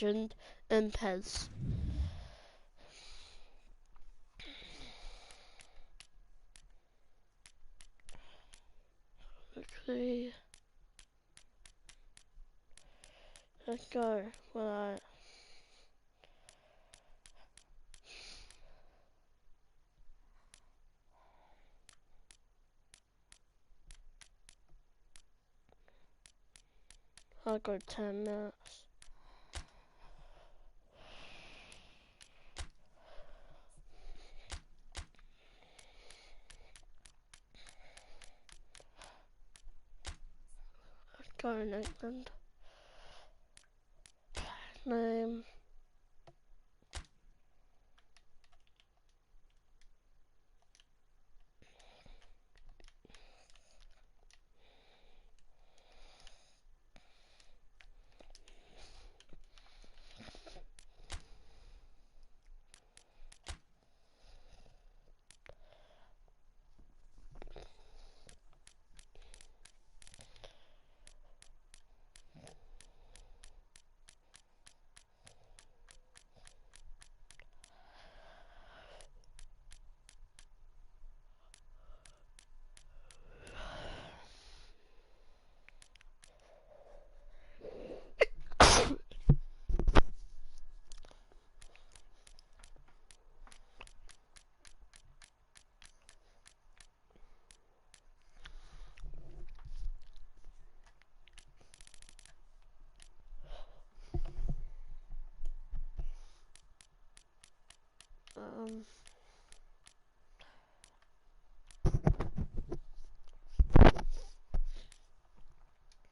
legend in PES. Okay. Let's go. Right. I'll go 10 minutes. Let's go in England. Name.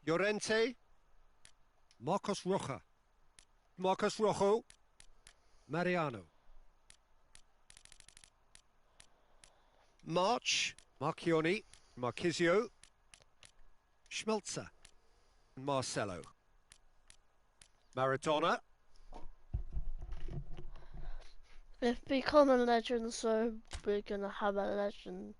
Llorente, Marcos Roja, Marcos Rojo, Mariano. March, Marchioni, Marquisio, Schmelzer, and Marcelo. Maradona, We've become a legend, so we're gonna have a legend.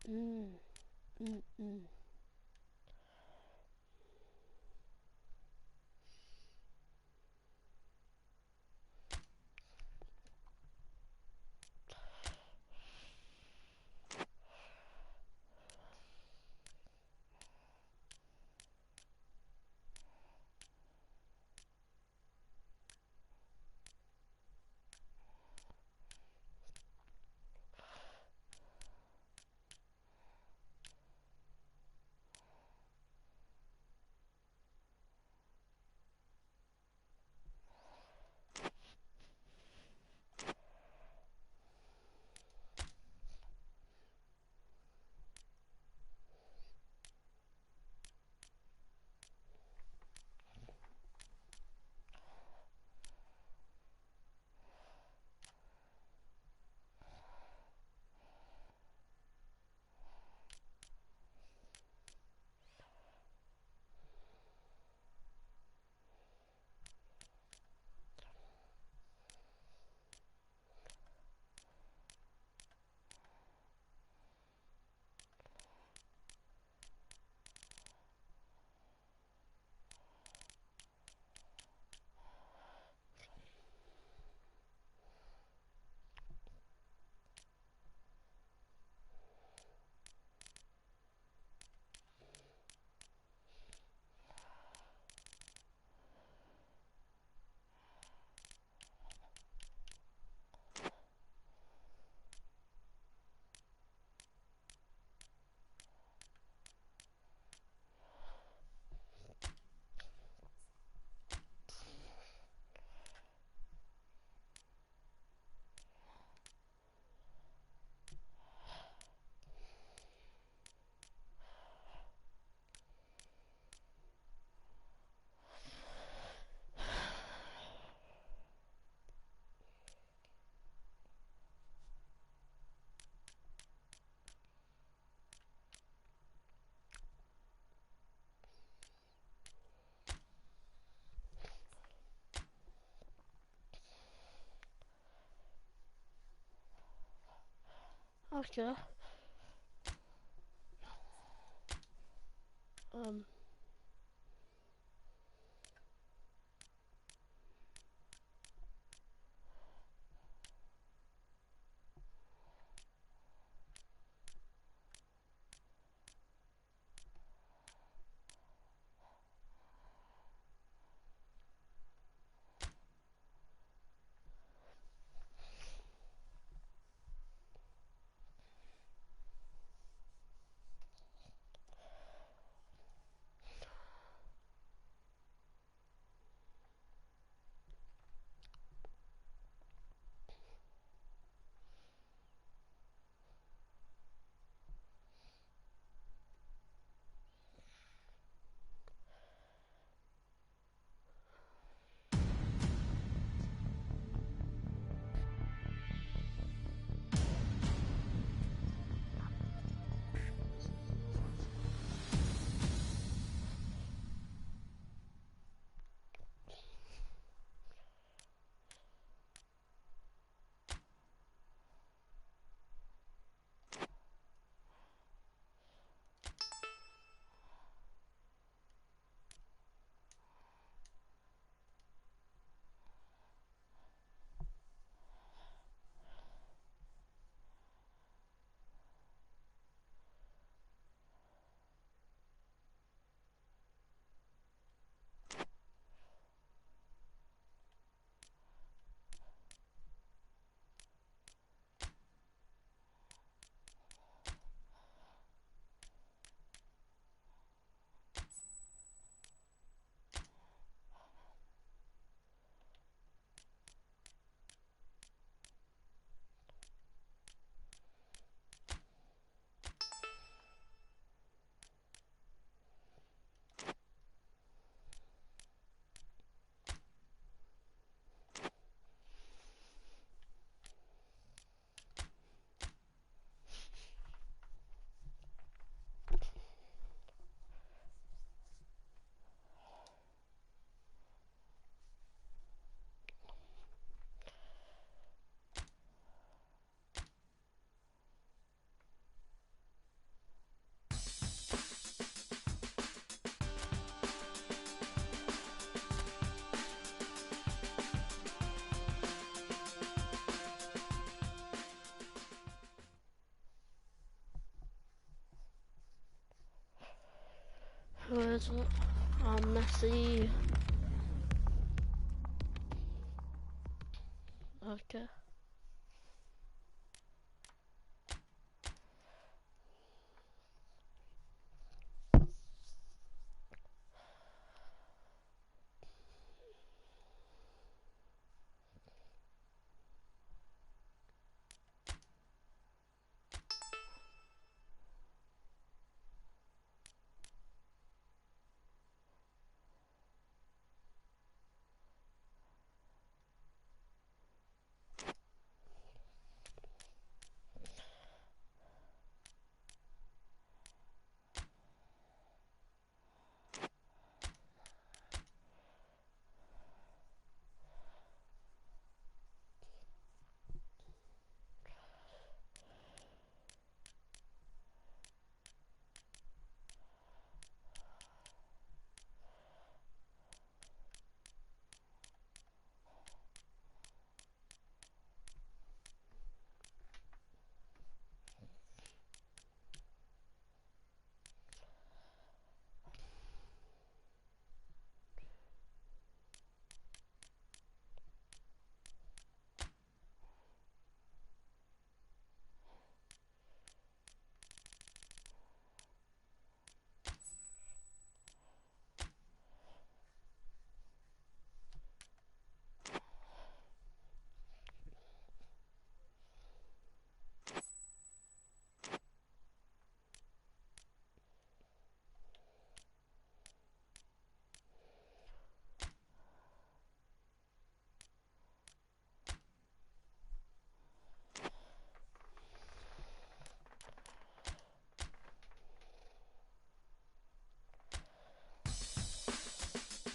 Mm. Mm. Mm. Okay. Um. Who is it? Oh, Messi. Okay.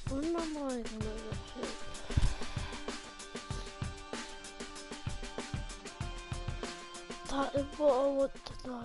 When am I gonna get hit? That is what I want to know.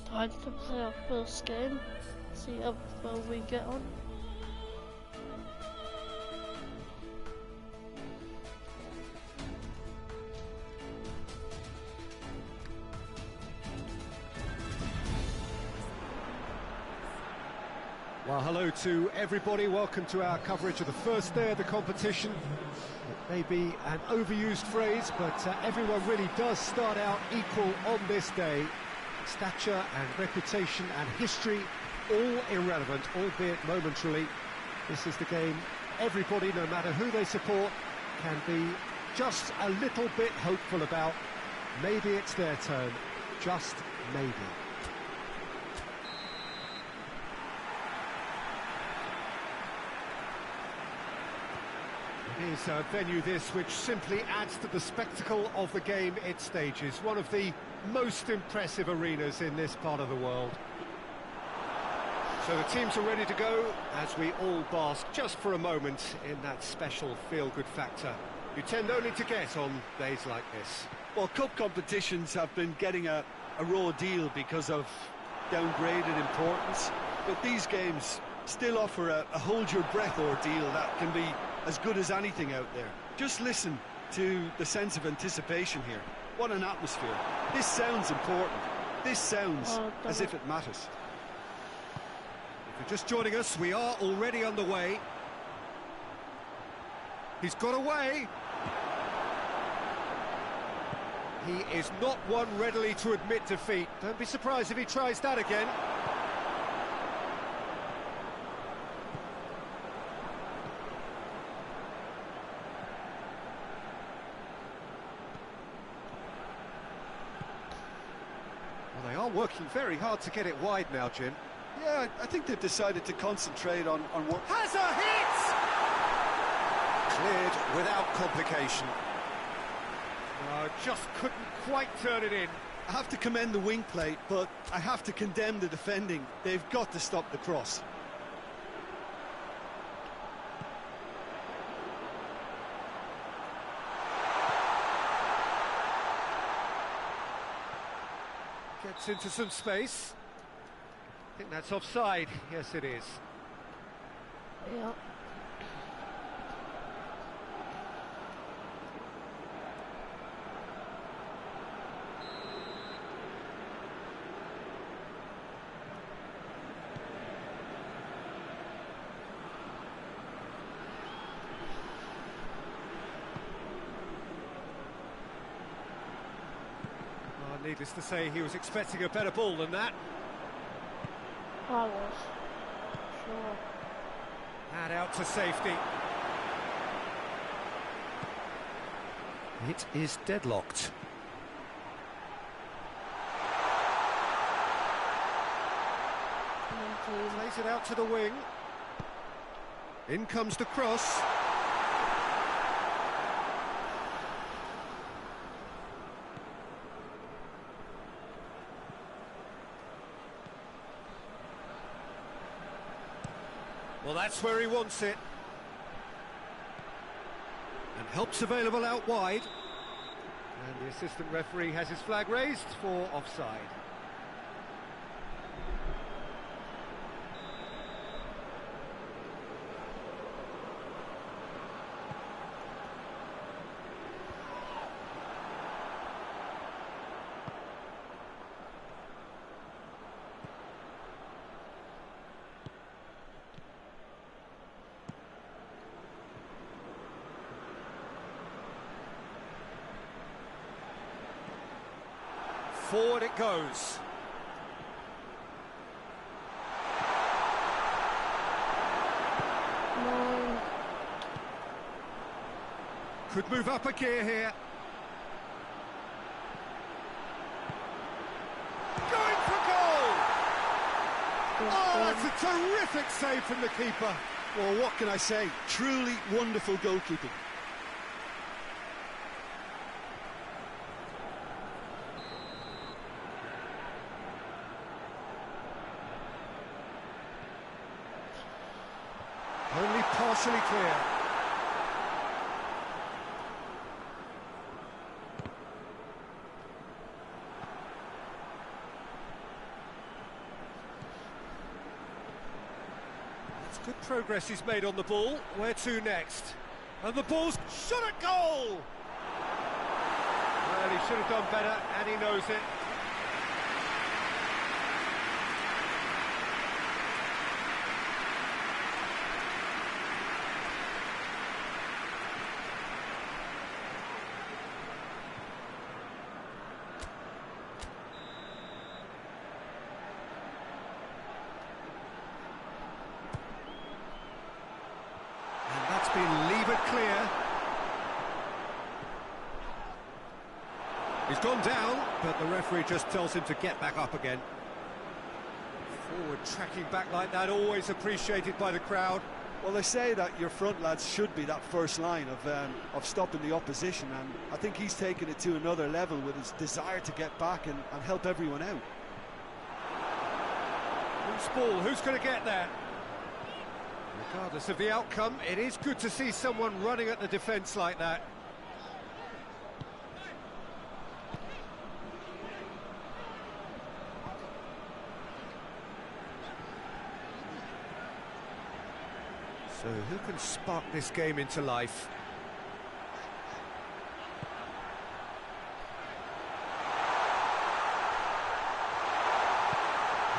Time to play our first game. See how well we get on. Well, hello to everybody. Welcome to our coverage of the first day of the competition. It may be an overused phrase, but everyone really does start out equal on this day. Stature and reputation and history, all irrelevant, albeit momentarily. This is the game everybody, no matter who they support, can be just a little bit hopeful about. Maybe it's their turn, just maybe. It is a venue this which simply adds to the spectacle of the game it stages. One of the most impressive arenas in this part of the world. So the teams are ready to go as we all bask just for a moment in that special feel-good factor you tend only to get on days like this. Well, cup competitions have been getting a raw deal because of downgraded importance, but these games still offer a hold-your-breath ordeal that can be as good as anything out there. Just listen to the sense of anticipation here. What an atmosphere. This sounds important. This sounds as if it matters. If you're just joining us, we are already underway. He's got away. He is not one readily to admit defeat. Don't be surprised if he tries that again. Well, they are working very hard to get it wide now, Jim. Yeah, I think they've decided to concentrate on what... Has a hit! Cleared without complication. Just couldn't quite turn it in. I have to commend the wing play, but I have to condemn the defending. They've got to stop the cross. Gets into some space. I think that's offside. Yes, it is. Yeah. Needless to say, he was expecting a better ball than that. I was. Sure. And out to safety. It is deadlocked. Plays it out to the wing. In comes the cross. Well, that's where he wants it. And help's available out wide. And the assistant referee has his flag raised for offside. Forward it goes. No. Could move up a gear here. Going for goal! Oh, that's a terrific save from the keeper. Well, what can I say? Truly wonderful goalkeeping. Only partially clear. That's good progress he's made on the ball. Where to next? And the ball's shot at goal! Well, he should have done better, and he knows it. Been levered clear. He's gone down, but the referee just tells him to get back up again. Forward tracking back like that, always appreciated by the crowd. Well, they say that your front lads should be that first line of stopping the opposition, and I think he's taken it to another level with his desire to get back and help everyone out. Loose ball, who's going to get there? Regardless of the outcome, it is good to see someone running at the defence like that. So who can spark this game into life?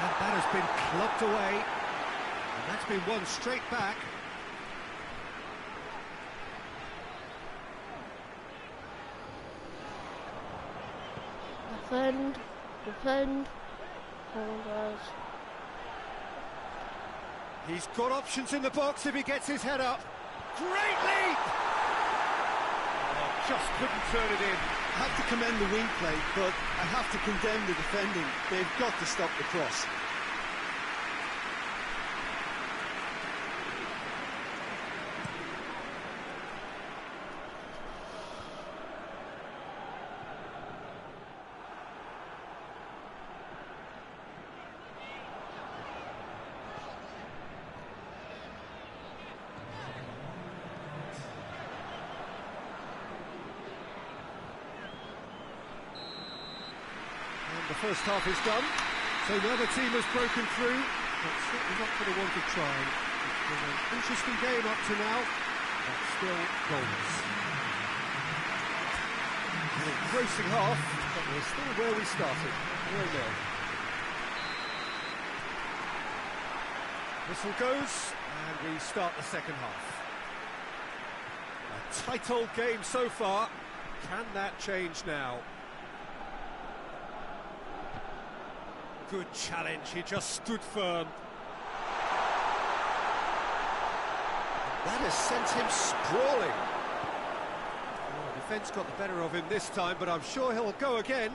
And that has been clubbed away. And that's been won straight back. Defend. Hold us. He's got options in the box if he gets his head up. Great leap! Oh, just couldn't turn it in. have to commend the wing play, but I have to condemn the defending. They've got to stop the cross. The first half is done, so the other team has broken through, but certainly not for the want of trying. It's been an interesting game up to now, but still goals. An engrossing half, but we're still where we started, 0-0. Whistle goes, and we start the second half. A tight old game so far. Can that change now? Good challenge, he just stood firm. That has sent him sprawling. Oh, defence got the better of him this time, but I'm sure he'll go again.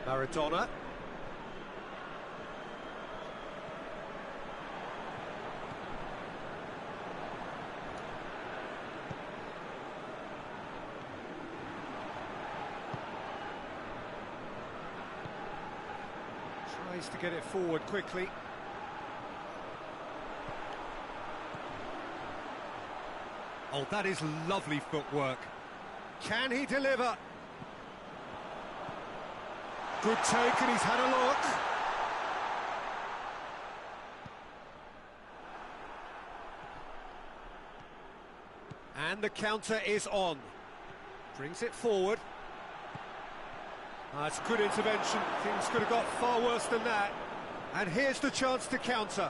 Maradona. Tries to get it forward quickly. Oh, that is lovely footwork. Can he deliver? Good take, and he's had a look. And the counter is on. Brings it forward. That's good intervention. Things could have got far worse than that. And here's the chance to counter.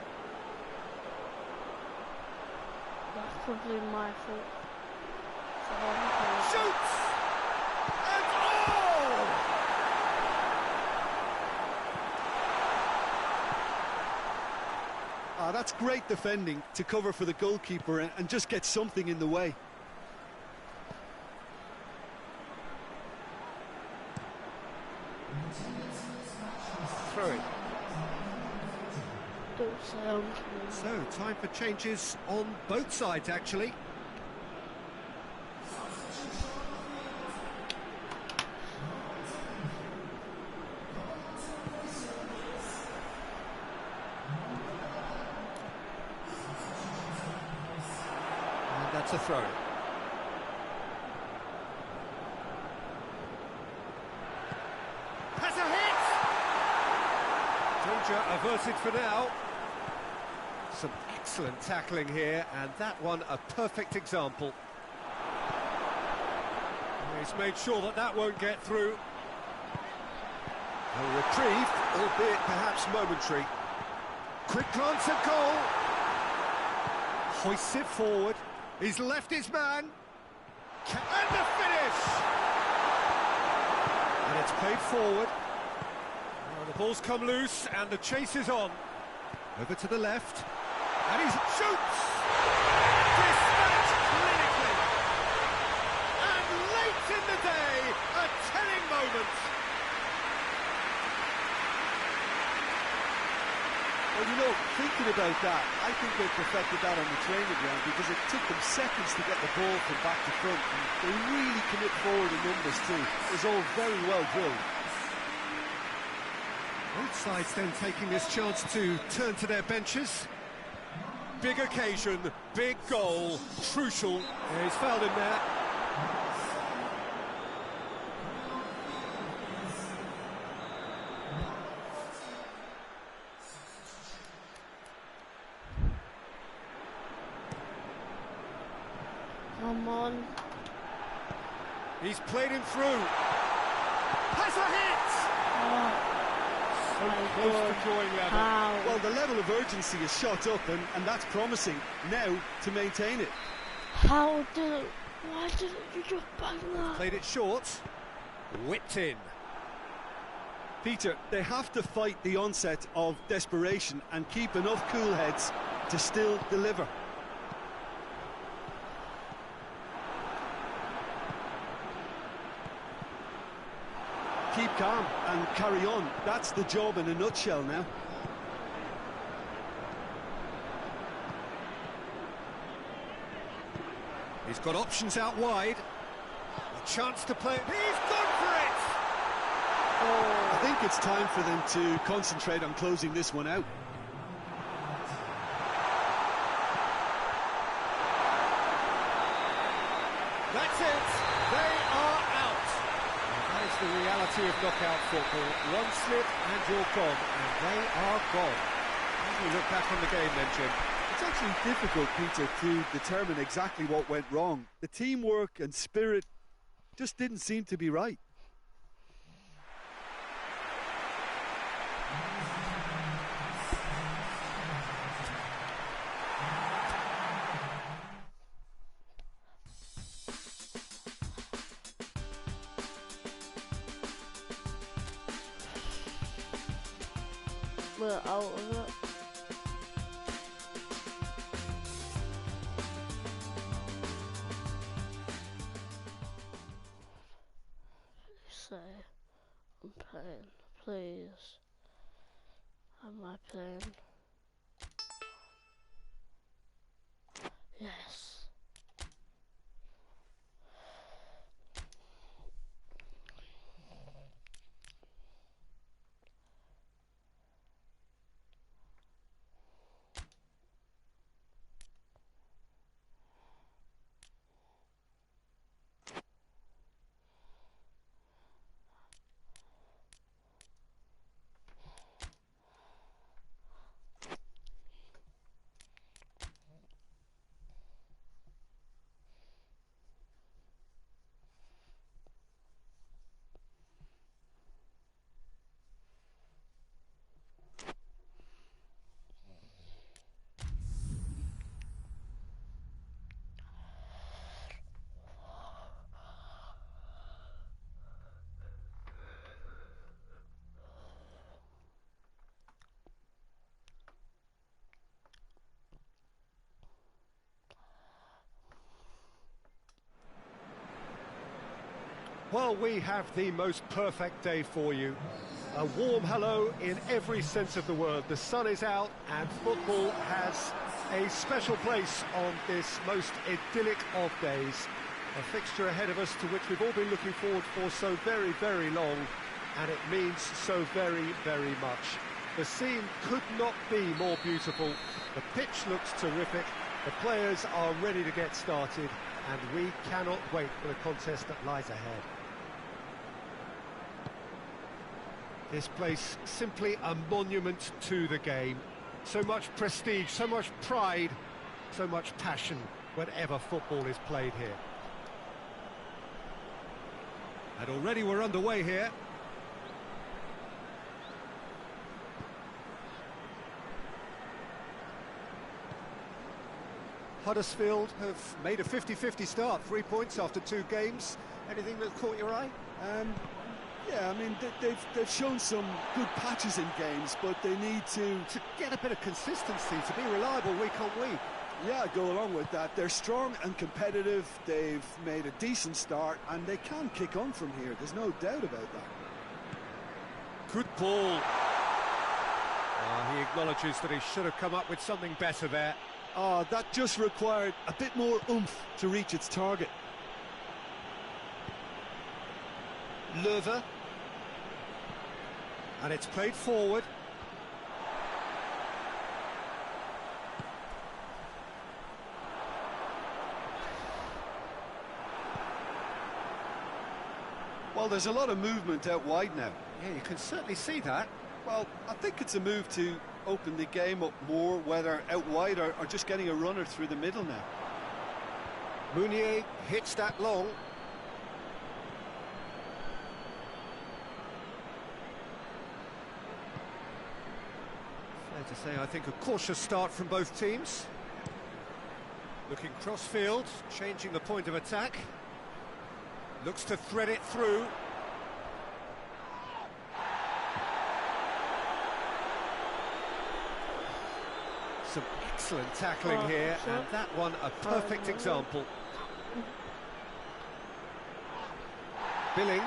That's probably my fault. Shoots! And oh! That's great defending to cover for the goalkeeper and just get something in the way. Throw-in. Don't sound. So, time for changes on both sides, actually. And that's a throw-in. Has a hit! Danger averted for now. Some excellent tackling here, and that one a perfect example. He's made sure that that won't get through. A reprieve, albeit perhaps momentary. Quick glance at goal. Hoists it forward. He's left his man. And the finish! And it's played forward. Well, the ball's come loose, and the chase is on. Over to the left. And he shoots! Dispatched clinically! And late in the day, a telling moment! Well, you know, thinking about that, I think they perfected that on the training ground because it took them seconds to get the ball from back to front. And they really commit forward in numbers too. It was all very well drilled. Both sides then taking this chance to turn to their benches. Big occasion, big goal, crucial. Yeah, he's fouled him there. Come on. He's played him through. Has a hit! Oh, Close to drawing level. how? Well, the level of urgency is shot up, and that's promising now to maintain it. How did? Why didn't you just bang that? Played it short. Whipped in. Peter, they have to fight the onset of desperation and keep enough cool heads to still deliver. Keep calm and carry on. That's the job in a nutshell now. He's got options out wide. A chance to play. He's gone for it! Oh. I think it's time for them to concentrate on closing this one out. That's it. They are out. And that is the reality of knockout football. One slip and you're gone. And they are gone. As we look back on the game then, Jim. It's actually difficult, Peter, to determine exactly what went wrong. The teamwork and spirit just didn't seem to be right. We're out of it. Say, I'm playing, please. Am I playing? Yes. Well, we have the most perfect day for you. A warm hello in every sense of the word. The sun is out and football has a special place on this most idyllic of days. A fixture ahead of us to which we've all been looking forward for so very, very long, and it means so very, very much. The scene could not be more beautiful. The pitch looks terrific. The players are ready to get started, and we cannot wait for the contest that lies ahead. This place simply a monument to the game. So much prestige, so much pride, so much passion whenever football is played here. And already we're underway here. Huddersfield have made a 50-50 start, 3 points after 2 games. Anything that caught your eye? Yeah, I mean, they've shown some good patches in games, but they need to get a bit of consistency, to be reliable week on week. Yeah, go along with that. They're strong and competitive, they've made a decent start, and they can kick on from here, there's no doubt about that. Good ball. He acknowledges that he should have come up with something better there. That just required a bit more oomph to reach its target. Löwe. And it's played forward. Well, there's a lot of movement out wide now. Yeah, you can certainly see that. Well, I think it's a move to open the game up more, whether out wide or just getting a runner through the middle now. Meunier hits that long. To say, I think a cautious start from both teams. Looking cross-field, changing the point of attack. Looks to thread it through. Excellent tackling here, and that one a perfect example. Billing.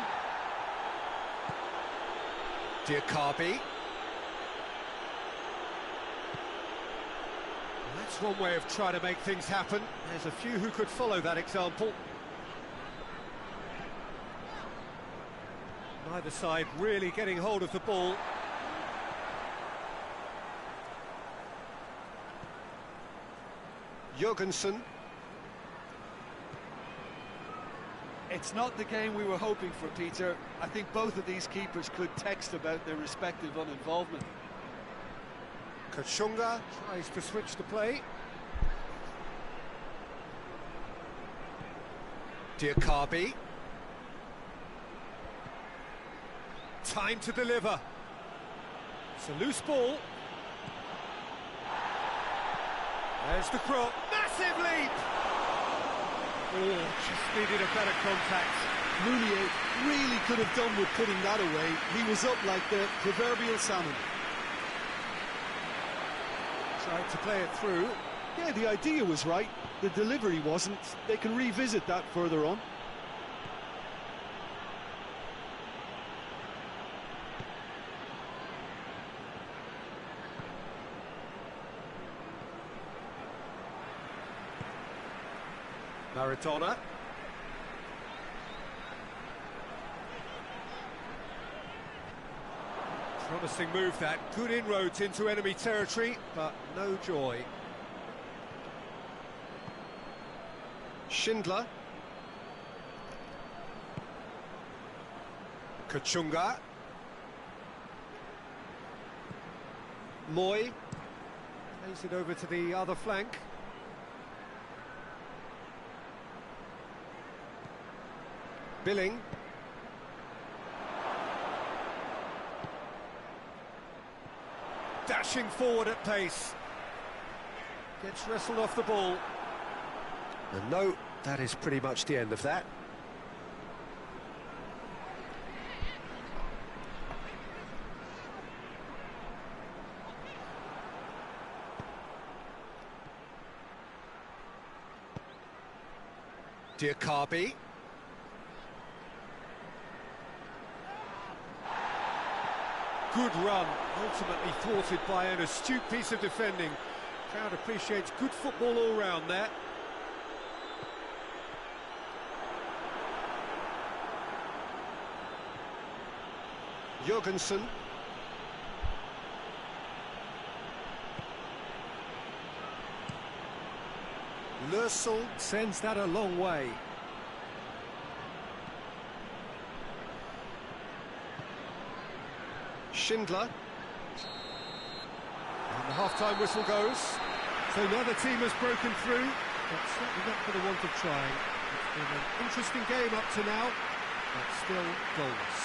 Diakabi. That's one way of trying to make things happen. There's a few who could follow that example. Neither side really getting hold of the ball. Jorgensen. It's not the game we were hoping for, Peter. I think both of these keepers could text about their respective uninvolvement. Kachunga tries to switch the play. Diakabi. Time to deliver. It's a loose ball. There's the cross. Massive leap! Oh, just needed a better contact. Mounier really could have done with putting that away. He was up like the proverbial salmon. Tried to play it through. Yeah, the idea was right. The delivery wasn't. They can revisit that further on. Maradona. Promising move that. Good inroads into enemy territory, but no joy. Schindler. Kachunga. Moy. Plays it over to the other flank. Billing. Dashing forward at pace. Gets wrestled off the ball. And no, that is pretty much the end of that. Diakabi. Good run, ultimately thwarted by an astute piece of defending. Crowd appreciates good football all round there. Jorgensen. Lössl sends that a long way. Schindler. And the half-time whistle goes. So another team has broken through, but certainly not for the want of trying. It's been an interesting game up to now, but still goalless.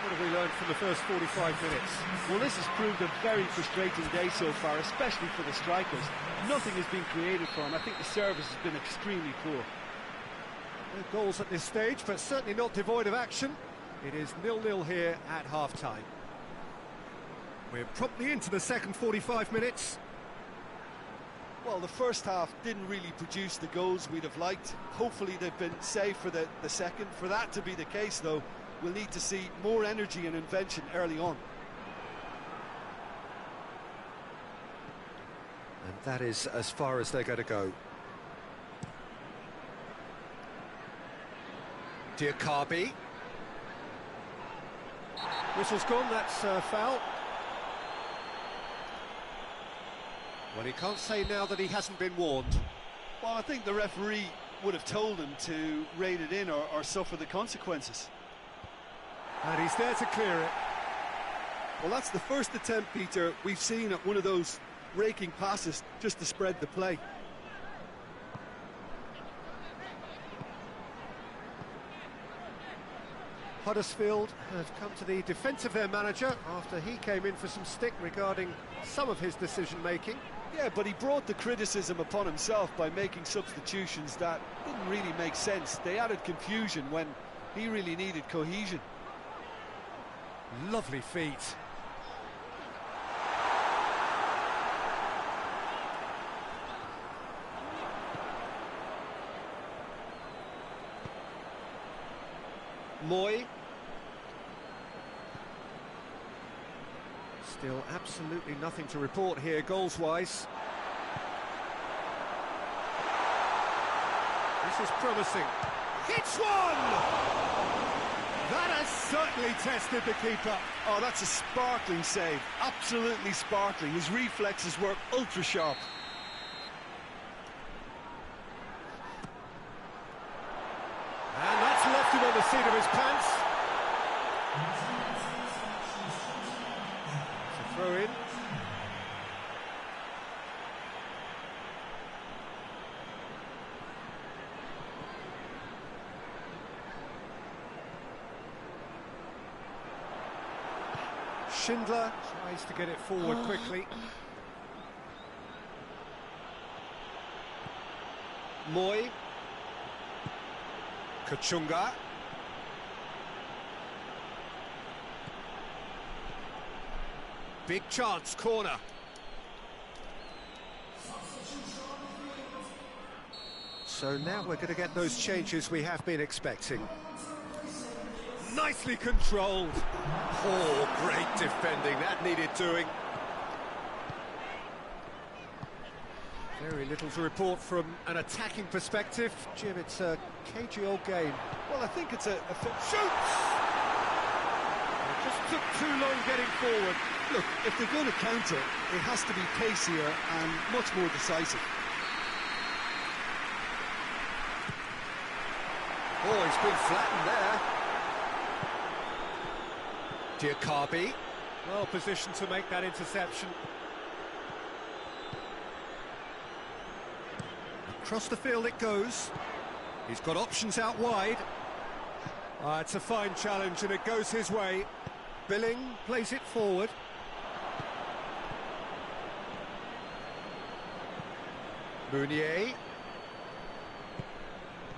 What have we learned from the first 45 minutes? Well, this has proved a very frustrating day so far, especially for the strikers. Nothing has been created for them. I think the service has been extremely poor. No goals at this stage, but certainly not devoid of action. It is 0-0 here at half-time. We're promptly into the second 45 minutes. Well, the first half didn't really produce the goals we'd have liked. Hopefully they've been saved for the second. For that to be the case, though, we'll need to see more energy and invention early on. And that is as far as they're going to go. Diakabi. Whistle's gone, that's foul. Well, he can't say now that he hasn't been warned. Well, I think the referee would have told him to rate it in or suffer the consequences. And he's there to clear it. Well, that's the first attempt, Peter, we've seen at one of those raking passes just to spread the play. Huddersfield have come to the defence of their manager after he came in for some stick regarding some of his decision-making. Yeah, but he brought the criticism upon himself by making substitutions that didn't really make sense. They added confusion when he really needed cohesion. Lovely feet. Moy. Still absolutely nothing to report here, goals-wise. This is promising. Hits one! That has certainly tested the keeper. Oh, that's a sparkling save. Absolutely sparkling. His reflexes were ultra-sharp. And that's left him on the seat of his pants. It's a throw in. Schindler tries to get it forward quickly. Moy. Kachunga. Big chance, corner. So now we're going to get those changes we have been expecting. Nicely controlled. Oh, great defending. That needed doing. Very little to report from an attacking perspective. Jim, it's a cagey old game. Well, I think it's a Shoots! It just took too long getting forward. Look, if they're going to counter, it has to be pacier and much more decisive. Oh, he's been flattened there. Diakabi, well positioned to make that interception. Across the field it goes. He's got options out wide. It's a fine challenge and it goes his way. Billing plays it forward. Mounier.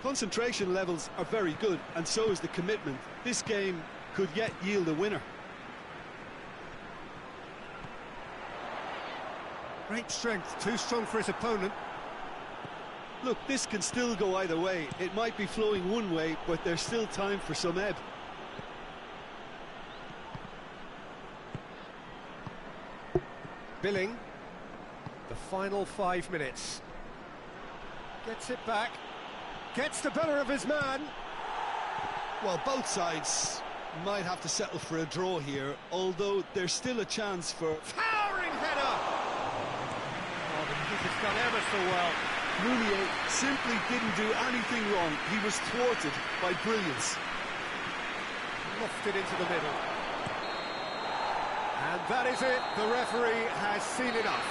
Concentration levels are very good, and so is the commitment. This game could yet yield a winner. Great strength, too strong for his opponent. Look, this can still go either way. It might be flowing one way, but there's still time for some ebb. Billing, the final 5 minutes. Gets it back, gets the better of his man. Well, both sides might have to settle for a draw here, although there's still a chance for... Towering header! Oh, the keeper's done ever so well. Mounier simply didn't do anything wrong. He was thwarted by brilliance. Lofted into the middle. And that is it. The referee has seen enough.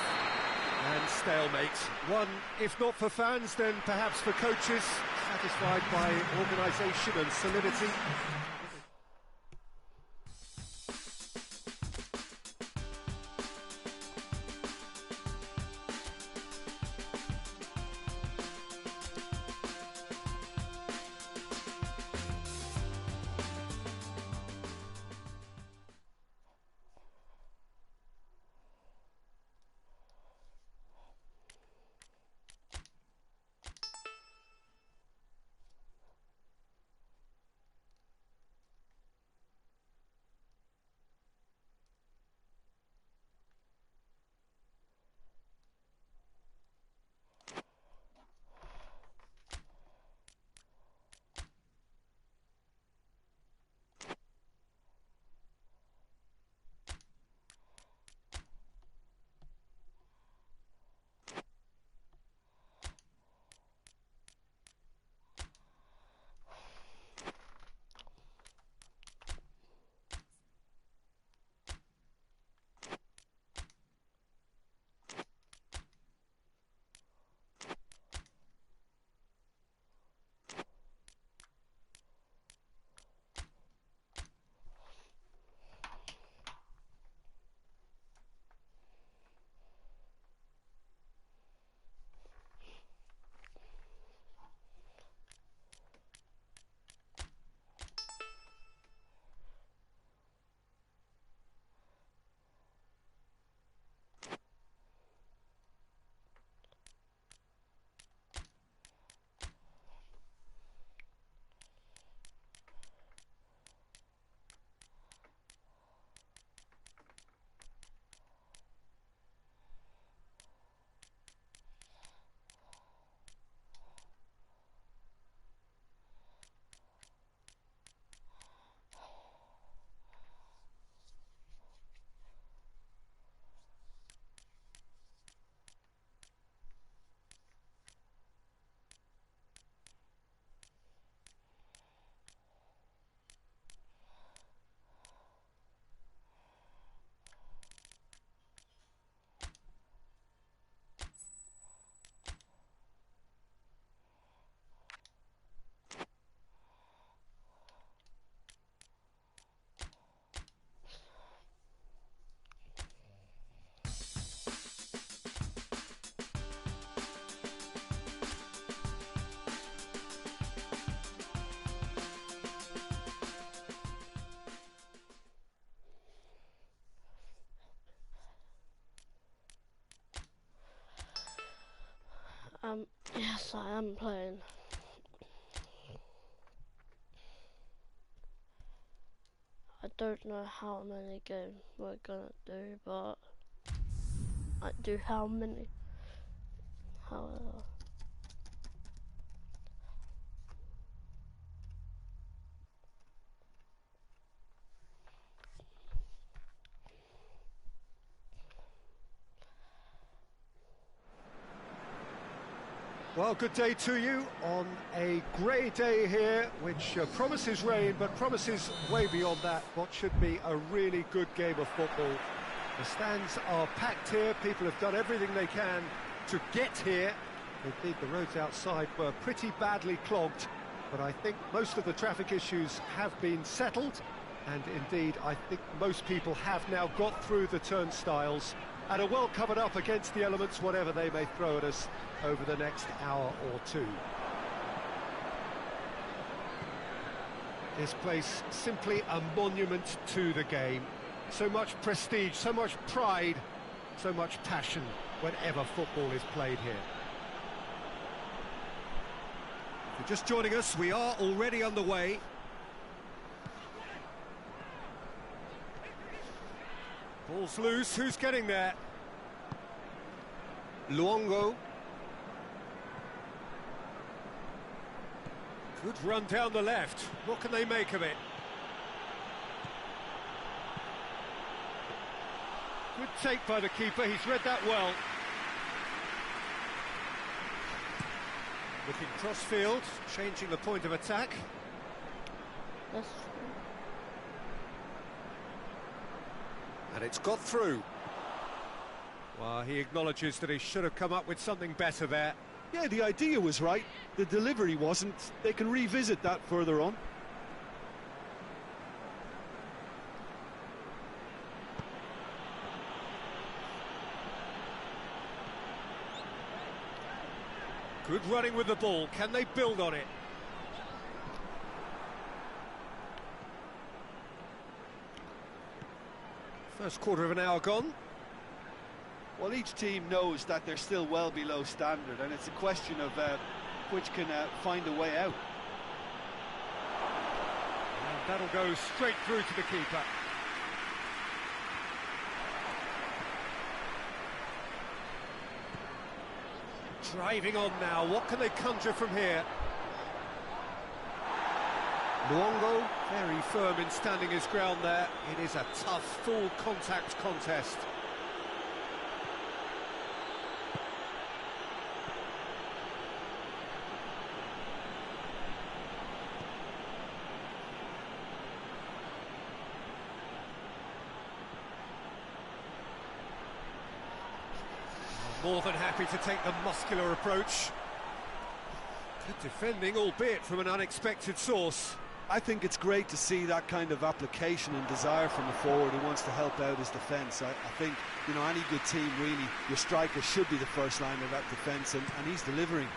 And stalemate. One, if not for fans, then perhaps for coaches, satisfied by organisation and solidity. Yes, I am playing. I don't know how many games we're gonna do, but I do how many. However. Well, good day to you on a grey day here, which promises rain, but promises way beyond that what should be a really good game of football. The stands are packed here, people have done everything they can to get here. Indeed, the roads outside were pretty badly clogged, but I think most of the traffic issues have been settled, and indeed, I think most people have now got through the turnstiles and are well covered up against the elements, whatever they may throw at us over the next hour or two. This place simply a monument to the game. So much prestige, so much pride, so much passion whenever football is played here. If you're just joining us, we are already underway. Ball's loose, who's getting there? Luongo. Good run down the left. What can they make of it? Good take by the keeper, he's read that well. Looking cross-field, changing the point of attack. That's And it's got through. Well, he acknowledges that he should have come up with something better there. Yeah, the idea was right, the delivery wasn't. They can revisit that further on. Good running with the ball, can they build on it? First quarter of an hour gone. Well, each team knows that they're still well below standard, and it's a question of which can find a way out. And that'll go straight through to the keeper. Driving on now, what can they conjure from here? Luongo, very firm in standing his ground there. It is a tough, full contact contest. More than happy to take the muscular approach. Good defending, albeit from an unexpected source. I think it's great to see that kind of application and desire from a forward who wants to help out his defence. I think, you know, any good team, really, your striker should be the first line of that defence, and he's delivering.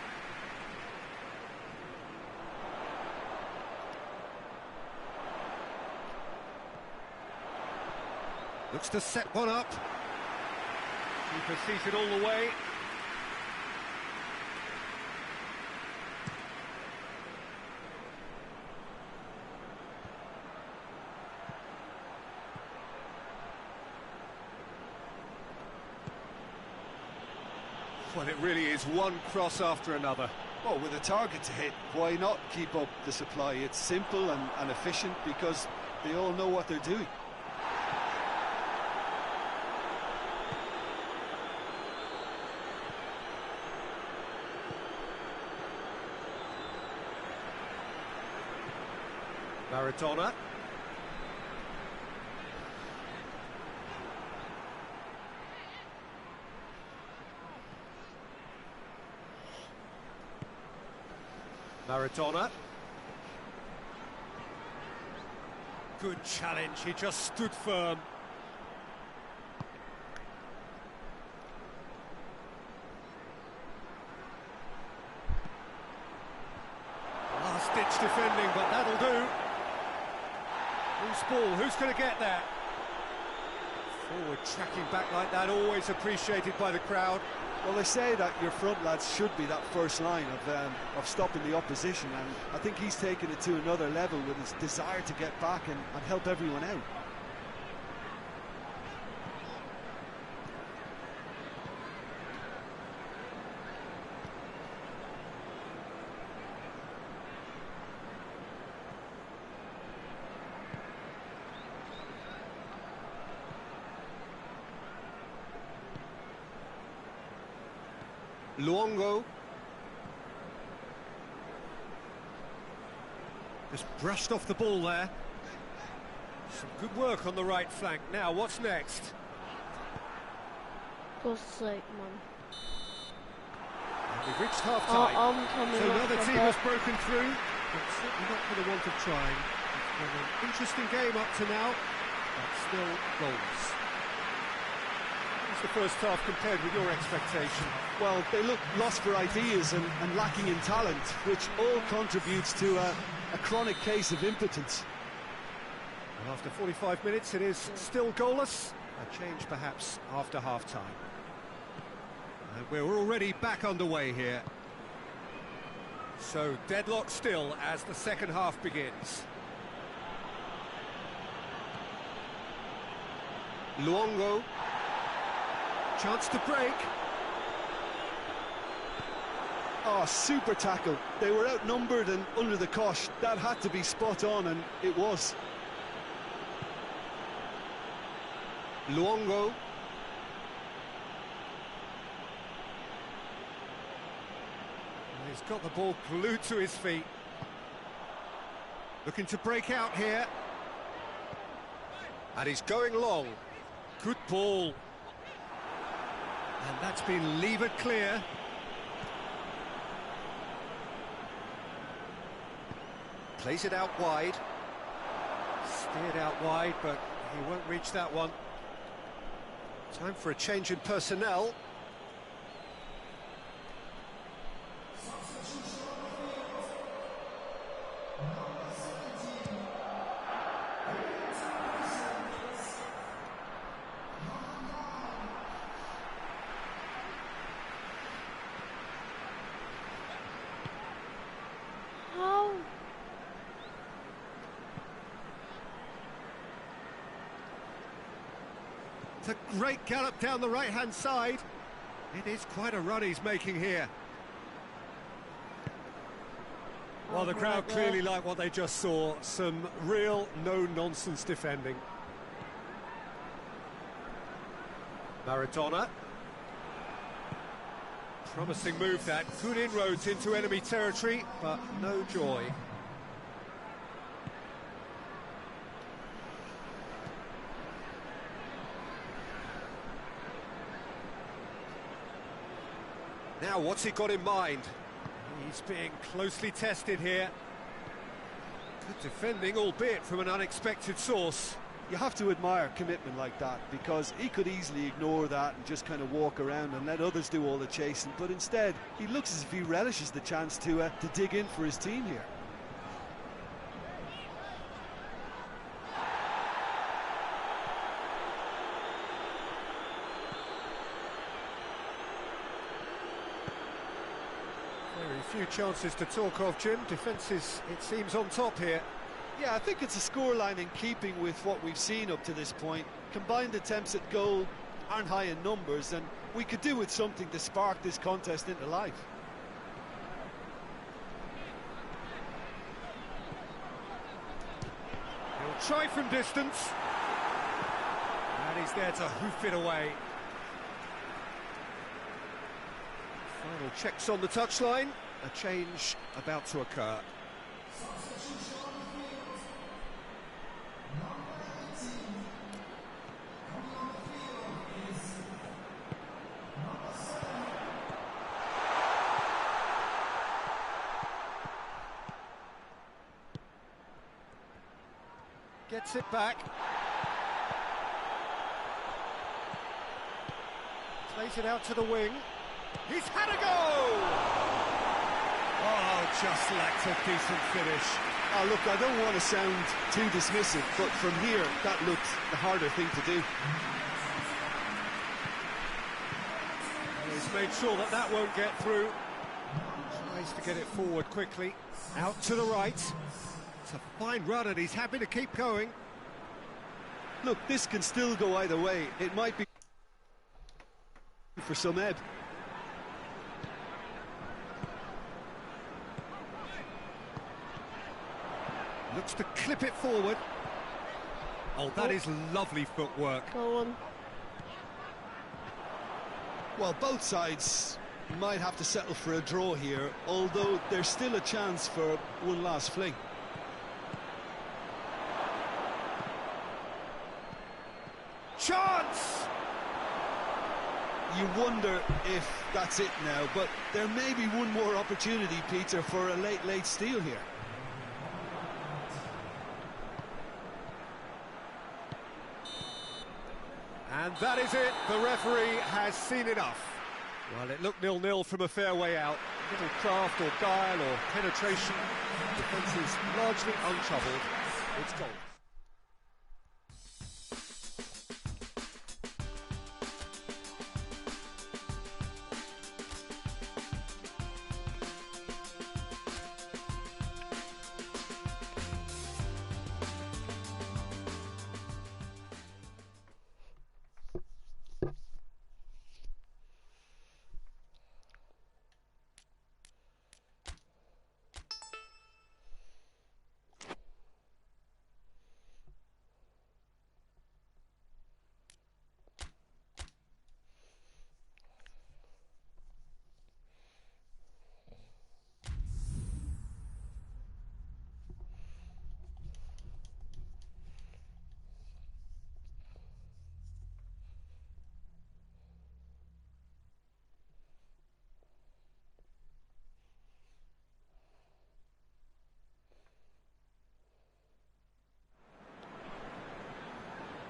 Looks to set one up. Keeper sees it all the way. Well, it really is one cross after another. Well, with a target to hit, why not keep up the supply? It's simple and efficient because they all know what they're doing. Maradona. Maradona. Good challenge, he just stood firm. Last-ditch defending, but that'll do. Loose ball, who's going to get that? Forward tracking back like that, always appreciated by the crowd. Well, they say that your front lads should be that first line of stopping the opposition, and I think he's taken it to another level with his desire to get back and help everyone out. Luongo. Just brushed off the ball there. Some good work on the right flank. Now, what's next? God's sake, man. And we've reached half-time. I'm coming So up another for team that. has broken through, but certainly not for the want of trying. It's been an interesting game up to now, but still goalless. How's the first half compared with your expectation? Well, they look lost for ideas and lacking in talent, which all contributes to a chronic case of impotence. And after 45 minutes, it is still goalless. A change, perhaps, after half-time. And we're already back underway here. So, deadlock still as the second half begins. Luongo. Chance to break. Oh, super tackle. They were outnumbered and under the cosh. That had to be spot on, and it was. Luongo. He's got the ball glued to his feet. Looking to break out here. And he's going long. Good ball. And that's been levered clear. Plays it out wide. Steered out wide, but he won't reach that one. Time for a change in personnel. How? It's a great gallop down the right-hand side. It is quite a run he's making here. Well, the crowd clearly like what they just saw. Some real no-nonsense defending. Maradona. Promising move that. Good inroads into enemy territory, but no joy. Now, what's he got in mind? He's being closely tested here. Good defending, albeit from an unexpected source. You have to admire commitment like that, because he could easily ignore that and just kind of walk around and let others do all the chasing, but instead he looks as if he relishes the chance to dig in for his team here. Very few chances to talk of, Jim. Defence is, it seems, on top here. Yeah, I think it's a scoreline in keeping with what we've seen up to this point. Combined attempts at goal aren't high in numbers, and we could do with something to spark this contest into life. He'll try from distance. And he's there to hoof it away. Final checks on the touchline. A change about to occur. Gets it back. Plays it out to the wing. He's had a go! Oh, just lacked a decent finish. Oh, look, I don't want to sound too dismissive, but from here, that looked the harder thing to do. He's He's made sure that that won't get through. Tries to get it forward quickly. Out to the right. It's a fine run and he's happy to keep going. Look, this can still go either way. It might be for some ebb. Looks to clip it forward. Oh, that is lovely footwork. Go on. Well, both sides might have to settle for a draw here, although there's still a chance for one last fling. Chance! You wonder if that's it now, but there may be one more opportunity, Peter, for a late steal here. And that is it. The referee has seen enough. Well, it looked 0-0 from a fair way out. Little craft or guile or penetration. Defence is largely untroubled. It's goal.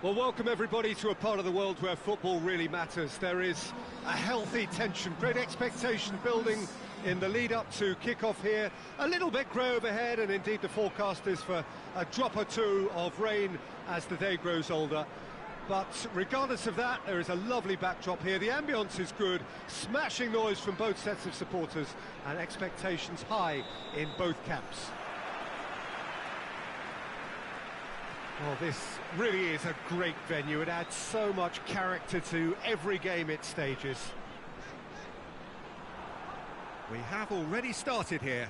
Well, welcome everybody to a part of the world where football really matters. There is a healthy tension, great expectation building in the lead-up to kick-off here. A little bit grey overhead, and indeed the forecast is for a drop or two of rain as the day grows older. But regardless of that, there is a lovely backdrop here. The ambience is good, smashing noise from both sets of supporters, and expectations high in both camps. Well, this really is a great venue. It adds so much character to every game it stages. We have already started here.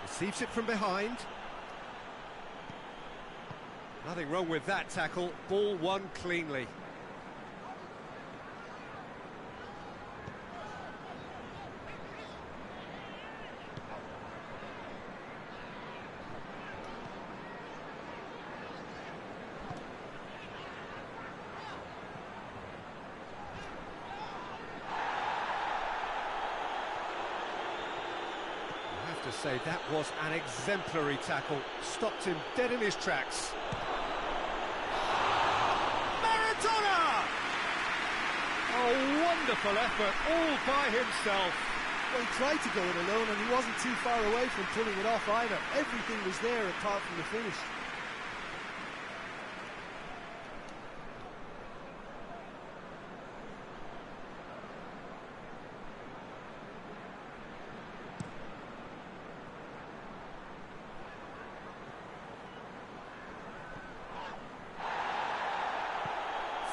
Receives it from behind. Nothing wrong with that tackle. Ball won cleanly. To say that was an exemplary tackle, stopped him dead in his tracks. Maradona! A wonderful effort, all by himself. Well, he tried to go it alone and he wasn't too far away from pulling it off either. Everything was there apart from the finish.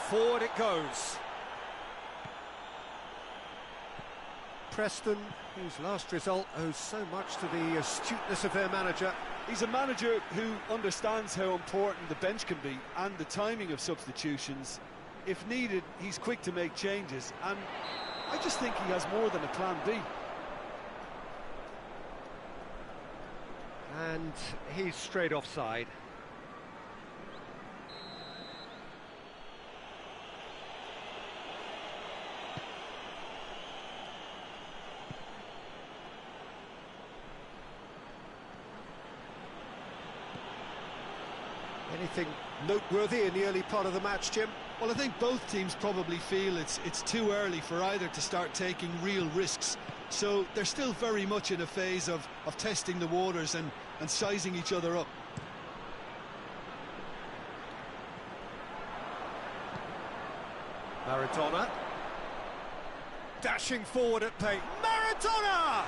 Forward it goes. Preston, whose last result owes so much to the astuteness of their manager. He's a manager who understands how important the bench can be and the timing of substitutions. If needed, he's quick to make changes, and I just think he has more than a plan B. And he's straight offside. Anything noteworthy in the early part of the match, Jim? Well, I think both teams probably feel it's too early for either to start taking real risks. So they're still very much in a phase of testing the waters and sizing each other up. Maradona. Dashing forward at pace. Maradona!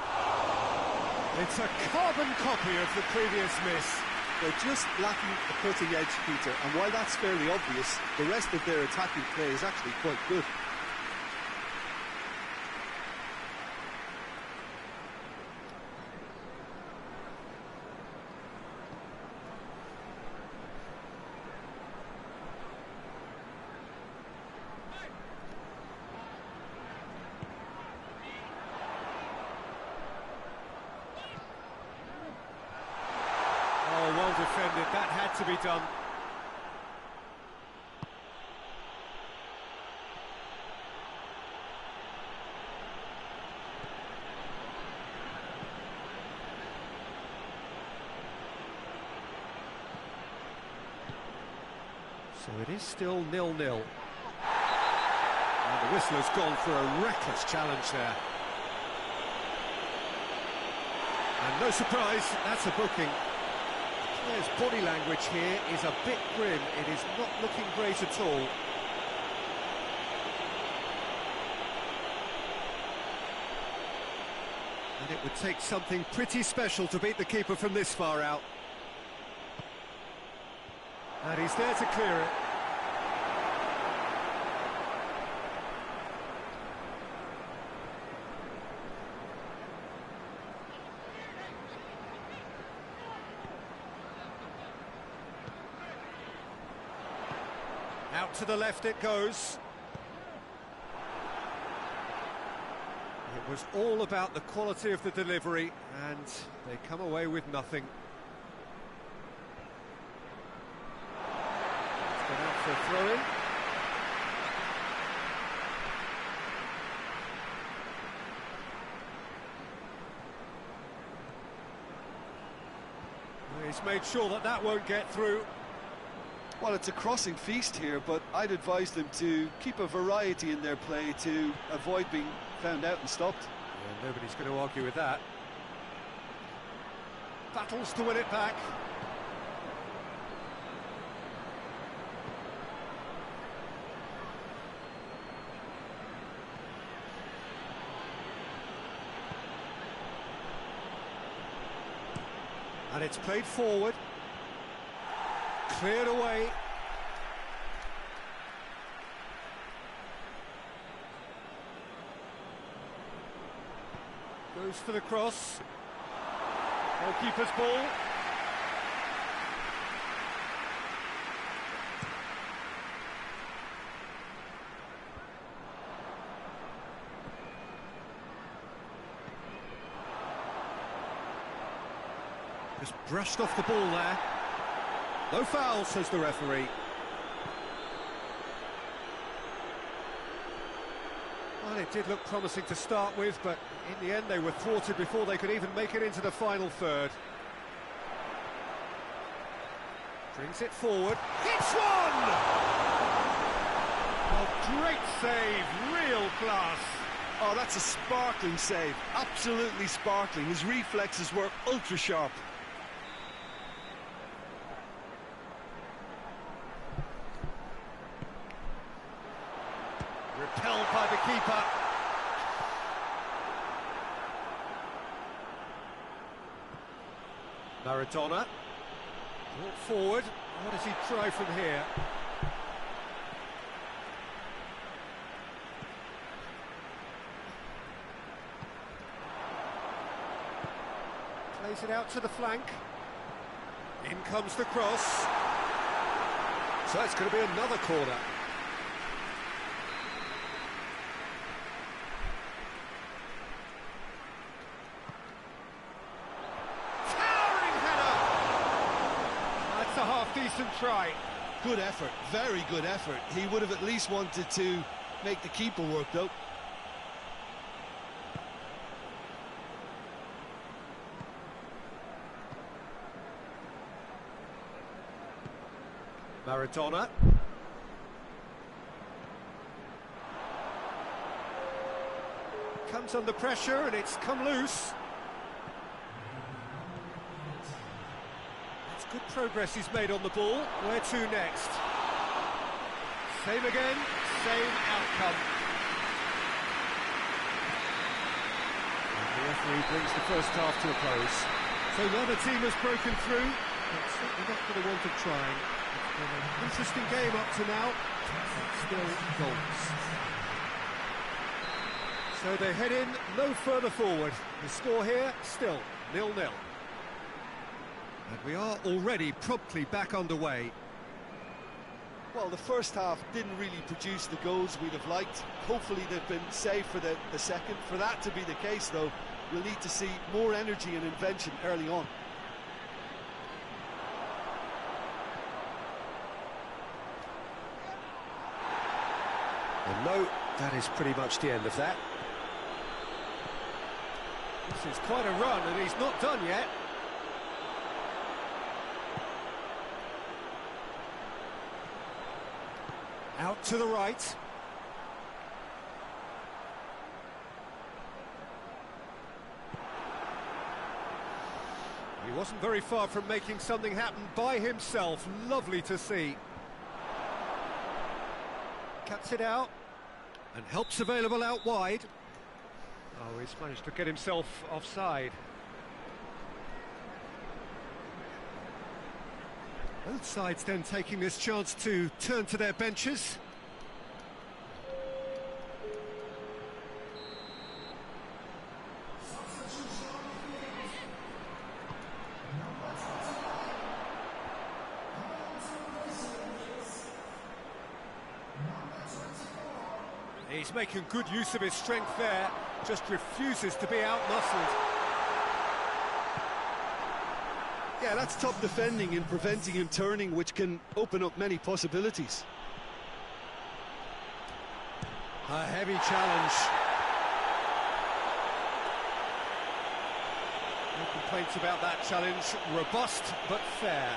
It's a carbon copy of the previous miss. They're just lacking a cutting edge, Peter, and while that's fairly obvious, the rest of their attacking play is actually quite good. Oh, well defended, that had to be done. So it is still 0-0. And the whistler's gone for a reckless challenge there. And no surprise, that's a booking. The player's body language here is a bit grim. It is not looking great at all. And it would take something pretty special to beat the keeper from this far out. And he's there to clear it. Out to the left it goes. It was all about the quality of the delivery, and they come away with nothing. It's gone out for a throw-in. He's made sure that that won't get through. Well, it's a crossing feast here, but I'd advise them to keep a variety in their play to avoid being found out and stopped. Yeah, nobody's going to argue with that. Battles to win it back. And it's played forward. Cleared away. Goes for the cross. Goalkeeper's ball. Just brushed off the ball there. No foul, says the referee. Well, it did look promising to start with, but in the end they were thwarted before they could even make it into the final third. Brings it forward. Hits one! Oh, great save, real class. Oh, that's a sparkling save, absolutely sparkling. His reflexes were ultra sharp. Repelled by the keeper. Maradona. Brought forward. What does he try from here? Plays it out to the flank. In comes the cross. So it's going to be another corner. Decent try. Good effort, very good effort. He would have at least wanted to make the keeper work, though. Maradona. Comes under pressure and it's come loose. Good progress he's made on the ball. Where to next? Same again, same outcome. come. And the referee brings the first half to a close. So neither team has broken through, but certainly not for the want of trying. It's been an interesting game up to now, but still goals. So they head in no further forward. The score here, still 0-0. And we are already promptly back underway. Well, the first half didn't really produce the goals we'd have liked. Hopefully they've been saved for the second. For that to be the case, though, we'll need to see more energy and invention early on. And no, that is pretty much the end of that. This is quite a run, and he's not done yet. Out to the right. He wasn't very far from making something happen by himself. Lovely to see. Cuts it out, and help's available out wide. Oh, he's managed to get himself offside. Both sides then taking this chance to turn to their benches. He's making good use of his strength there, just refuses to be out-muscled. Yeah, that's top defending and preventing him turning, which can open up many possibilities. A heavy challenge. No complaints about that challenge. Robust, but fair.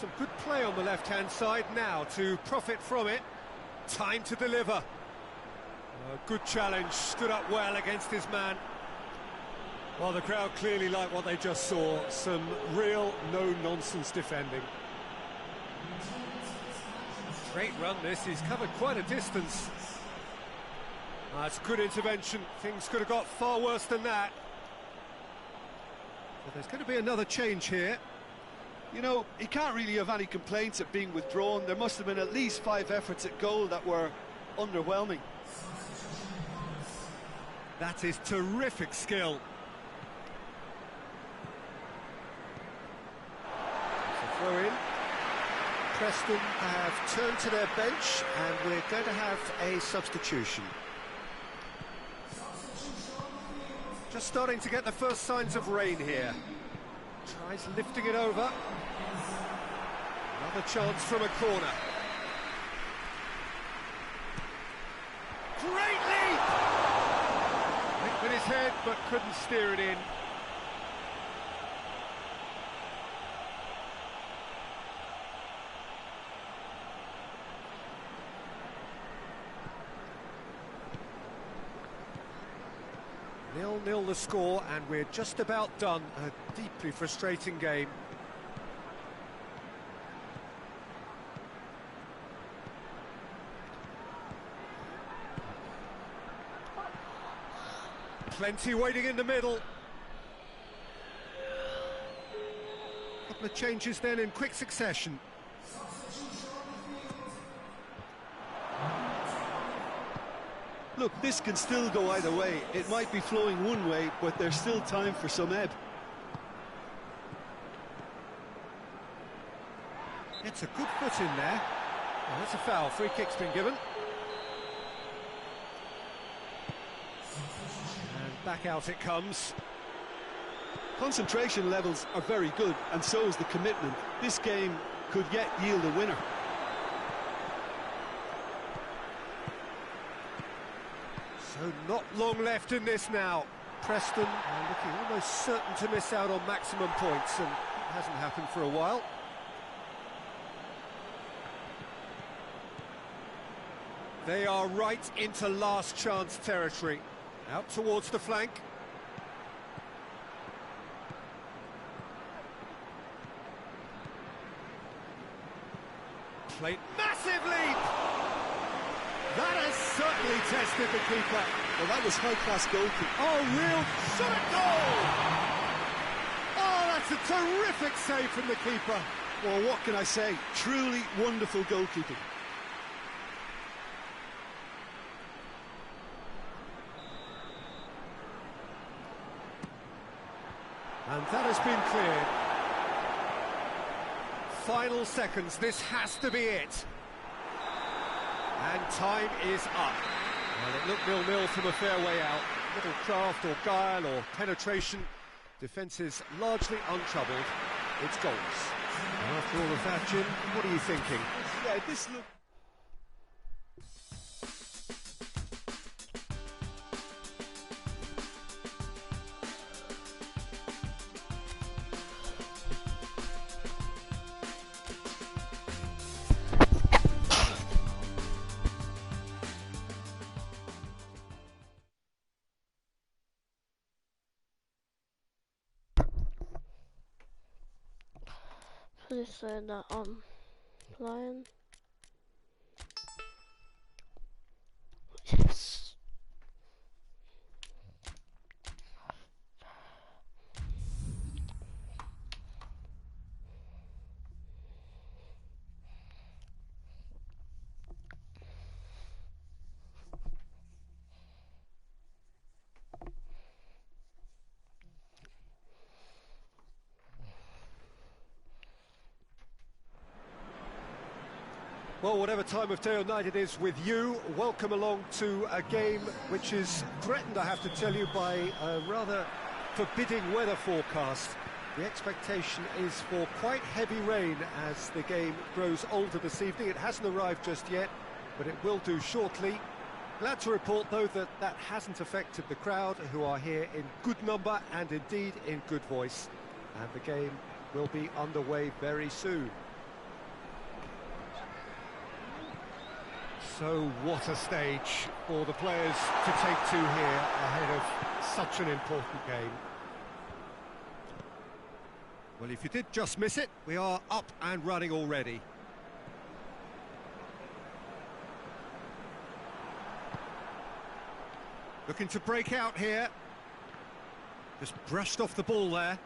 Some good play on the left-hand side now to profit from it. Time to deliver. A good challenge, stood up well against his man. Well, the crowd clearly like what they just saw. Some real no-nonsense defending. Great run this, he's covered quite a distance. That's good intervention, things could have got far worse than that. So there's going to be another change here. You know, he can't really have any complaints at being withdrawn. There must have been at least 5 efforts at goal that were underwhelming. That is terrific skill. It's a throw in. Preston have turned to their bench, and we're going to have a substitution. Just starting to get the first signs of rain here. Tries lifting it over. Another chance from a corner. Great leap! Went with his head, but couldn't steer it in. Nil-nil the score, and we're just about done. A deeply frustrating game. Plenty waiting in the middle. Couple of changes then in quick succession. Look, this can still go either way. It might be flowing one way, but there's still time for some ebb. It's a good foot in there. Well, that's a foul. Free kick's been given. And back out it comes. Concentration levels are very good, and so is the commitment. This game could yet yield a winner. So not long left in this now. Preston are looking almost certain to miss out on maximum points, and it hasn't happened for a while. They are right into last chance territory. Out towards the flank. Played massive leap! That has certainly tested the keeper. Well, that was high-class goalkeeping. Oh, real shot at goal! Oh, that's a terrific save from the keeper. Well, what can I say? Truly wonderful goalkeeping. And that has been cleared. Final seconds, this has to be it. And time is up. Well, it looked 0-0 from a fair way out. Little craft or guile or penetration. Defence is largely untroubled. It's goals. And after all of that, Jim, what are you thinking? Yeah, this look. Please say that I'm playing. Yes. Well, whatever time of day or night it is with you, welcome along to a game which is threatened, I have to tell you, by a rather forbidding weather forecast. The expectation is for quite heavy rain as the game grows older this evening. It hasn't arrived just yet, but it will do shortly. Glad to report, though, that that hasn't affected the crowd, who are here in good number and indeed in good voice. And the game will be underway very soon. So what a stage for the players to take to here ahead of such an important game. Well, if you did just miss it, we are up and running already. Looking to break out here. Just brushed off the ball there.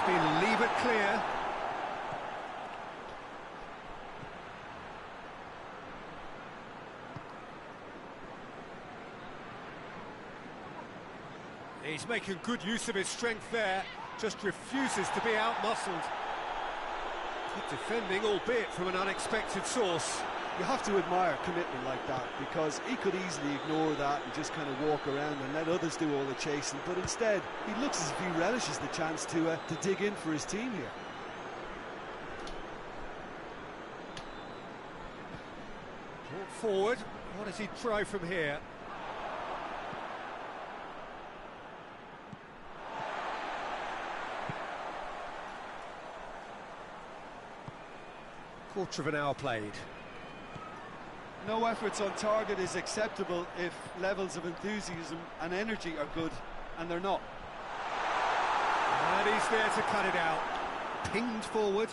Leave it clear. He's making good use of his strength there, just refuses to be out-muscled. Good defending, albeit from an unexpected source. You have to admire commitment like that, because he could easily ignore that and just kind of walk around and let others do all the chasing, but instead he looks as if he relishes the chance to dig in for his team here. Brought forward, what does he try from here? Quarter of an hour played. No efforts on target is acceptable if levels of enthusiasm and energy are good, and they're not. And he's there to cut it out. Pinged forward.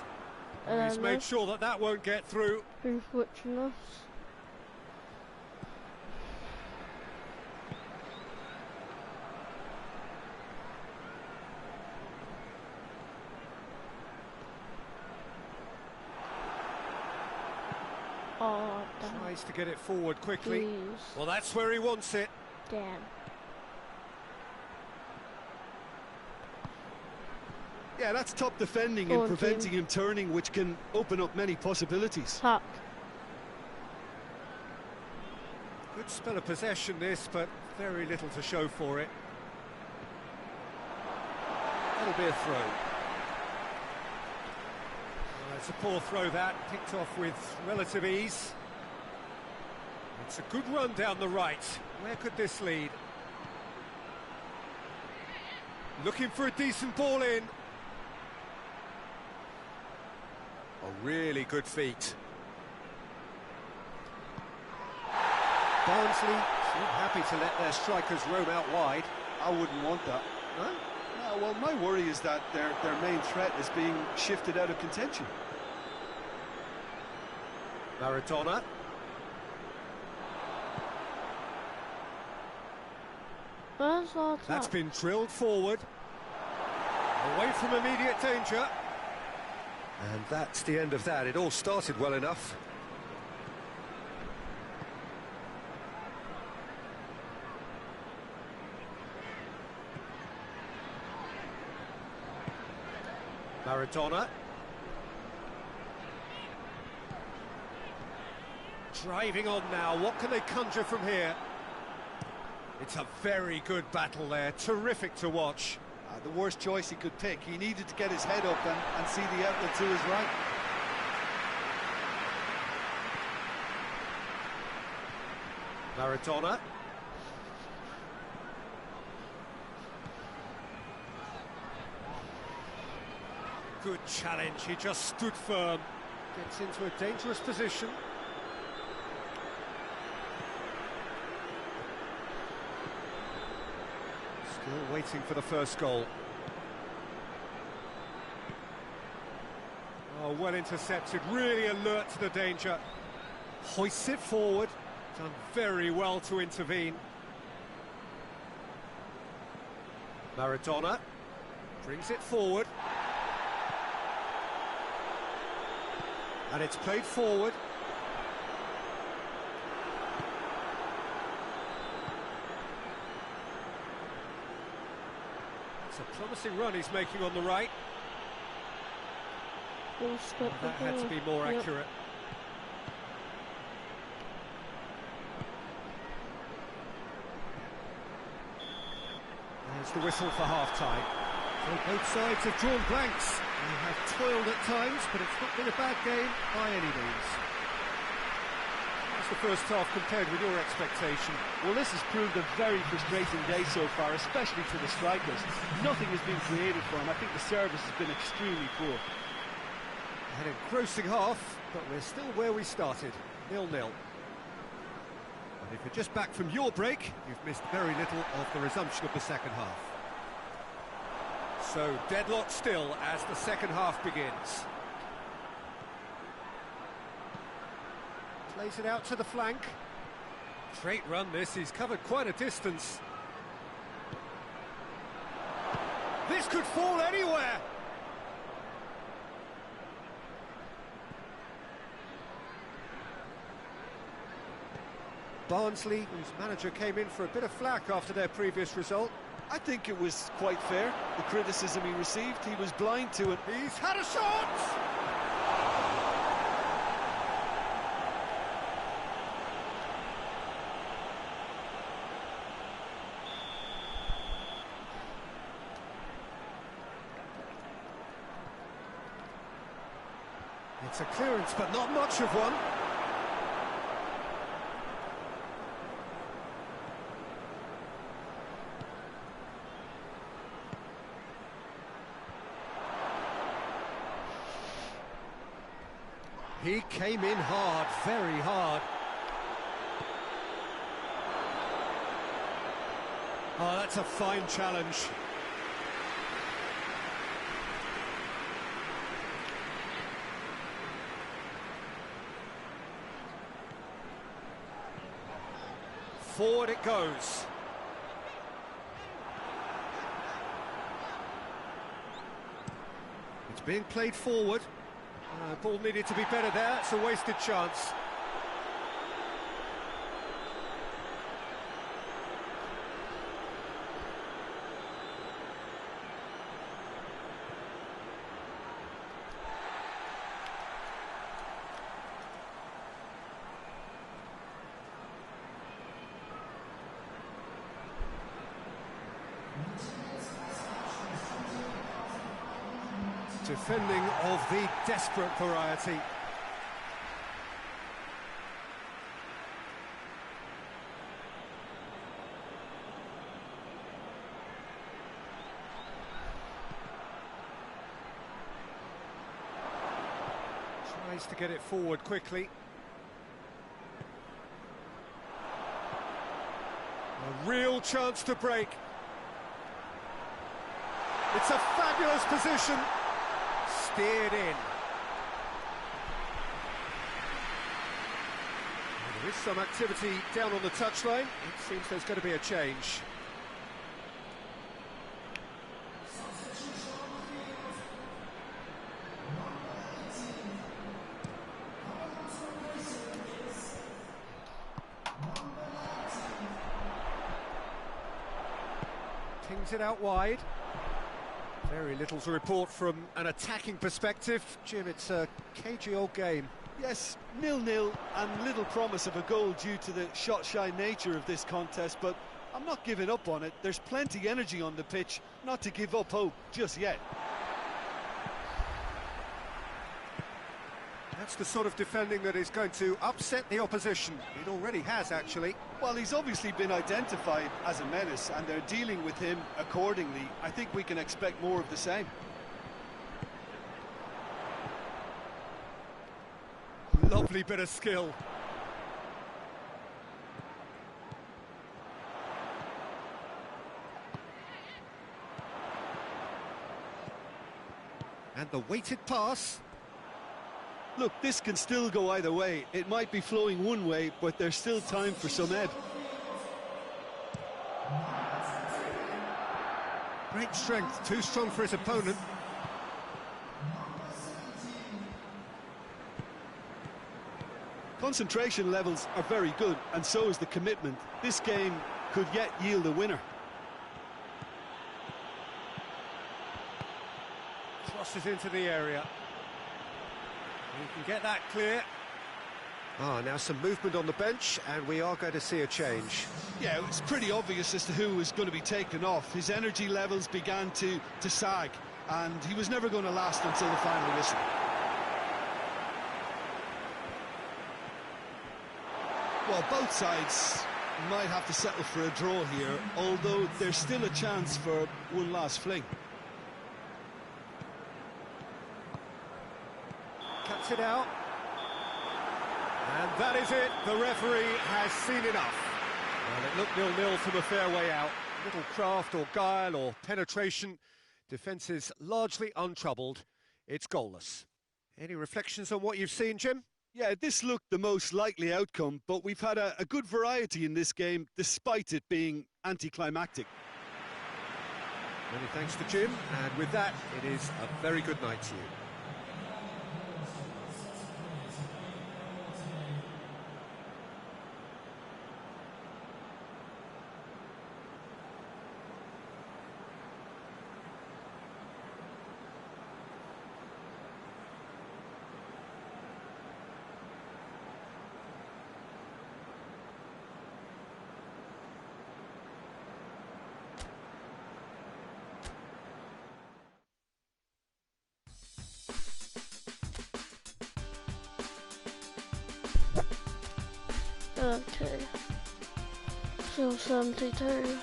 He's made sure that that won't get through. Who's watching us? Oh, damn. Tries to get it forward quickly. Please. Well, that's where he wants it. Damn. Yeah, that's top defending Go and on, preventing team. him turning, which can open up many possibilities. Tuck. Good spell of possession this, but very little to show for it. That'll be a throw. It's a poor throw that, picked off with relative ease. It's a good run down the right. Where could this lead? Looking for a decent ball in. A really good feat. Barnsley Seem happy to let their strikers roam out wide. I wouldn't want that. No? No, well, my worry is that their main threat is being shifted out of contention. Maradona. Where's our That's attack? been drilled forward. Away from immediate danger. And that's the end of that. It all started well enough. Maradona. Driving on now. What can they conjure from here? It's a very good battle there. Terrific to watch. The worst choice he could pick. He needed to get his head up and see the outlet to his right. Maradona. Good challenge. He just stood firm. Gets into a dangerous position. Still waiting for the first goal. Oh, well intercepted, really alert to the danger. Hoists it forward, done very well to intervene. Maradona brings it forward. And it's played forward. It's a promising run he's making on the right. That had to be more accurate. There's the whistle for half-time. So both sides have drawn blanks. They have toiled at times, but it's not been a bad game by any means. How's the first half compared with your expectation? Well, this has proved a very frustrating day so far, especially for the strikers. Nothing has been created for them. I think the service has been extremely poor. An engrossing half, but we're still where we started, 0-0. But if you're just back from your break, you've missed very little of the resumption of the second half. So, deadlock still as the second half begins. Plays it out to the flank. Straight run this, he's covered quite a distance. This could fall anywhere! Barnsley, whose manager came in for a bit of flack after their previous result. I think it was quite fair, the criticism he received. He was blind to it. He's had a shot! It's a clearance, but not much of one. He came in hard, very hard. Oh, that's a fine challenge. Forward it goes. It's being played forward. Ball needed to be better there, it's a wasted chance. Defending of the desperate variety. Tries to get it forward quickly. Real chance to break. It's a fabulous position. Steered in. There is some activity down on the touchline. It seems there's going to be a change. Pings it out wide. Very little to report from an attacking perspective. Jim, it's a cagey old game. Yes, 0-0 and little promise of a goal due to the shot-shy nature of this contest, but I'm not giving up on it. There's plenty energy on the pitch, not to give up hope just yet. That's the sort of defending that is going to upset the opposition. It already has, actually. Well, he's obviously been identified as a menace, and they're dealing with him accordingly. I think we can expect more of the same. Lovely bit of skill. And the weighted pass. Look, this can still go either way. It might be flowing one way, but there's still time for some ebb. Great strength, too strong for his opponent. Concentration levels are very good, and so is the commitment. This game could yet yield a winner. Crosses into the area. You can get that clear. Now some movement on the bench, and we are going to see a change. Yeah, it's pretty obvious as to who was going to be taken off. His energy levels began to sag, and he was never going to last until the final whistle. Well, both sides might have to settle for a draw here, although there's still a chance for one last fling. Cuts it out. And that is it. The referee has seen enough. Well, it looked 0-0 from a fair way out. Little craft or guile or penetration. Defence is largely untroubled. It's goalless. Any reflections on what you've seen, Jim? Yeah, this looked the most likely outcome, but we've had a good variety in this game, despite it being anticlimactic. Many thanks to Jim, and with that, it is a very good night to you. Okay. Still 72.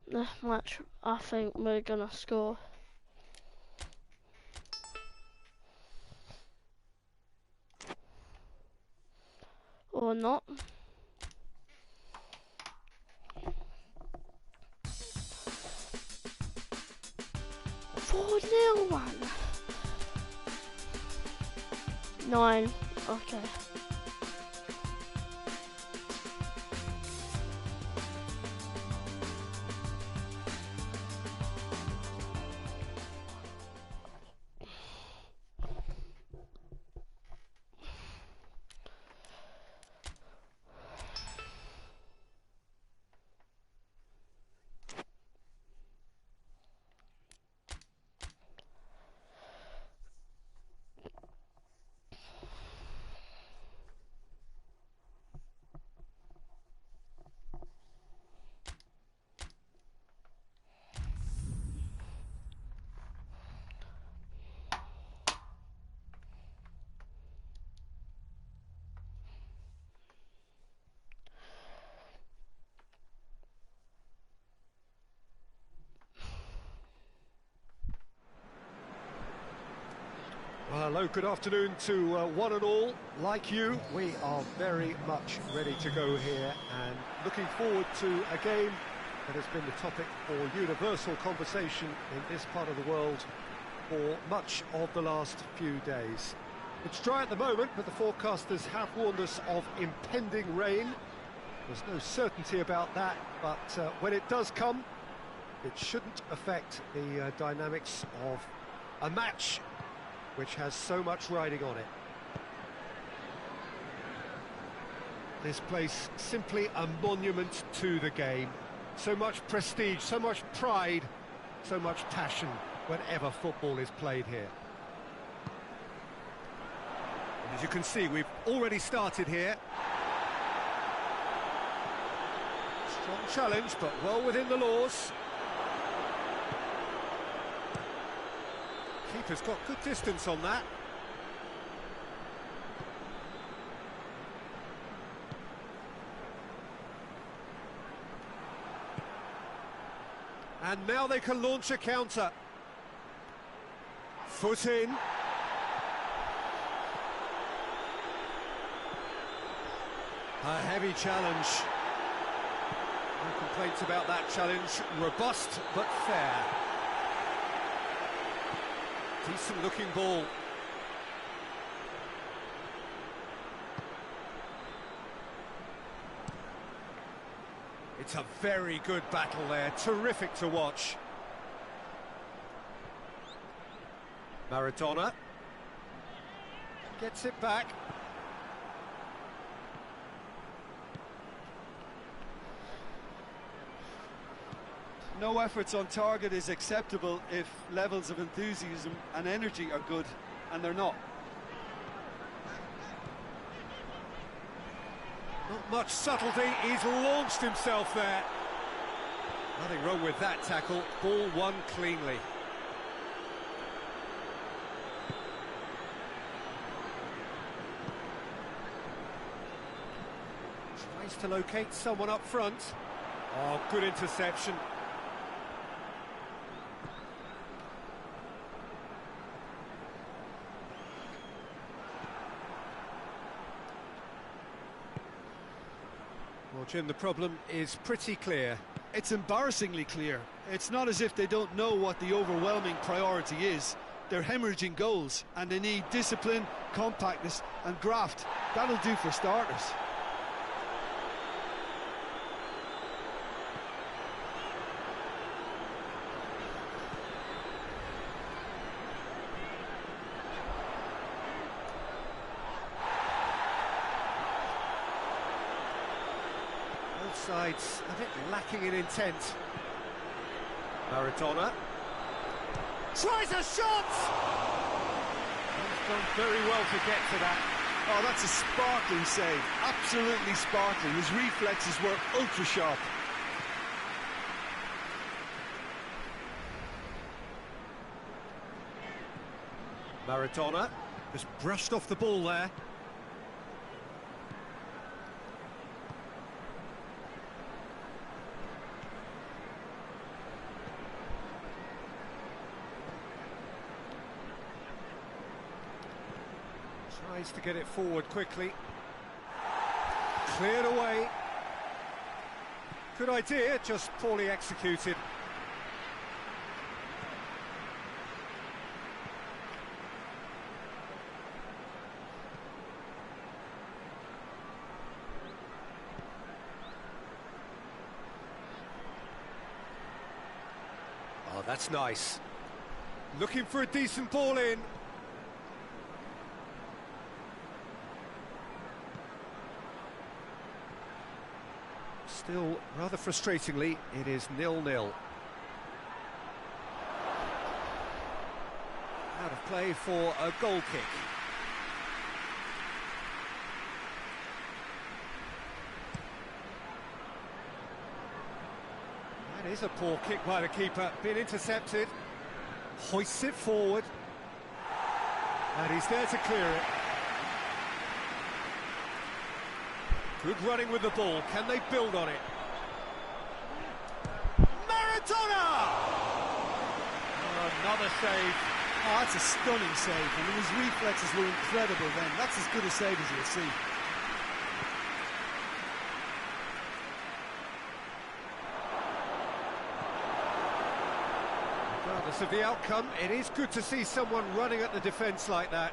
This match, I think we're gonna score. Or not. Four-nil, man. 9. Okay. Hello, good afternoon to one and all. Like you, we are very much ready to go here and looking forward to a game that has been the topic for universal conversation in this part of the world for much of the last few days. It's dry at the moment, but the forecasters have warned us of impending rain. There's no certainty about that, but when it does come, it shouldn't affect the dynamics of a match which has so much riding on it. This place simply a monument to the game. So much prestige, so much pride, so much passion whenever football is played here. And as you can see, we've already started here. Strong challenge, but well within the laws. Keeper's got good distance on that. And now they can launch a counter. Foot in. A heavy challenge. No complaints about that challenge. Robust but fair. Decent looking ball. It's a very good battle there, terrific to watch. Maradona gets it back. No efforts on target is acceptable if levels of enthusiasm and energy are good, and they're not. Not much subtlety, he's launched himself there. Nothing wrong with that tackle, ball won cleanly. Tries to locate someone up front. Oh, good interception. Well, Jim, the problem is pretty clear. It's embarrassingly clear. It's not as if they don't know what the overwhelming priority is. They're hemorrhaging goals, and they need discipline, compactness and graft. That'll do for starters. Sides a bit lacking in intent. Maradona tries a shot! He's done very well to get to that. Oh, that's a sparkling save. Absolutely sparkling. His reflexes were ultra sharp. Maradona just brushed off the ball there. Tries to get it forward quickly. Cleared away. Good idea, just poorly executed. Oh, that's nice. Looking for a decent ball in. Still, rather frustratingly, it is 0-0. Out of play for a goal kick. That is a poor kick by the keeper, been intercepted. Hoists it forward. And he's there to clear it. Good running with the ball. Can they build on it? Maradona! Oh, another save. Oh, that's a stunning save. I mean, his reflexes were incredible then. That's as good a save as you'll see. Regardless of the outcome, it is good to see someone running at the defence like that.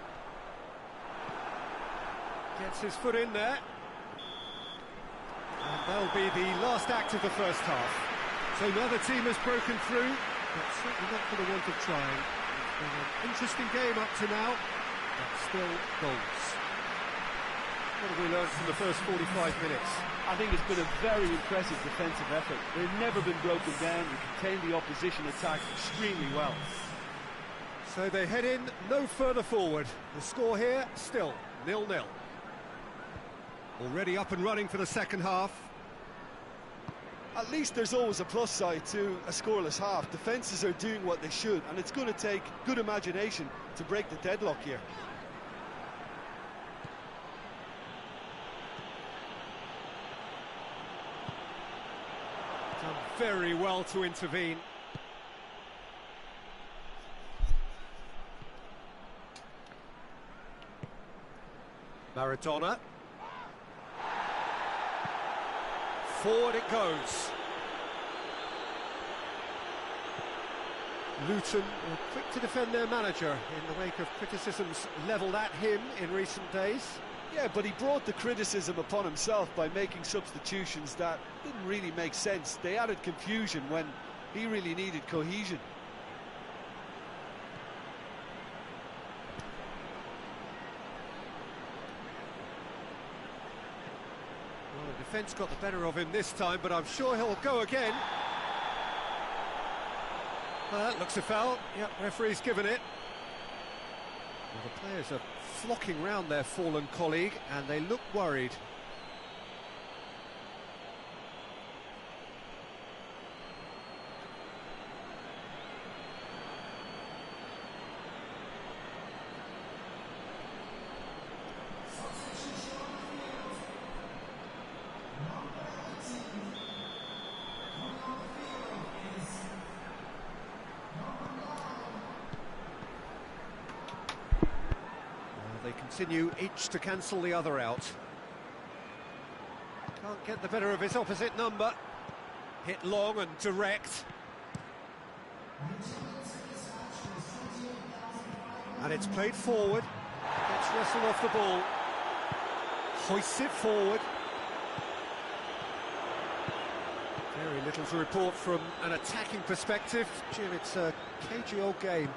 Gets his foot in there. And that'll be the last act of the first half. So neither team has broken through, but certainly not for the want of trying. It's been an interesting game up to now, but still goals. What have we learned from the first 45 minutes? I think it's been a very impressive defensive effort. They've never been broken down and contained the opposition attack extremely well. So they head in no further forward. The score here, still 0-0. Already up and running for the second half. At least there's always a plus side to a scoreless half. Defences are doing what they should, and it's going to take good imagination to break the deadlock here. Done very well to intervene. Maradona. Forward it goes. Luton were quick to defend their manager in the wake of criticisms levelled at him in recent days. Yeah, but he brought the criticism upon himself by making substitutions that didn't really make sense. They added confusion when he really needed cohesion. Well, the defence got the better of him this time, but I'm sure he'll go again. Looks a foul. Yep, referee's given it. Well, the players are flocking round their fallen colleague, and they look worried. They continue each to cancel the other out. Can't get the better of his opposite number. Hit long and direct. And it's played forward. Gets wrestled off the ball. Hoists it forward. Very little to report from an attacking perspective. Jim, it's a cagey old game.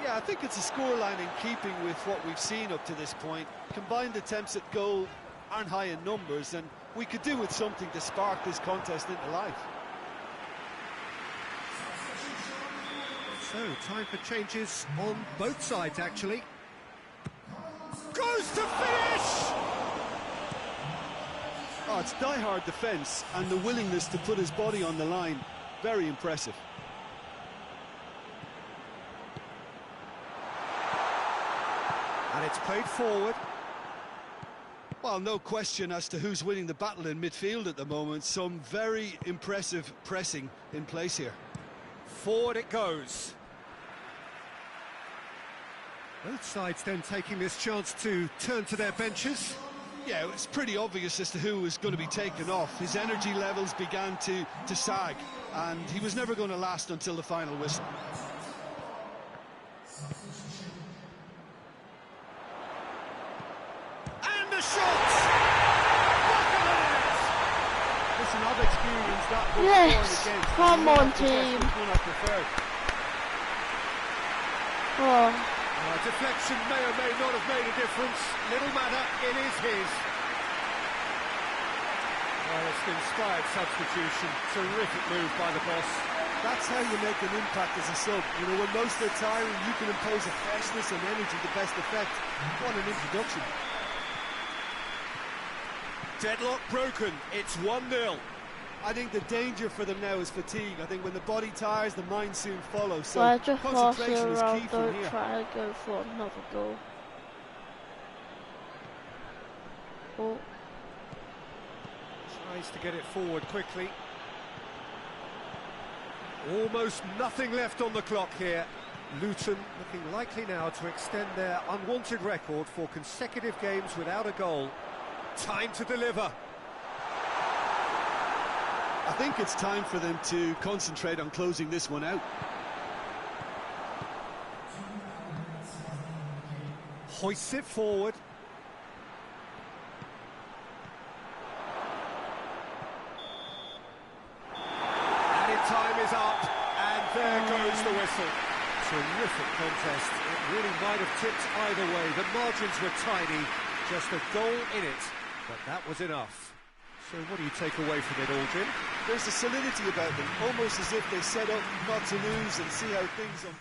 Yeah, I think it's a scoreline in keeping with what we've seen up to this point. Combined attempts at goal aren't high in numbers, and we could do with something to spark this contest into life. So, time for changes on both sides, actually. Goes to finish! Oh, it's die-hard defence, and the willingness to put his body on the line. Very impressive. And it's played forward. Well, no question as to who's winning the battle in midfield at the moment. Some very impressive pressing in place here. Forward it goes. Both sides then taking this chance to turn to their benches. Yeah, it's pretty obvious as to who was going to be taken off. His energy levels began to sag, and he was never going to last until the final whistle. And the shot! Listen, I've experienced that before Yes, and again. come on, That's the team. one I preferred. Oh, Deflection may or may not have made a difference. Little matter, it is his. Well, it's an inspired substitution. Terrific move by the boss. That's how you make an impact as a sub. You know, when most are tiring, you can impose a freshness and energy to best effect. What an introduction. Deadlock broken. It's 1-0. I think the danger for them now is fatigue. I think when the body tires, the mind soon follows. So I just pass it concentration is around, key from don't here. try to go for another goal. Oh, Tries to get it forward quickly. Almost nothing left on the clock here. Luton looking likely now to extend their unwanted record for consecutive games without a goal. Time to deliver. I think it's time for them to concentrate on closing this one out. Hoists it forward. Added time is up, and there goes the whistle. Terrific contest. It really might have tipped either way. The margins were tiny, just a goal in it, but that was enough. So what do you take away from it, Aldrin? There's a solidity about them, almost as if they set up not to lose and see how things unfold.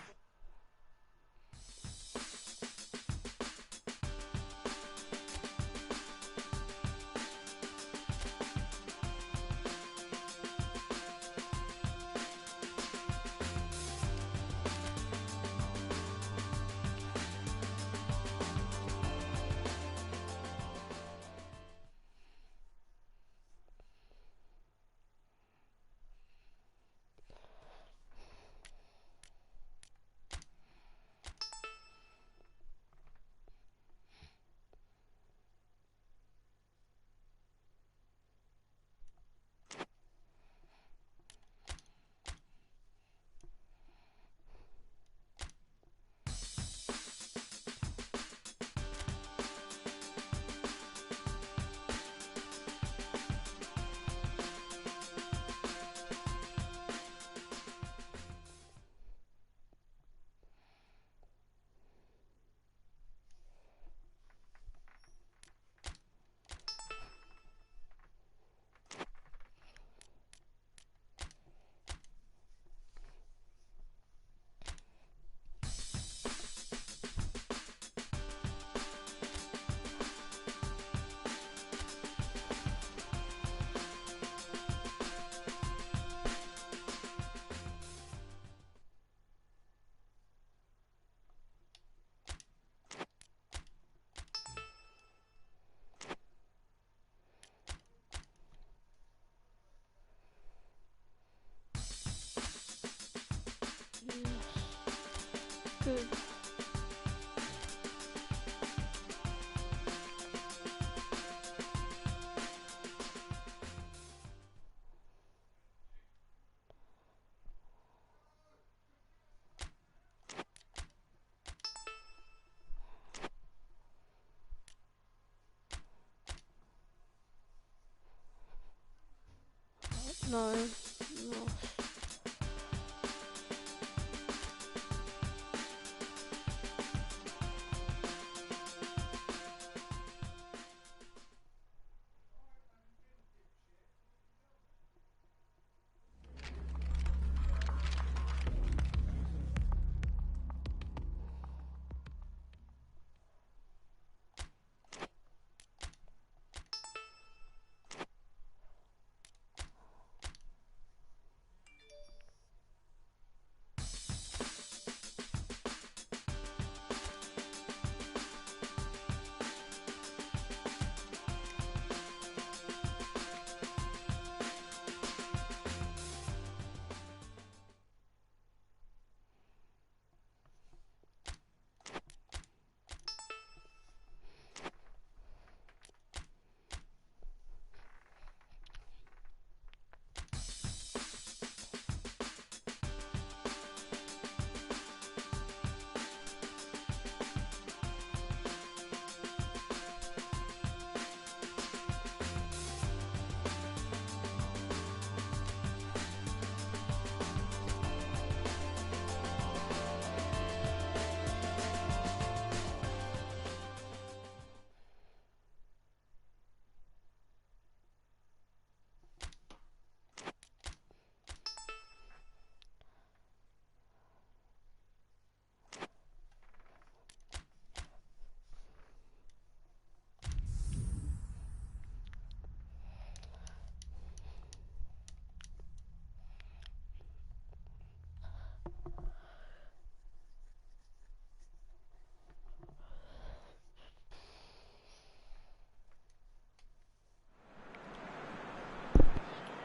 Good. No. No.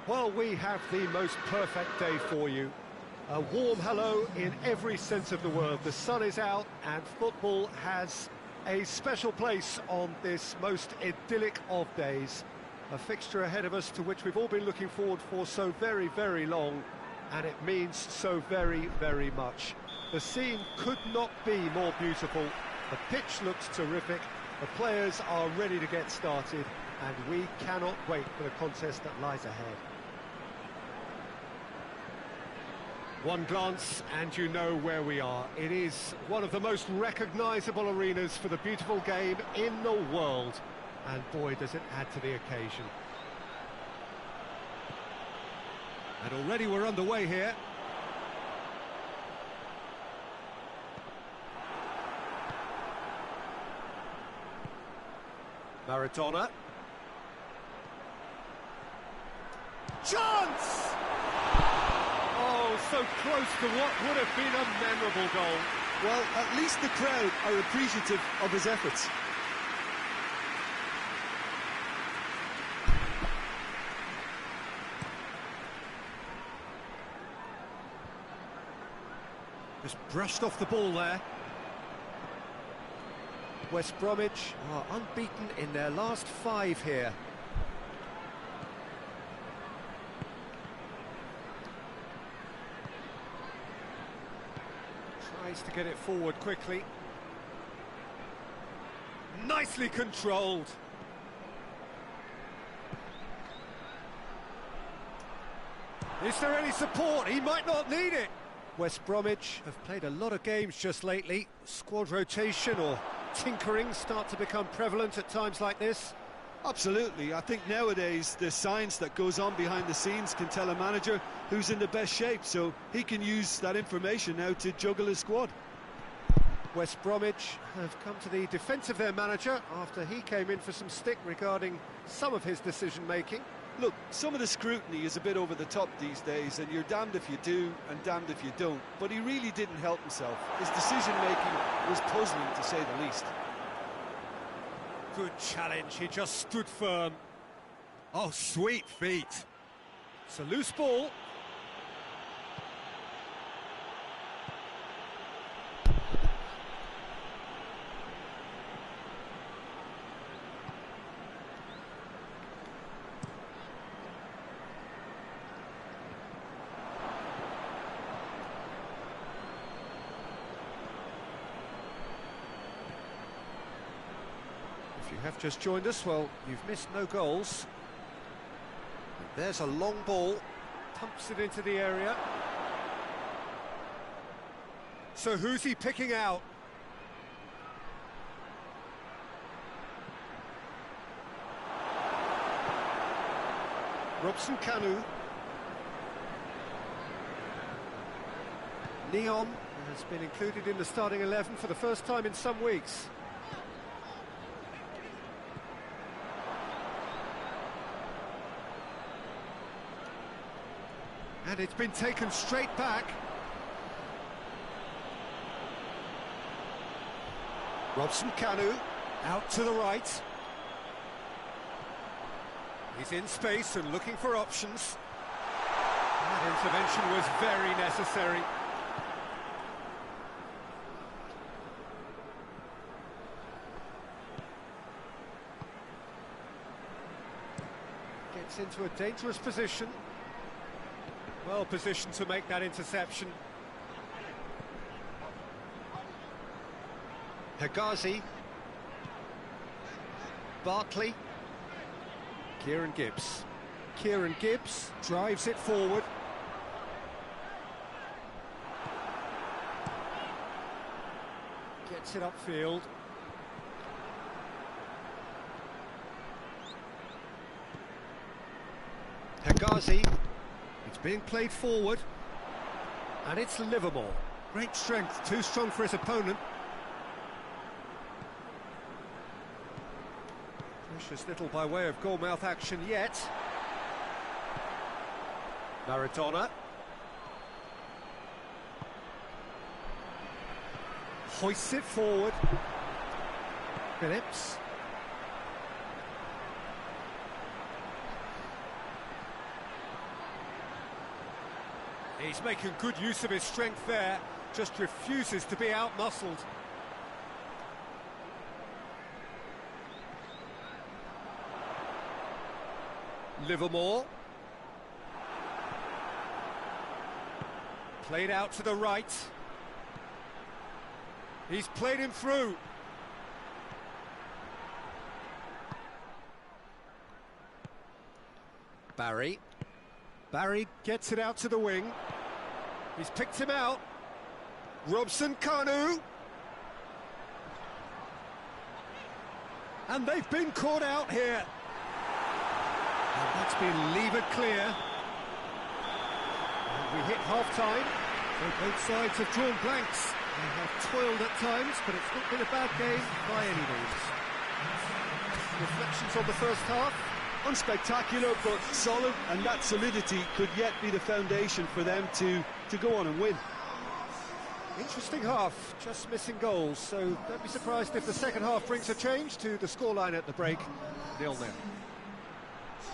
Well, we have the most perfect day for you. A warm hello in every sense of the word. The sun is out and football has a special place on this most idyllic of days. A fixture ahead of us to which we've all been looking forward for so very, very long, and it means so very, very much. The scene could not be more beautiful. The pitch looks terrific. The players are ready to get started, and we cannot wait for the contest that lies ahead. One glance and you know where we are. It is one of the most recognisable arenas for the beautiful game in the world. And boy, does it add to the occasion. And already we're underway here. Maradona. Chance! Oh, so close to what would have been a memorable goal. Well, at least the crowd are appreciative of his efforts. Just brushed off the ball there. West Bromwich are unbeaten in their last 5 here. Tries to get it forward quickly. Nicely controlled. Is there any support? He might not need it. West Bromwich have played a lot of games just lately. Squad rotation or tinkering start to become prevalent at times like this. Absolutely. I think nowadays the science that goes on behind the scenes can tell a manager who's in the best shape, so he can use that information now to juggle his squad. West Bromwich have come to the defence of their manager after he came in for some stick regarding some of his decision-making. Look, some of the scrutiny is a bit over the top these days, and you're damned if you do and damned if you don't. But he really didn't help himself. His decision-making was puzzling, to say the least. Good challenge, he just stood firm. Oh, sweet feet. It's a loose ball. If you have just joined us, well, you've missed no goals. And there's a long ball, pumps it into the area. So who's he picking out? Robson Kanu. Neon has been included in the starting 11 for the first time in some weeks. And it's been taken straight back. Robson Kanu, out to the right. He's in space and looking for options. That intervention was very necessary. Gets into a dangerous position. Well positioned to make that interception. Hegazi. Barkley. Kieran Gibbs. Kieran Gibbs drives it forward. Gets it upfield. Hegazi. It's being played forward. And it's Livermore. Great strength, too strong for his opponent. Precious little by way of goalmouth action yet. Maradona. Hoists it forward. Phillips. He He's making good use of his strength there, just refuses to be out-muscled. Livermore. Played out to the right. He's played him through. Barry. Barry gets it out to the wing. He's picked him out. Robson Kanu. And they've been caught out here. And that's been levered clear. And we hit half-time, so both sides have drawn blanks. They have toiled at times, but it's not been a bad game by any means. Reflections on the first half? Unspectacular, but solid, and that solidity could yet be the foundation for them to go on and win. Interesting half, just missing goals, so don't be surprised if the second half brings a change to the scoreline at the break, 0-0.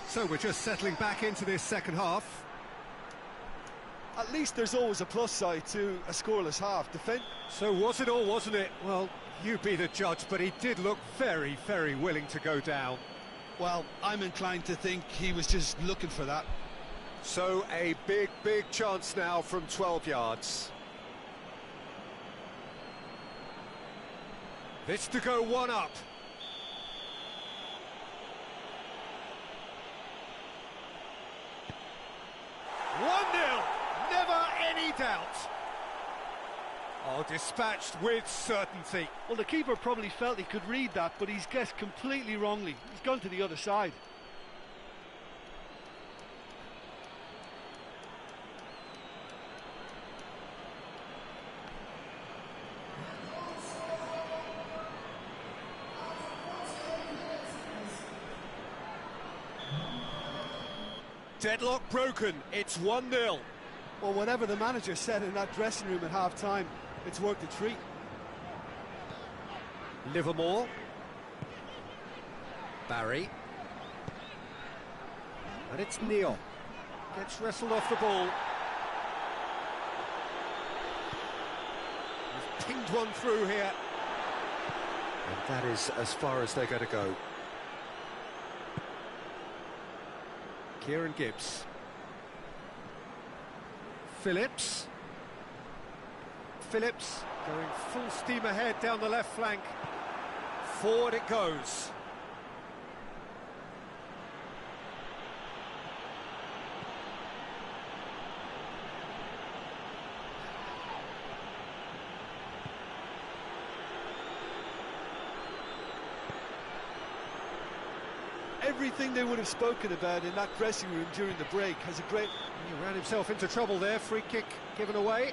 So we're just settling back into this second half. At least there's always a plus side to a scoreless half. So was it or wasn't it? Well, you be the judge, but he did look very, very willing to go down. Well, I'm inclined to think he was just looking for that. So a big, big chance now from 12 yards. This to go one up. Never any doubt. Oh, dispatched with certainty. Well, the keeper probably felt he could read that, but he's guessed completely wrongly. He's gone to the other side. Deadlock broken, it's 1-0. Well, whatever the manager said in that dressing room at half-time, it's worked a treat. Livermore. Barry. And it's Neal. Gets wrestled off the ball. He's pinged one through here. And that is as far as they're going to go. Kieran Gibbs. Phillips. Phillips going full steam ahead down the left flank. Forward it goes. Everything they would have spoken about in that dressing room during the break has a great... He ran himself into trouble there, free kick given away.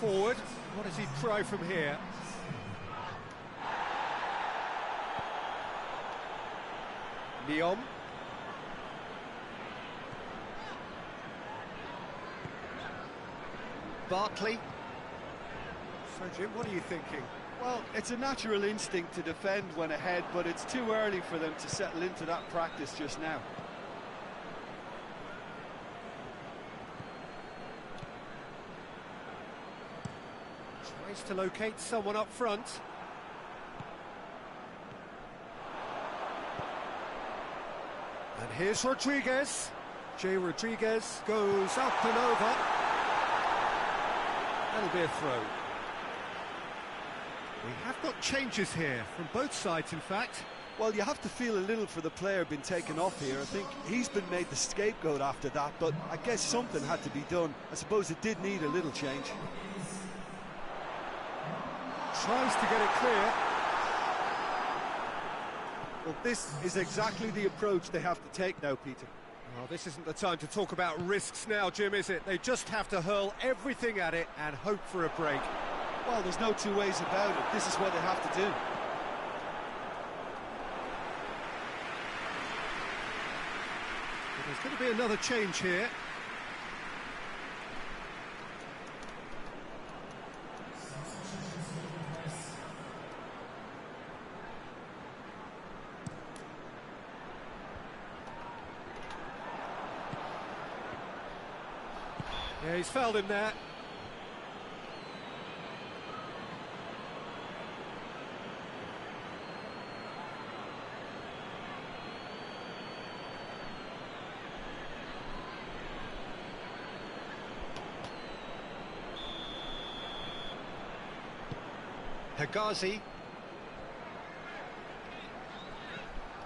Forward, what does he try from here? Leon. Barkley. So Jim, what are you thinking? Well, it's a natural instinct to defend when ahead, but it's too early for them to settle into that practice just now. Tries to locate someone up front. And here's Rodriguez. Jay Rodriguez goes up and over. That'll be a throw. We have got changes here, from both sides in fact. Well, you have to feel a little for the player being taken off here. I think he's been made the scapegoat after that, but I guess something had to be done. I suppose it did need a little change. Tries to get it clear. Well, this is exactly the approach they have to take now, Peter. Well, this isn't the time to talk about risks now, Jim, is it? They just have to hurl everything at it and hope for a break. Well, there's no two ways about it. This is what they have to do. There's going to be another change here. Yeah, he's fouled him there. Hegazi.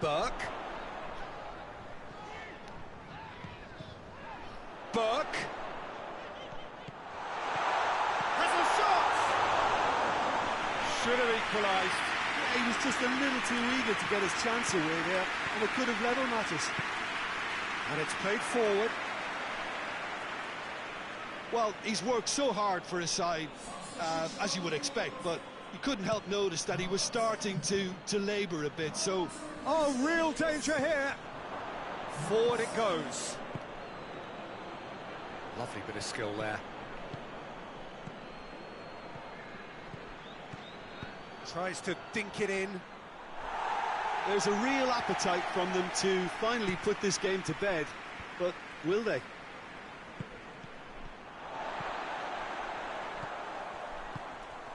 Burke. Burke. Has a shot! Should have equalised. Yeah, he was just a little too eager to get his chance away there, and it could have level matters. And it's played forward. Well, he's worked so hard for his side, as you would expect, but you couldn't help notice that he was starting to labour a bit, so... Oh, real danger here. Forward it goes. Lovely bit of skill there. Tries to dink it in. There's a real appetite from them to finally put this game to bed, but will they?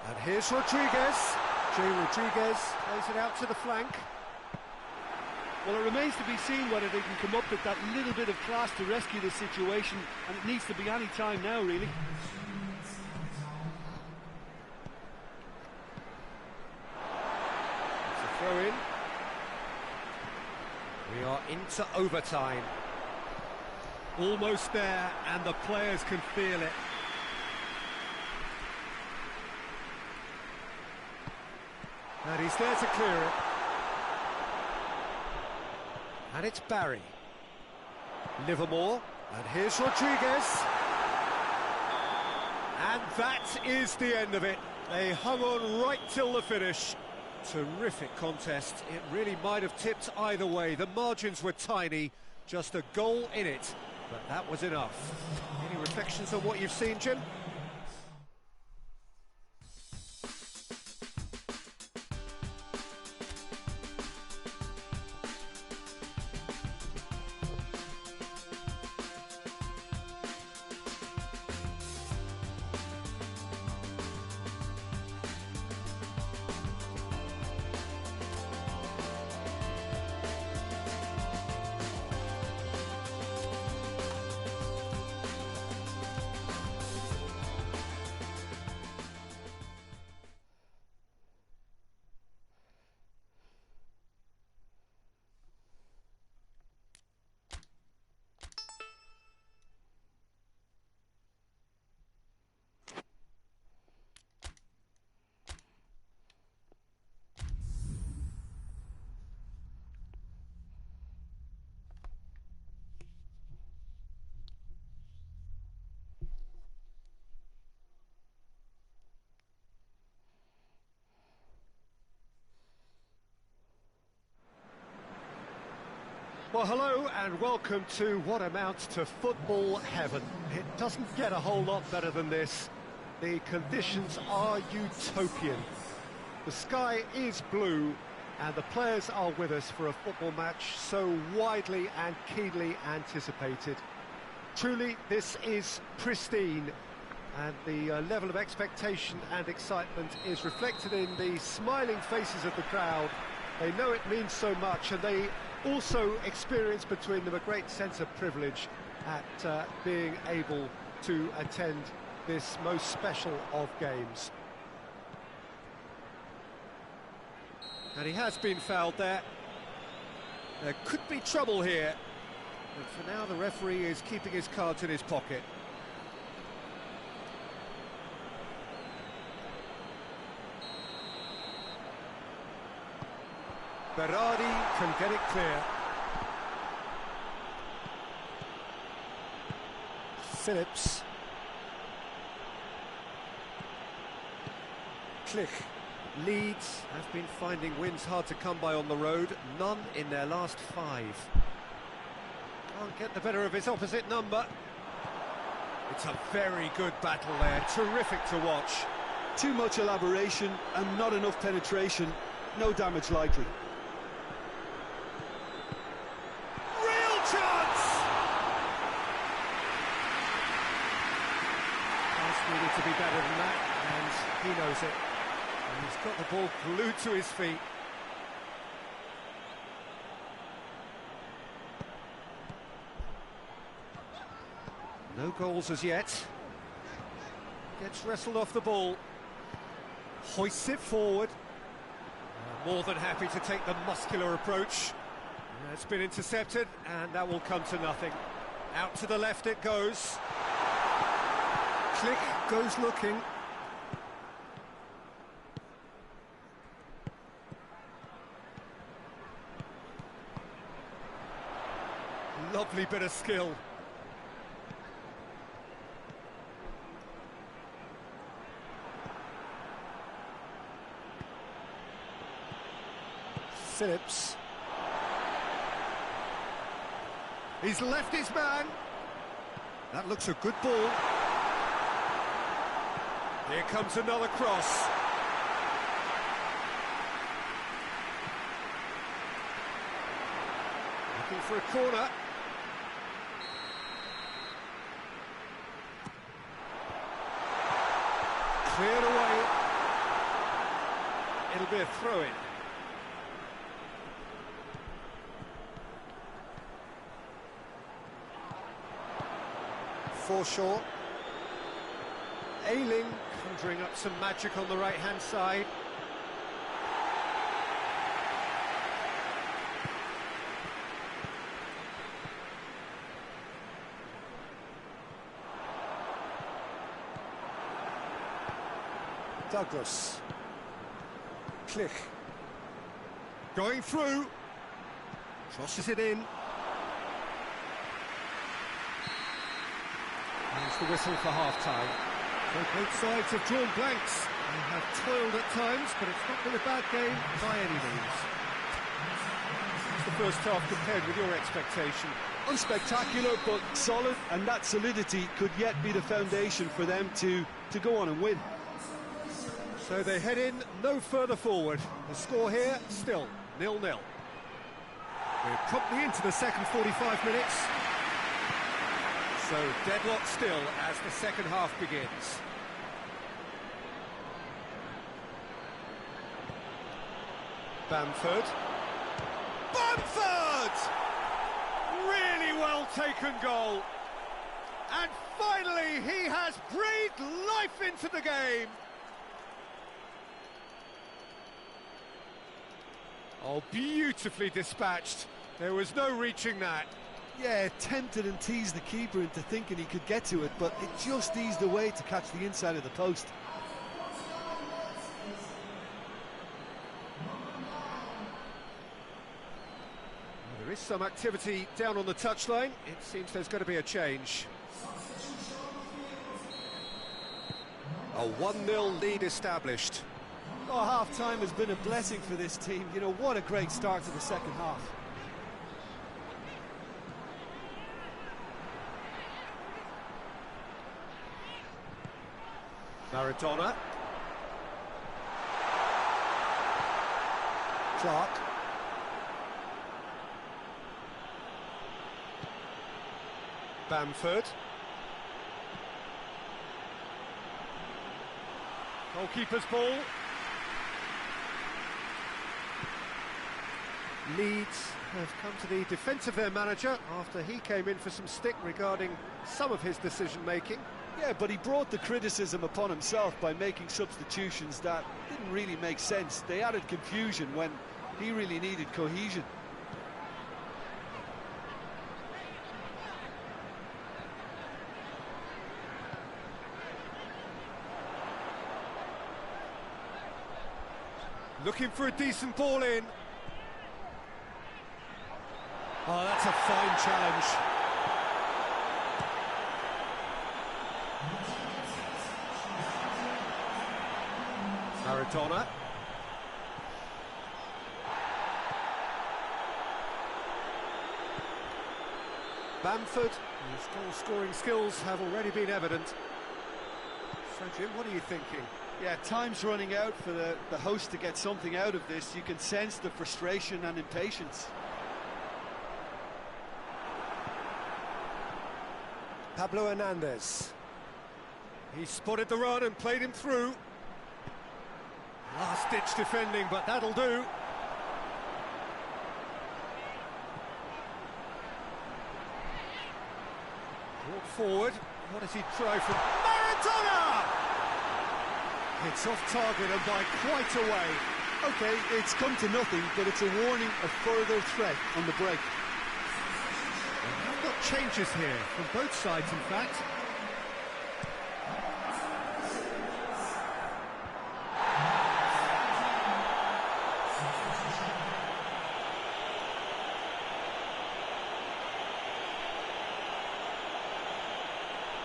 And here's Rodriguez. Jay Rodriguez plays it out to the flank. Well, it remains to be seen whether they can come up with that little bit of class to rescue the situation, and it needs to be any time now, really. It's a throw in. We are into overtime. Almost there, and the players can feel it. And he's there to clear it. And it's Barry. Livermore. And here's Rodriguez. And that is the end of it. They hung on right till the finish. Terrific contest. It really might have tipped either way. The margins were tiny. Just a goal in it. But that was enough. Any reflections on what you've seen, Jim? Well, hello and welcome to what amounts to football heaven. It doesn't get a whole lot better than this. The conditions are utopian. The sky is blue and the players are with us for a football match so widely and keenly anticipated. Truly, this is pristine, and the level of expectation and excitement is reflected in the smiling faces of the crowd. They know it means so much, and they also experience between them a great sense of privilege at being able to attend this most special of games. And he has been fouled there. There could be trouble here, but for now the referee is keeping his cards in his pocket. Berardi can get it clear. Phillips. Klich. Leeds have been finding wins hard to come by on the road, none in their last 5. Can't get the better of his opposite number. It's a very good battle there, terrific to watch. Too much elaboration and not enough penetration, no damage likely. Real chance! Pass needed to be better than that, and he knows it. And he's got the ball glued to his feet. No goals as yet. Gets wrestled off the ball. Hoists it forward. More than happy to take the muscular approach. It's been intercepted, and that will come to nothing. Out to the left it goes. Klich goes looking. Lovely bit of skill. Phillips. He's left his man. That looks a good ball. Here comes another cross. Looking for a corner. Cleared away. It'll be a throw-in. Foreshore. Ayling conjuring up some magic on the right-hand side. Douglas. Klich. Going through. Crosses it in. There's the whistle for half-time. So both sides have drawn blanks. They have toiled at times, but it's not been a bad game by any means. What's the first half compared with your expectation? Unspectacular, but solid, and that solidity could yet be the foundation for them to go on and win. So they head in no further forward. The score here, still 0-0. We're promptly into the second 45 minutes. So deadlock still as the second half begins. Bamford. Bamford! Really well taken goal. And finally he has breathed life into the game. Oh, beautifully dispatched. There was no reaching that. Yeah, tempted and teased the keeper into thinking he could get to it, but it just eased away to catch the inside of the post. Well, there is some activity down on the touchline. It seems there's going to be a change. A 1-0 lead established. Oh, half-time has been a blessing for this team. You know, what a great start to the second half. Maradona. Clark. Bamford. Goalkeeper's ball. Leeds have come to the defence of their manager after he came in for some stick regarding some of his decision-making. Yeah, but he brought the criticism upon himself by making substitutions that didn't really make sense. They added confusion when he really needed cohesion. Looking for a decent ball in. Oh, that's a fine challenge. Maradona. Bamford, whose goal-scoring skills have already been evident. So, Jim, what are you thinking? Yeah, time's running out for the host to get something out of this. You can sense the frustration and impatience. Pablo Hernandez. He spotted the run and played him through. Last-ditch defending, but that'll do. Brought forward. What does he try from Maradona? It's off target and by quite a way. Okay, it's come to nothing, but it's a warning of further threat on the break. We've got changes here from both sides, in fact.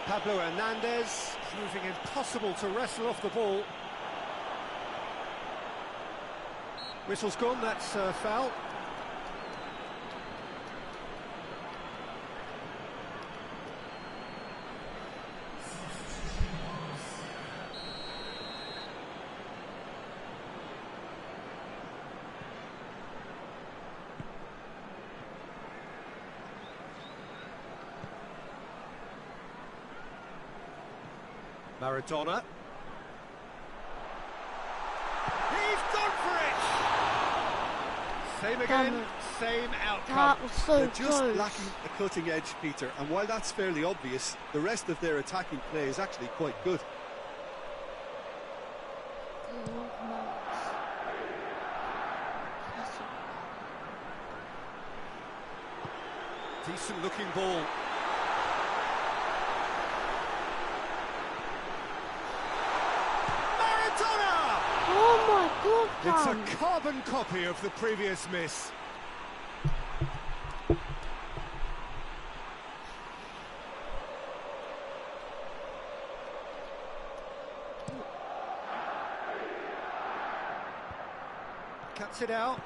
Pablo Hernandez, proving impossible to wrestle off the ball. Whistle's gone, that's a foul. Maradona. He's gone for it! Same again, same outcome. That was so They're just close. lacking a cutting edge, Peter, and while that's fairly obvious, the rest of their attacking play is actually quite good. Decent looking ball. Oh my God, It's Cam. a carbon copy of the previous miss. Cuts it out.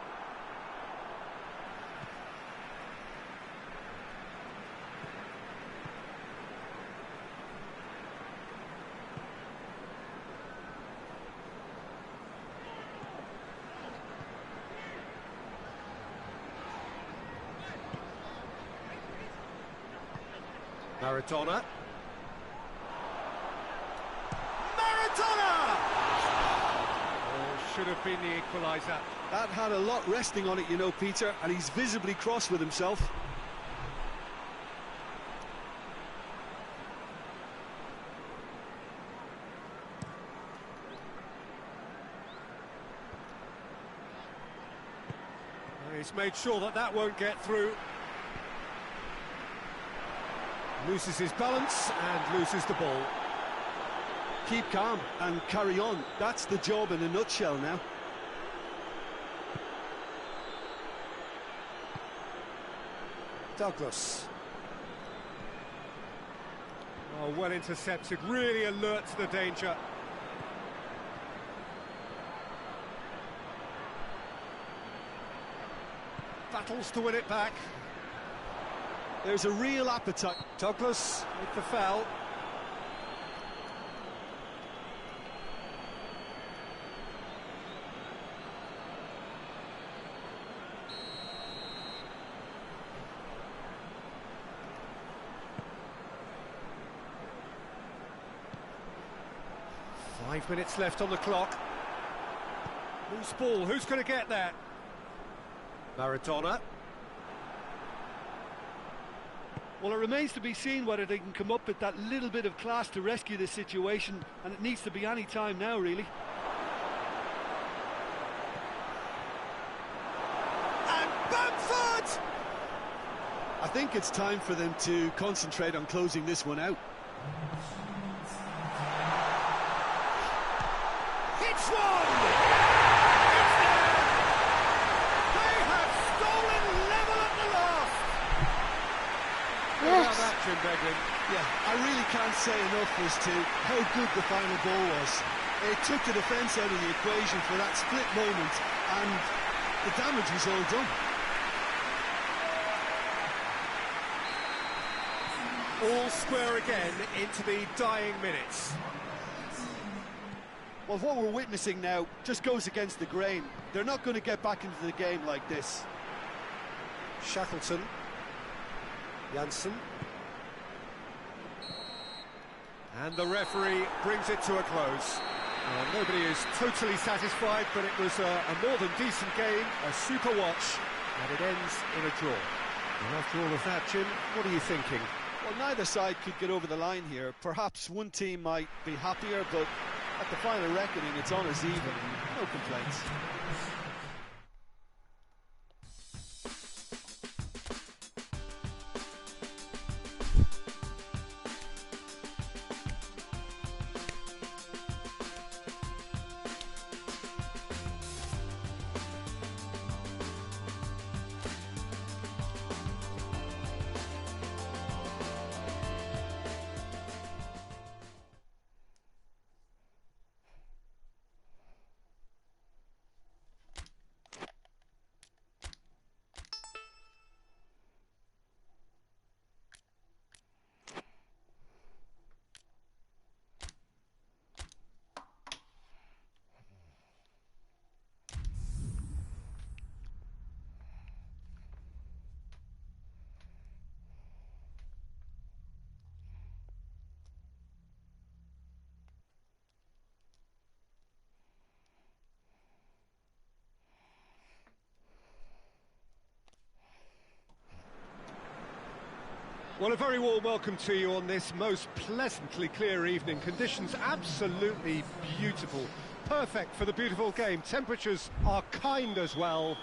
Maradona. Maradona! Oh, should have been the equaliser. That had a lot resting on it, you know, Peter, and he's visibly cross with himself. He's made sure that that won't get through. Loses his balance and loses the ball. Keep calm and carry on. That's the job in a nutshell now. Douglas. Oh, well intercepted, really alert to the danger. Battles to win it back. There's a real appetite. Douglas with the foul. Five minutes left on the clock. Loose ball, who's going to get there? Maradona. Well, it remains to be seen whether they can come up with that little bit of class to rescue this situation, and it needs to be any time now, really. And Bamford! I think it's time for them to concentrate on closing this one out. It's one! It's there! They have stolen level at the last! How about Yes. that, Jim Beglin? Yeah, I really can't say enough as to how good the final ball was. It took the defence out of the equation for that split moment, and the damage was all done. All square again into the dying minutes. Well, what we're witnessing now just goes against the grain. They're not going to get back into the game like this. Shackleton. Janssen. And the referee brings it to a close. Nobody is totally satisfied, but it was a more than decent game, a super watch, and it ends in a draw. And after all of that, Jim, what are you thinking? Well, neither side could get over the line here. Perhaps one team might be happier, but at the final reckoning, it's on as even. No complaints. Well, a very warm welcome to you on this most pleasantly clear evening. Conditions absolutely beautiful. Perfect for the beautiful game. Temperatures are kind as well.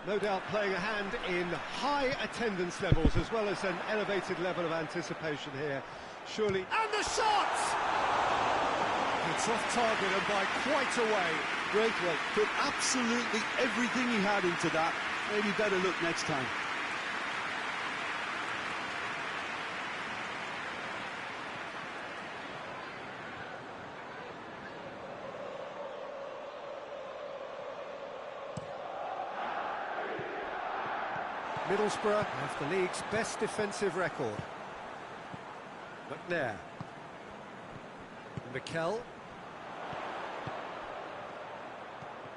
No doubt playing a hand in high attendance levels as well as an elevated level of anticipation here. Surely... And the shot! It's off target and by quite a way. Great way. Put absolutely everything he had into that. Maybe better look next time. Middlesbrough have the league's best defensive record. McNair. Mikel.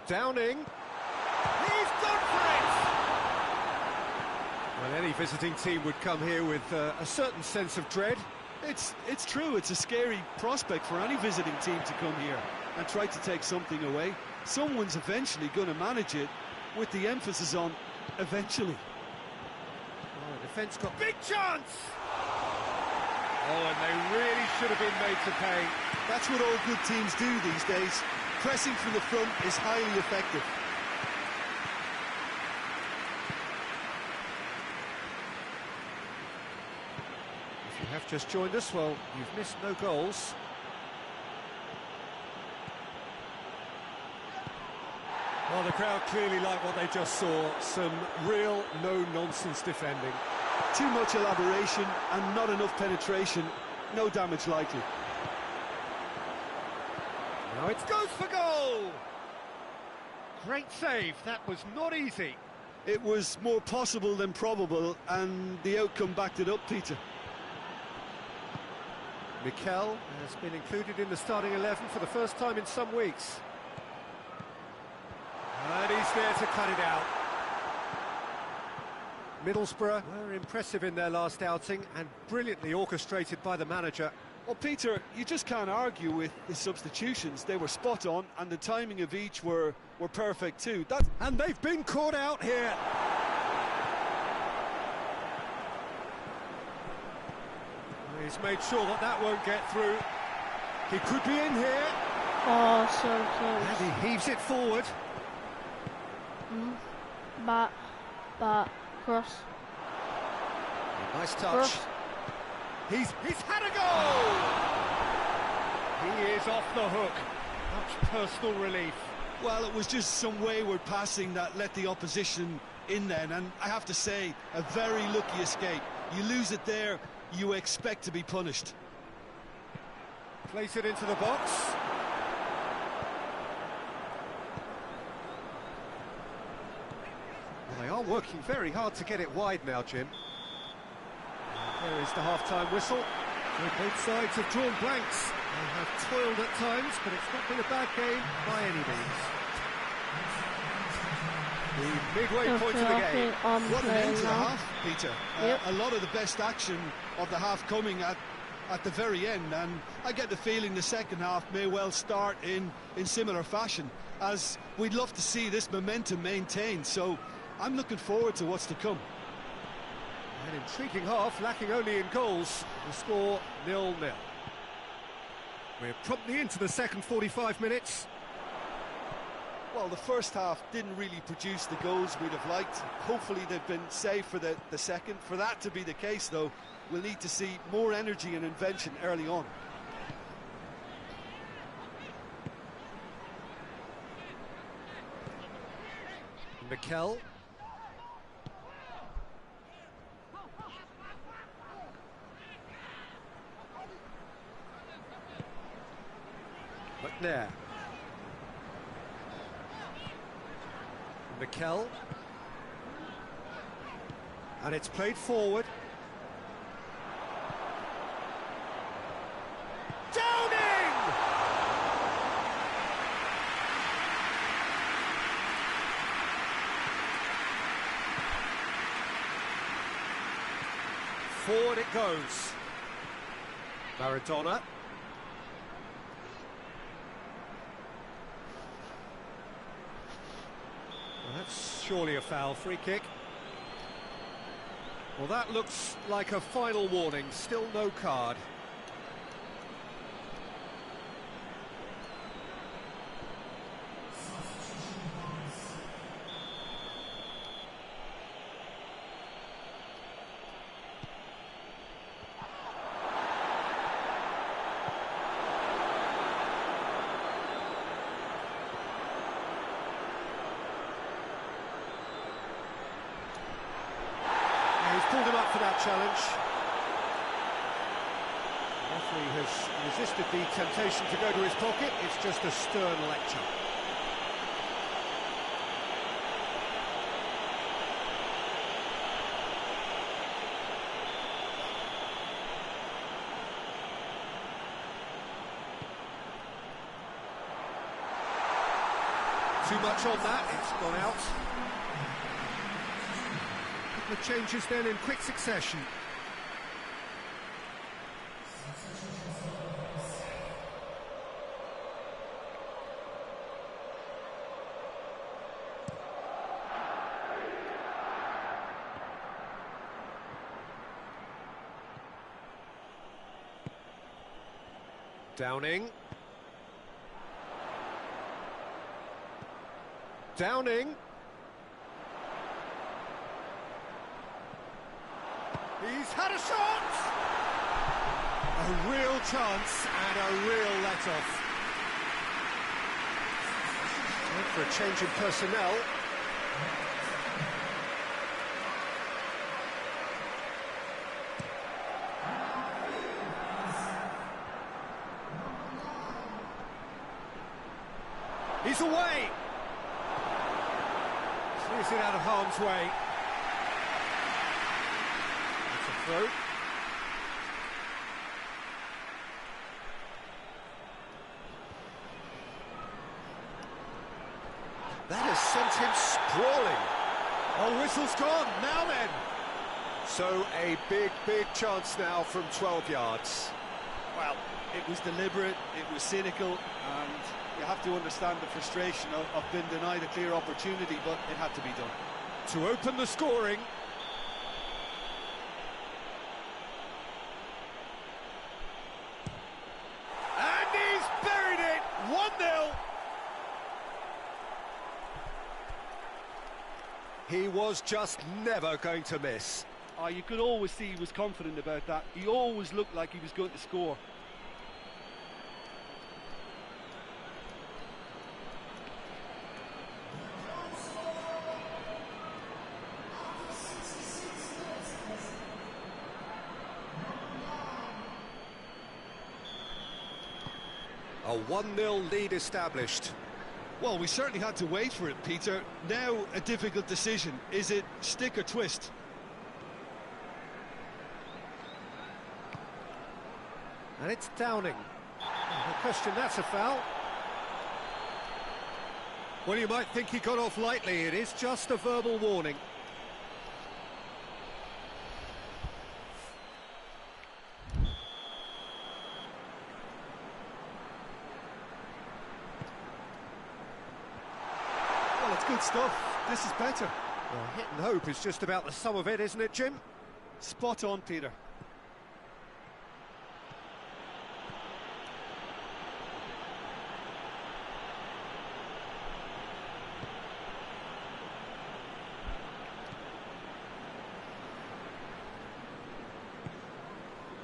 Downing. He's gone for it! Well, any visiting team would come here with a certain sense of dread. It's true, it's a scary prospect for any visiting team to come here and try to take something away. Someone's eventually going to manage it, with the emphasis on eventually. Defence got big chance! Oh, and they really should have been made to pay. That's what all good teams do these days. Pressing from the front is highly effective. If you have just joined us, well, you've missed no goals. Well, the crowd clearly like what they just saw. Some real no-nonsense defending. Too much elaboration and not enough penetration. No damage likely. Now it goes for goal! Great save, that was not easy. It was more possible than probable, and the outcome backed it up, Peter. Mikel has been included in the starting 11 for the first time in some weeks. And he's there to cut it out. Middlesbrough were impressive in their last outing and brilliantly orchestrated by the manager. Well, Peter, you just can't argue with the substitutions. They were spot on, and the timing of each were perfect too. And they've been caught out here. He's made sure that won't get through. He could be in here. Oh, so close. And he heaves it forward. Back, cross. Nice touch. Cross. He's had a goal! He is off the hook. Much personal relief. Well, it was just some wayward passing that let the opposition in then, and I have to say, a very lucky escape. You lose it there, you expect to be punished. Place it into the box. are working very hard to get it wide now, Jim. There is the half-time whistle. So both sides have drawn blanks. They have toiled at times, but it's not been a bad game by any means. The midway point of the game. What an end to the half, Peter. Yep. A lot of the best action of the half coming at the very end, and I get the feeling the second half may well start in similar fashion, as we'd love to see this momentum maintained, so I'm looking forward to what's to come. An intriguing half, lacking only in goals. The score 0-0. We're promptly into the second 45 minutes. Well, the first half didn't really produce the goals we'd have liked. Hopefully they've been saved for the second. For that to be the case, though, we'll need to see more energy and invention early on. Mikel. McNair. Mikel. And it's played forward. Downing! Forward it goes. Maradona. Well, that's surely a foul. Free kick. Well, that looks like a final warning. Still no card. Pulled him up for that challenge. The referee has resisted the temptation to go to his pocket. It's just a stern lecture. Too much on that, it's gone out. The changes then in quick succession. Downing. Downing. He's had a shot! A real chance and a real let-off. Time for a change in personnel. He's away! Clears it out of harm's way. Through. That has sent him sprawling. Oh, whistle's gone, now then. So a big chance now from 12 yards. Well, it was deliberate, it was cynical, and you have to understand the frustration of being denied a clear opportunity, but it had to be done. To open the scoring. And he's buried it! 1-0! He was just never going to miss. You could always see he was confident about that. He always looked like he was going to score. A 1-0 lead established. Well, we certainly had to wait for it, Peter. Now a difficult decision. Is it stick or twist? And it's Downing. No question, that's a foul. Well, you might think he got off lightly. It is just a verbal warning. Well, it's good stuff. This is better. Well, hit and hope is just about the sum of it, isn't it, Jim? Spot on, Peter.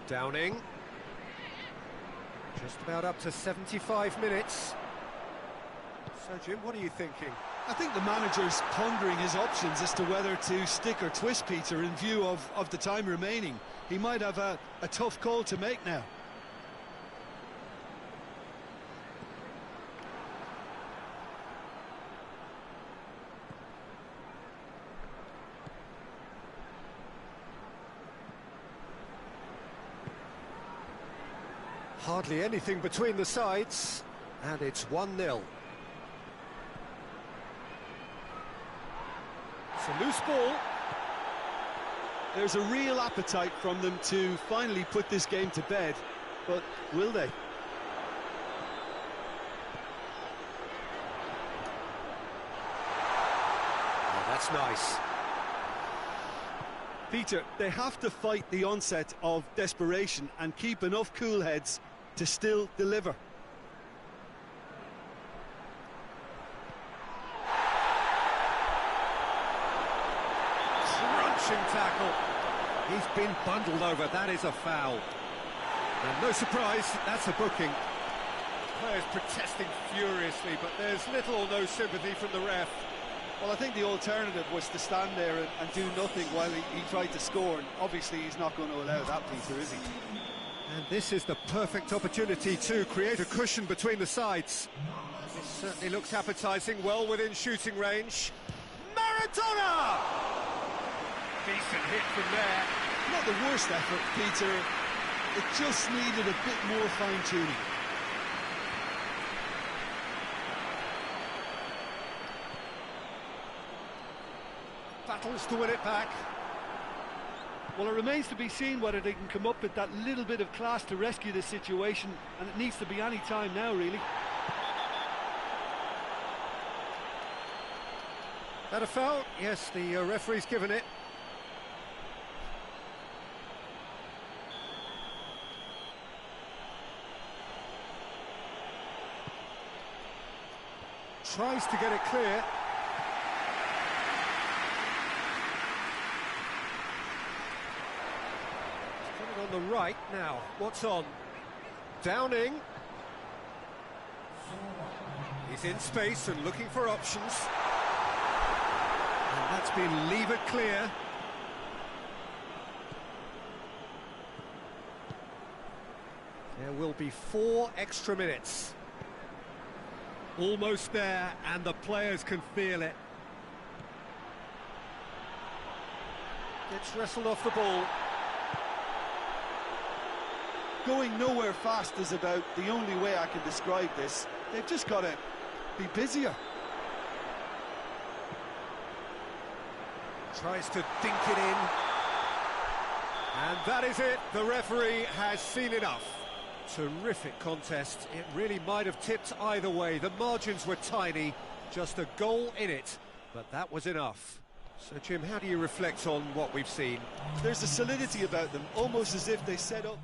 Downing. Just about up to 75 minutes. So, Jim, what are you thinking? I think the manager's pondering his options as to whether to stick or twist, Peter, in view of the time remaining. He might have a tough call to make now. Hardly anything between the sides, and it's 1-0. It's a loose ball. There's a real appetite from them to finally put this game to bed, but will they? Oh, that's nice. Peter, they have to fight the onset of desperation and keep enough cool heads to still deliver. Crunching tackle. He's been bundled over. That is a foul. And no surprise, that's a booking. Players protesting furiously, but there's little or no sympathy from the ref. Well, I think the alternative was to stand there and do nothing while he tried to score, and obviously he's not going to allow that, Peter, is he? And this is the perfect opportunity to create a cushion between the sides. This certainly looks appetising, well within shooting range. Maradona! Decent hit from there. Not the worst effort, Peter. It just needed a bit more fine-tuning. Battles to win it back. Well, it remains to be seen whether they can come up with that little bit of class to rescue this situation, and it needs to be any time now, really. That a foul? Yes, the referee's given it. Tries to get it clear. On the right now, what's on? Downing. He's in space and looking for options. And that's been levered clear. There will be 4 extra minutes. Almost there, and the players can feel it. Gets wrestled off the ball. Going nowhere fast is about the only way I can describe this. They've just got to be busier. Tries to dink it in. And that is it. The referee has seen enough. Terrific contest. It really might have tipped either way. The margins were tiny. Just a goal in it. But that was enough. So, Jim, how do you reflect on what we've seen? There's a solidity about them, almost as if they set up...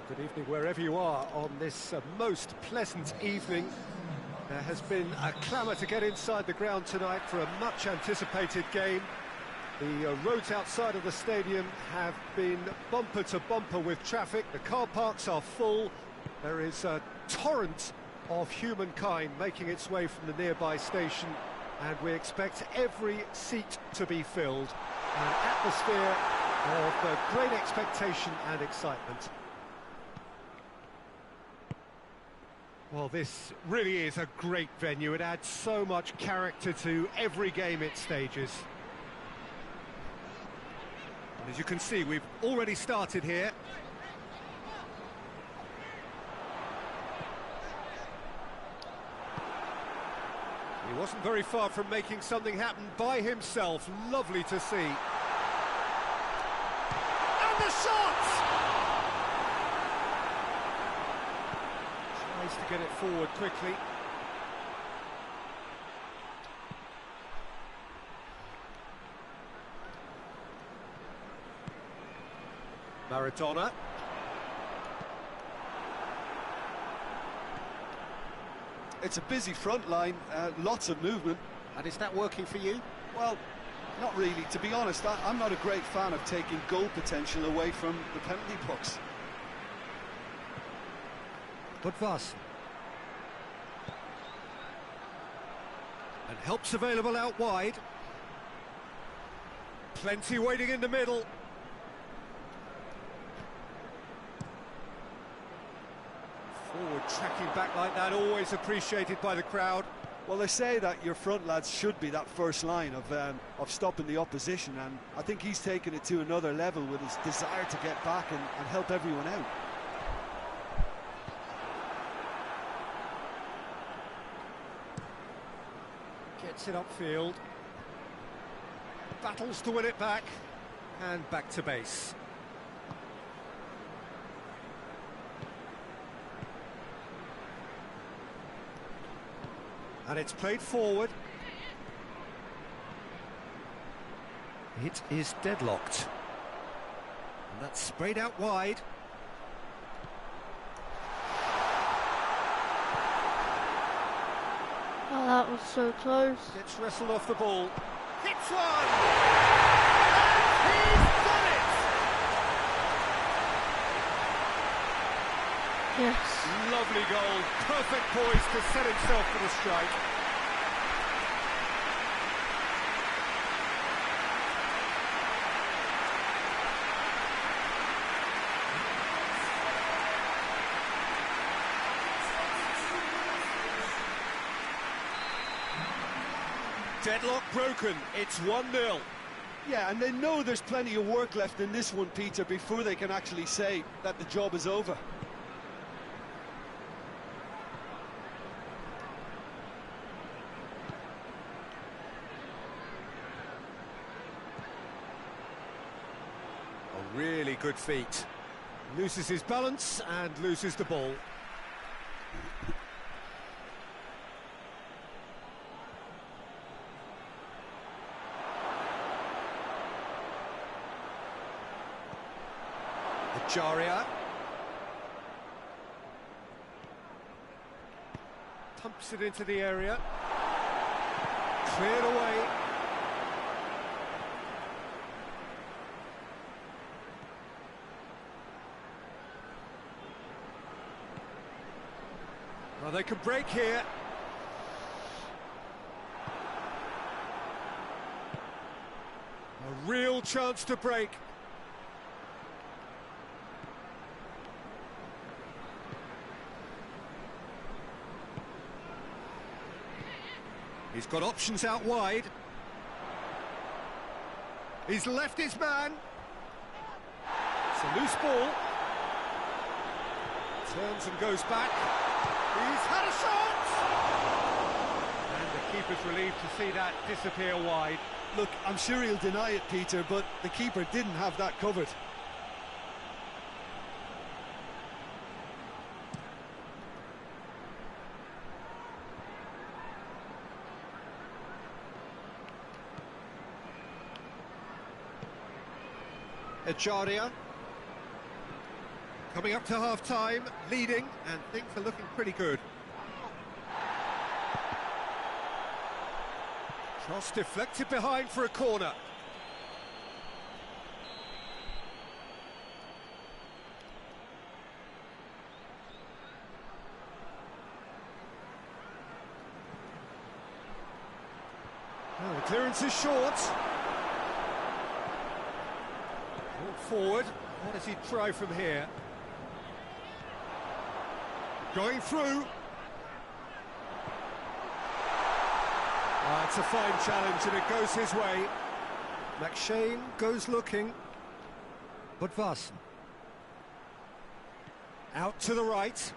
Good evening wherever you are on this most pleasant evening. There has been a clamour to get inside the ground tonight for a much anticipated game. The roads outside of the stadium have been bumper to bumper with traffic. The car parks are full. There is a torrent of humankind making its way from the nearby station, and we expect every seat to be filled. An atmosphere of great expectation and excitement. Well, this really is a great venue. It adds so much character to every game it stages. And as you can see, we've already started here. He wasn't very far from making something happen by himself. Lovely to see. And the shot! Tries to get it forward quickly. Maradona. It's a busy front line, lots of movement. And is that working for you? Well, not really. To be honest, I'm not a great fan of taking goal potential away from the penalty box. But Voss. And help's available out wide. Plenty waiting in the middle. Forward tracking back like that, always appreciated by the crowd. Well, they say that your front lads should be that first line of stopping the opposition, and I think he's taken it to another level with his desire to get back and help everyone out. Gets it upfield. Battles to win it back. And back to base. And it's played forward. It is deadlocked. And that's sprayed out wide. Oh, that was so close. Gets wrestled off the ball. Hits one! And he's done it! Yes. Lovely goal. Perfect poise to set himself for the strike. Deadlock broken. It's 1-0. Yeah, and they know there's plenty of work left in this one, Peter, before they can actually say that the job is over. A really good feat. Loses his balance and loses the ball. Jaria. Pumps it into the area. Cleared away. Well, they can break here. A real chance to break. He's got options out wide. He's left his man. It's a loose ball. Turns and goes back. He's had a shot! And the keeper's relieved to see that disappear wide. Look, I'm sure he'll deny it, Peter, but the keeper didn't have that covered. Echaria. Coming up to half-time, leading, and things are looking pretty good. Cross deflected behind for a corner. Oh, the clearance is short. Brought forward. What does he try from here? Going through. It's a fine challenge and it goes his way. McShane goes looking. But Vassen. Out to the right.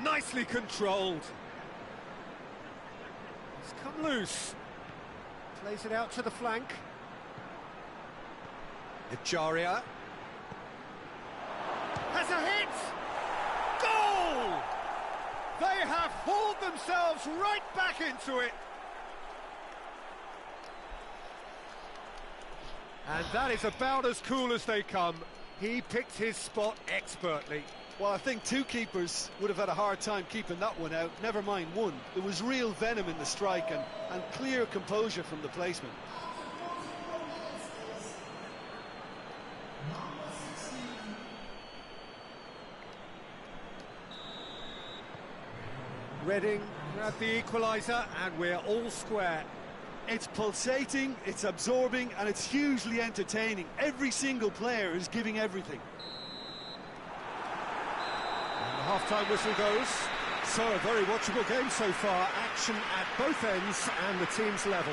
Nicely controlled. It's come loose. Plays it out to the flank. Ejaria. Has a hit! Goal! They have hauled themselves right back into it. And that is about as cool as they come. He picked his spot expertly. Well, I think two keepers would have had a hard time keeping that one out, never mind one. There was real venom in the strike and clear composure from the placement. Reading grabbed the equaliser and we're all square. It's pulsating, it's absorbing and it's hugely entertaining. Every single player is giving everything. And the half-time whistle goes. So a very watchable game so far. Action at both ends and the team's level.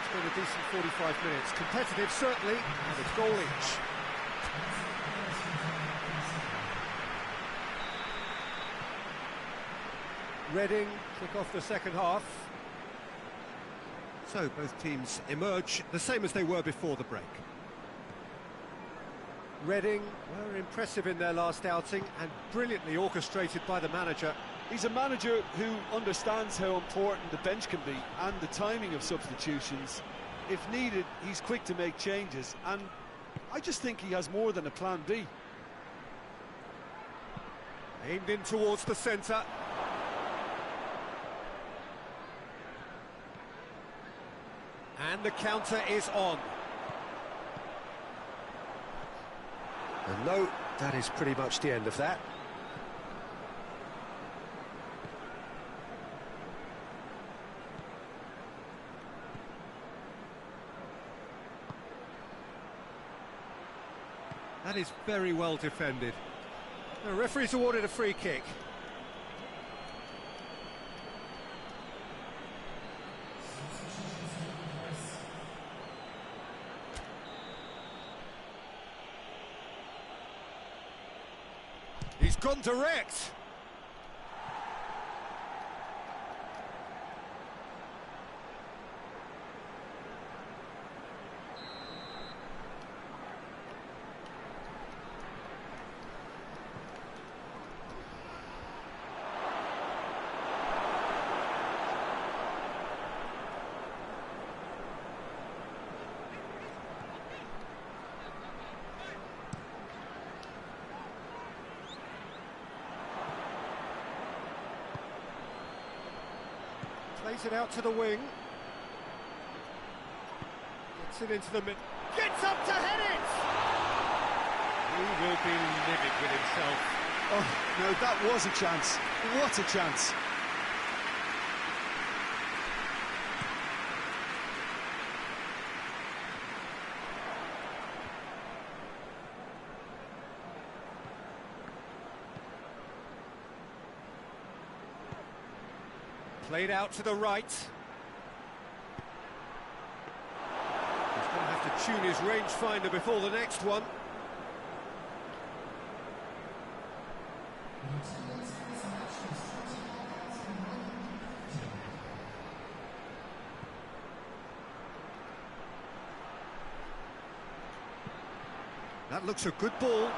It's been a decent 45 minutes. Competitive certainly, and it's goal each. Reading kick off the second half. So both teams emerge the same as they were before the break. Reading were impressive in their last outing and brilliantly orchestrated by the manager. He's a manager who understands how important the bench can be and the timing of substitutions. If needed, he's quick to make changes, and I just think he has more than a plan B. Aimed in towards the centre. And the counter is on. And no, that is pretty much the end of that. That is very well defended. The referee's awarded a free kick. He's gone direct. Plays it out to the wing. Gets it into the mid. Gets up to head it! He will be livid with himself. Oh, no, that was a chance. What a chance. Played out to the right. He's going to have to tune his rangefinder before the next one. That looks a good ball.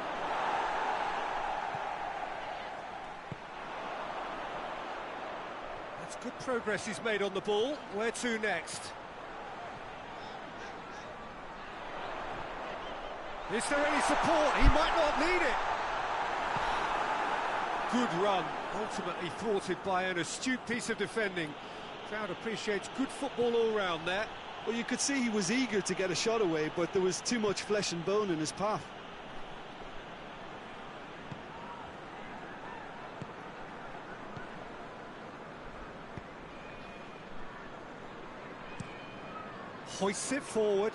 Good progress he's made on the ball. Where to next? Is there any support? He might not need it. Good run, ultimately thwarted by an astute piece of defending. Crowd appreciates good football all round there. Well, you could see he was eager to get a shot away, but there was too much flesh and bone in his path. Hoists it forward.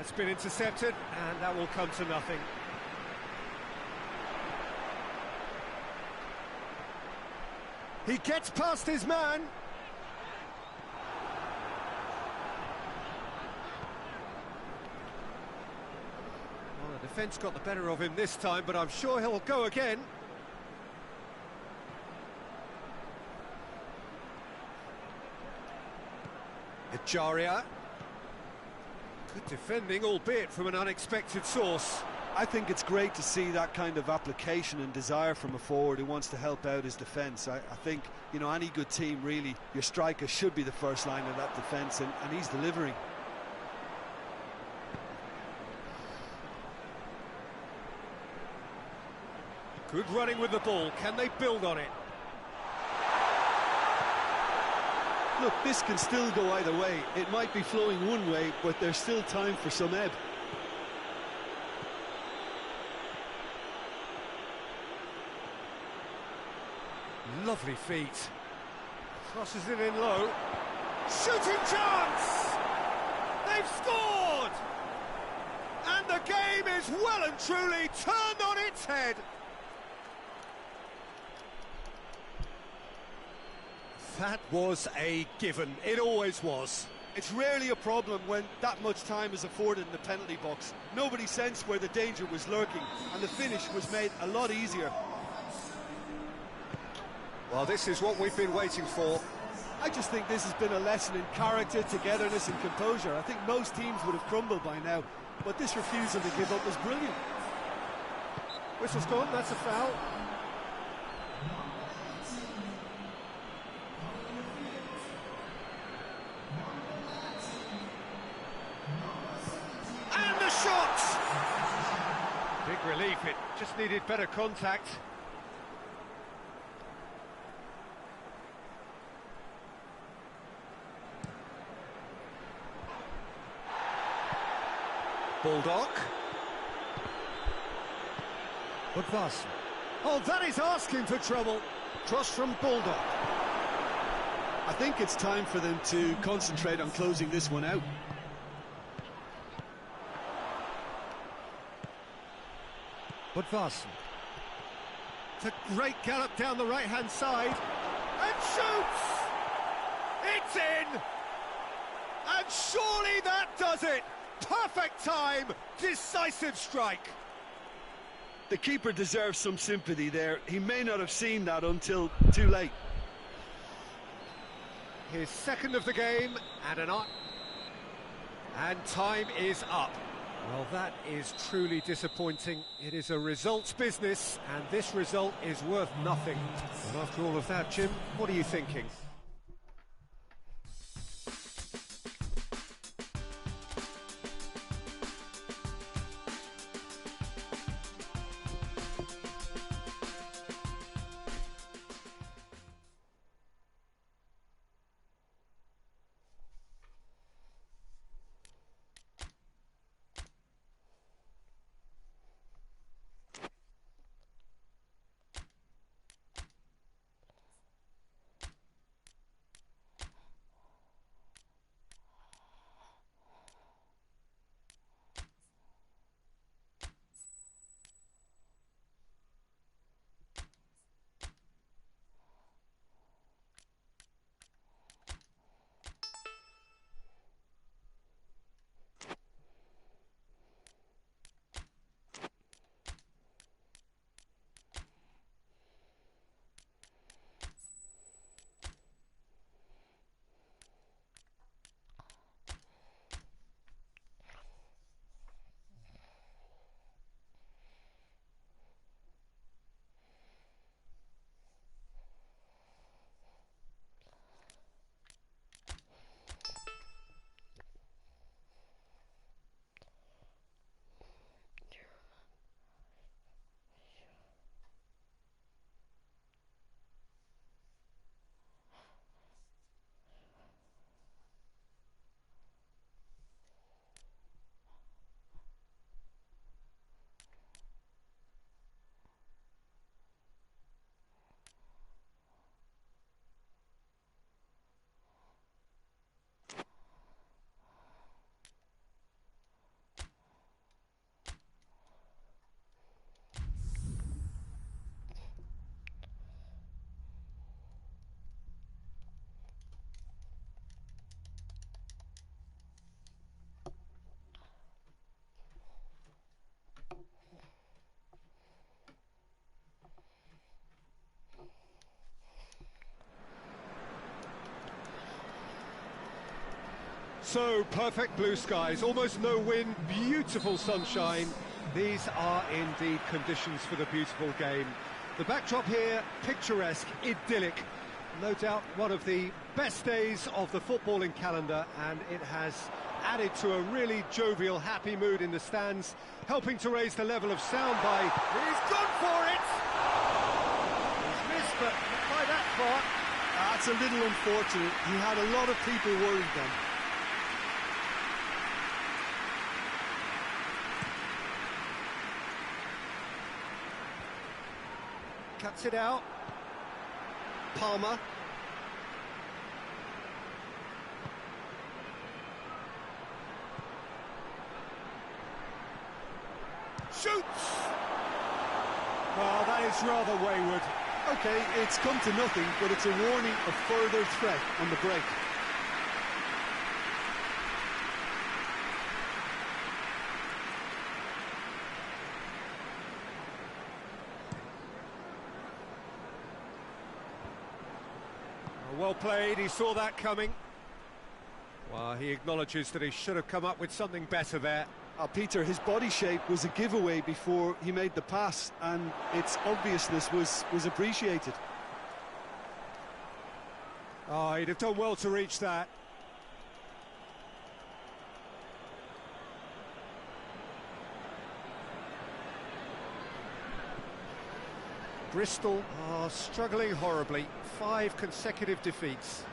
It's been intercepted, and that will come to nothing. He gets past his man. Well, the defence got the better of him this time, but I'm sure he'll go again. Ejaria. Good defending, albeit from an unexpected source. I think it's great to see that kind of application and desire from a forward who wants to help out his defence. I think, you know, any good team, really, your striker should be the first line of that defence, and he's delivering. Good running with the ball. Can they build on it? Look, this can still go either way. It might be flowing one way, but there's still time for some ebb. Lovely feet. Crosses it in low. Shooting chance! They've scored! And the game is well and truly turned on its head. That was a given. It always was. It's rarely a problem when that much time is afforded in the penalty box. Nobody sensed where the danger was lurking, and the finish was made a lot easier. Well, this is what we've been waiting for. I just think this has been a lesson in character, togetherness and composure. I think most teams would have crumbled by now, but this refusal to give up was brilliant. Whistle's gone, that's a foul. And the shot! Big relief, it just needed better contact. Bulldog. Budvarsson. Oh, that is asking for trouble. Cross from Bulldog. I think it's time for them to concentrate on closing this one out. Budvarsson. It's a great gallop down the right-hand side. And shoots! It's in! And surely that does it! Perfect time, decisive strike. The keeper deserves some sympathy there. He may not have seen that until too late. His second of the game, and time is up. Well, that is truly disappointing. It is a results business, and this result is worth nothing. And after all of that, Jim, what are you thinking? So, perfect blue skies, almost no wind, beautiful sunshine. These are indeed conditions for the beautiful game. The backdrop here, picturesque, idyllic. No doubt one of the best days of the footballing calendar, and it has added to a really jovial, happy mood in the stands, helping to raise the level of sound by... He's gone for it! He's missed, but not by that far. That's a little unfortunate. He had a lot of people worried then. Cuts it out. Palmer. Shoots! Well, that is rather wayward. Okay, it's come to nothing, but it's a warning of further threat on the break. Well played, he saw that coming. Well, he acknowledges that he should have come up with something better there. Peter, his body shape was a giveaway before he made the pass, and its obviousness was appreciated. Oh, he'd have done well to reach that. Bristol are struggling horribly. 5 consecutive defeats.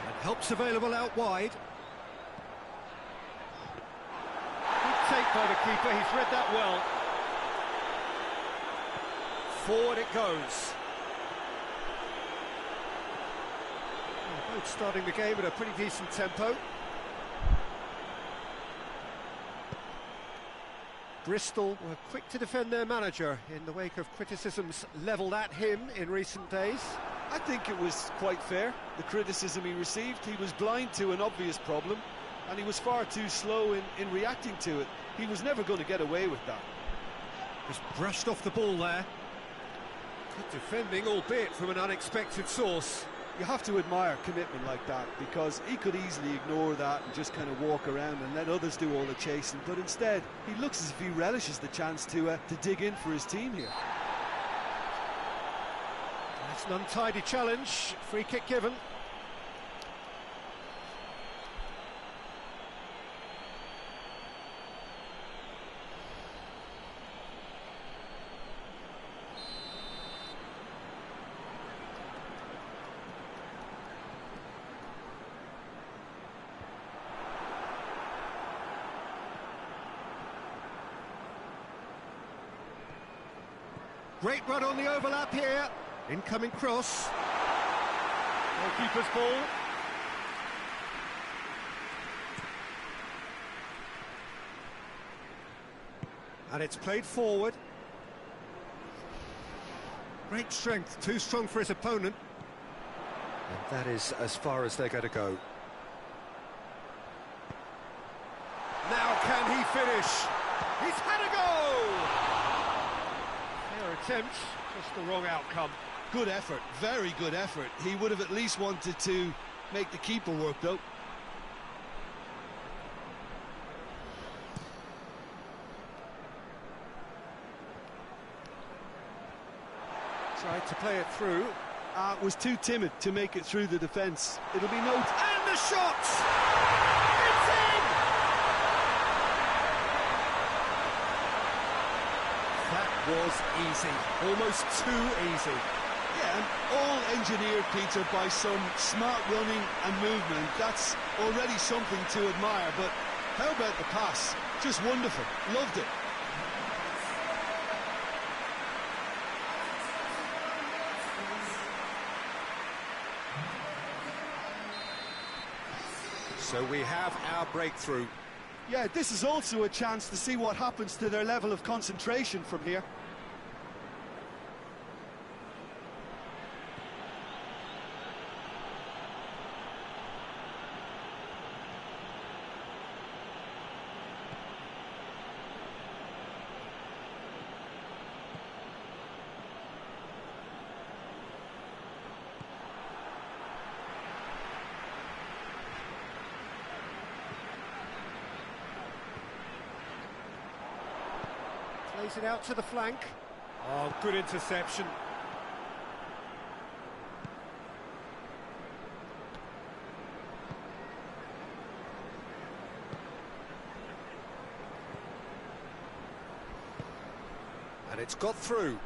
And help's available out wide. Good take by the keeper, he's read that well. Forward it goes. Both starting the game at a pretty decent tempo. Bristol were quick to defend their manager in the wake of criticisms levelled at him in recent days. I think it was quite fair, the criticism he received. He was blind to an obvious problem, and he was far too slow in reacting to it. He was never going to get away with that. Just brushed off the ball there. Good defending, albeit from an unexpected source. You have to admire commitment like that, because he could easily ignore that and just kind of walk around and let others do all the chasing, but instead he looks as if he relishes the chance to dig in for his team here. That's an untidy challenge, free kick given. Great run on the overlap here. Incoming cross. Goalkeeper's ball. And it's played forward. Great strength, too strong for his opponent. And that is as far as they're going to go. Now can he finish? He's had a go! Attempt, just the wrong outcome. Good effort, very good effort. He would have at least wanted to make the keeper work, though. Tried to play it through. Was too timid to make it through the defence. It'll be no... And the shot! It's in! That was easy, almost too easy. Yeah, and all engineered, Peter, by some smart running and movement. That's already something to admire, but how about the pass? Just wonderful, loved it. So we have our breakthrough. Yeah, this is also a chance to see what happens to their level of concentration from here. Plays it out to the flank. Oh, good interception. And it's got through.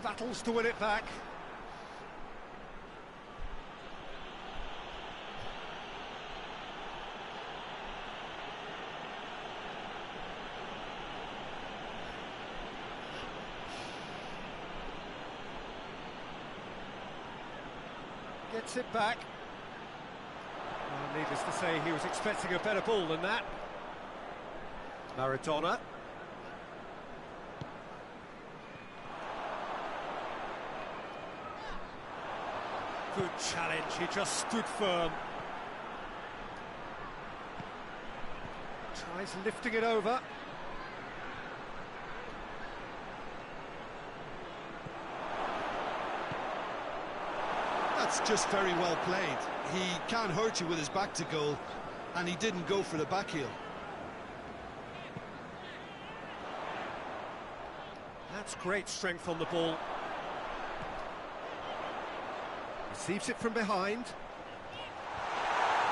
Battles to win it back. Gets it back. Well, needless to say, he was expecting a better ball than that. Maradona. Good challenge, he just stood firm. Tries lifting it over. That's just very well played. He can't hurt you with his back to goal, and he didn't go for the back heel. That's great strength on the ball. Receives it from behind.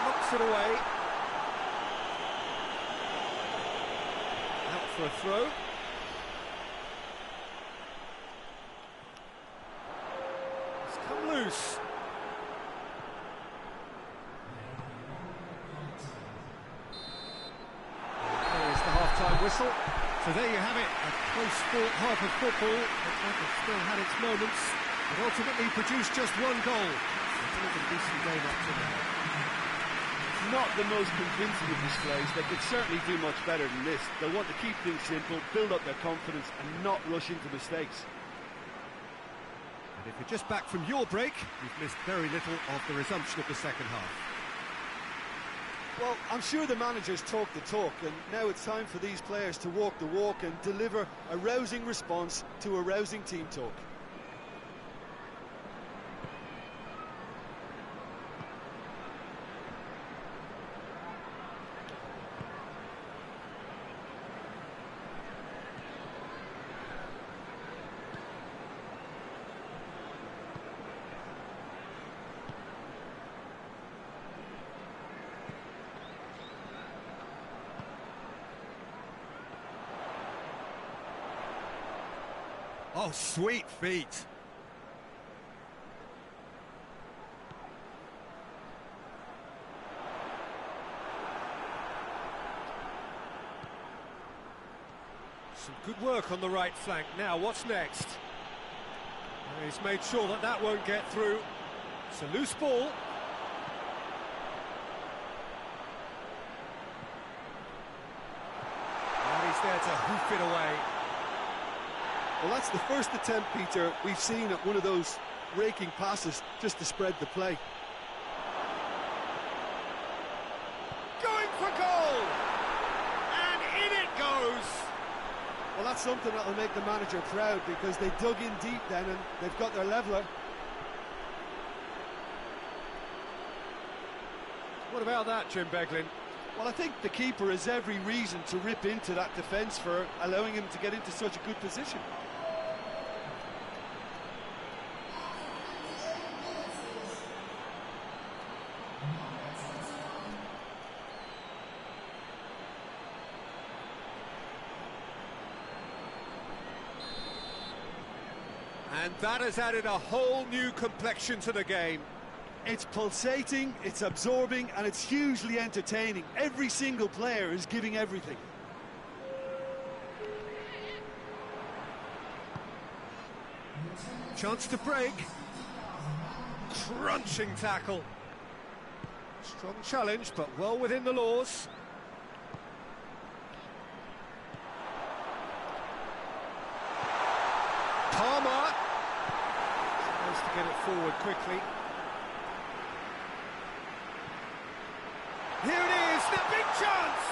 Knocks it away. Out for a throw. It's come loose. There's the half-time whistle. So there you have it, a close-fought half of football. It still had its moments, but ultimately produced just one goal. It's a decent game up to now. Not the most convincing of displays. They could certainly do much better than this. They'll want to keep things simple, build up their confidence and not rush into mistakes. And if you're just back from your break, you've missed very little of the resumption of the second half. Well, I'm sure the managers talk the talk, and now it's time for these players to walk the walk and deliver a rousing response to a rousing team talk. Oh, sweet feet. Some good work on the right flank. Now, what's next? Well, he's made sure that that won't get through. It's a loose ball. And he's there to hoof it away. Well, that's the first attempt, Peter, we've seen at one of those raking passes just to spread the play. Going for goal! And in it goes! Well, that's something that'll make the manager proud, because they dug in deep then and they've got their leveller. What about that, Jim Beglin? Well, I think the keeper has every reason to rip into that defence for allowing him to get into such a good position. And that has added a whole new complexion to the game. It's pulsating, it's absorbing, and it's hugely entertaining. Every single player is giving everything. Chance to break. Crunching tackle. Strong challenge, but well within the laws. Palmer. Tries to get it forward quickly. Here it is, the big chance!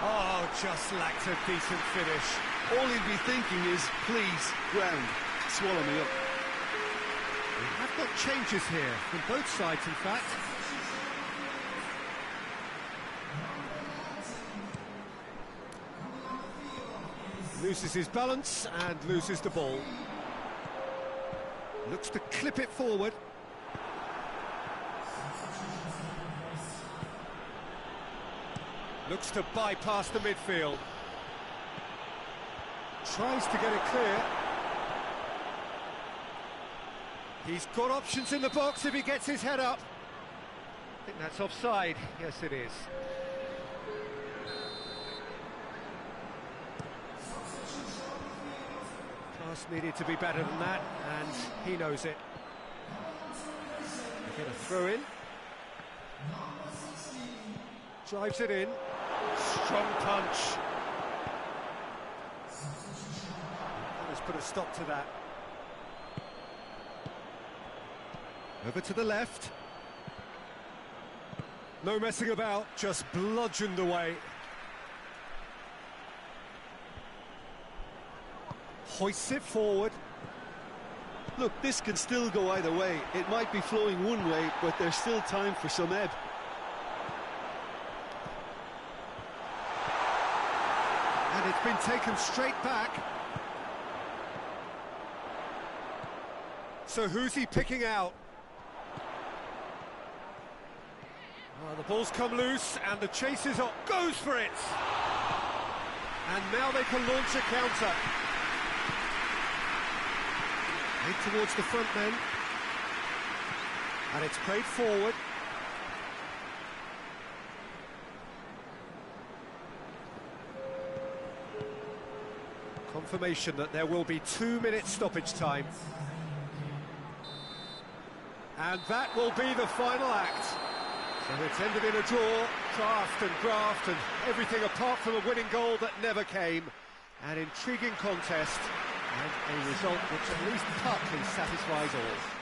Oh, just lacked a decent finish. All he'll be thinking is, please, ground, swallow me up. Got changes here from both sides, in fact. Loses his balance and loses the ball. Looks to clip it forward. Looks to bypass the midfield. Tries to get it clear. He's got options in the box if he gets his head up. I think that's offside. Yes, it is. Pass needed to be better than that, and he knows it. They get a throw in. Drives it in. Strong punch. Let's put a stop to that. Over to the left. No messing about, just bludgeoned away. Hoists it forward. Look, this can still go either way. It might be flowing one way, but there's still time for some ebb. And it's been taken straight back. So who's he picking out? The ball's come loose and the chase is on. Goes for it! And now they can launch a counter. Made towards the front men. And it's played forward. Confirmation that there will be 2 minutes stoppage time. And that will be the final act. So it's ended in a draw, craft and graft and everything apart from a winning goal that never came. An intriguing contest and a result which at least partly satisfies all.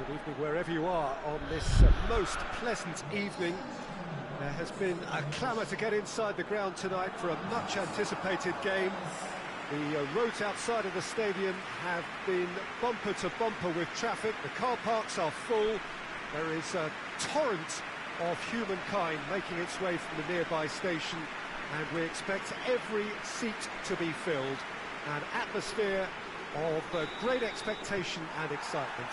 Good evening wherever you are on this most pleasant evening. There has been a clamour to get inside the ground tonight for a much anticipated game. The roads outside of the stadium have been bumper to bumper with traffic. The car parks are full. There is a torrent of humankind making its way from the nearby station, and we expect every seat to be filled. An atmosphere of great expectation and excitement.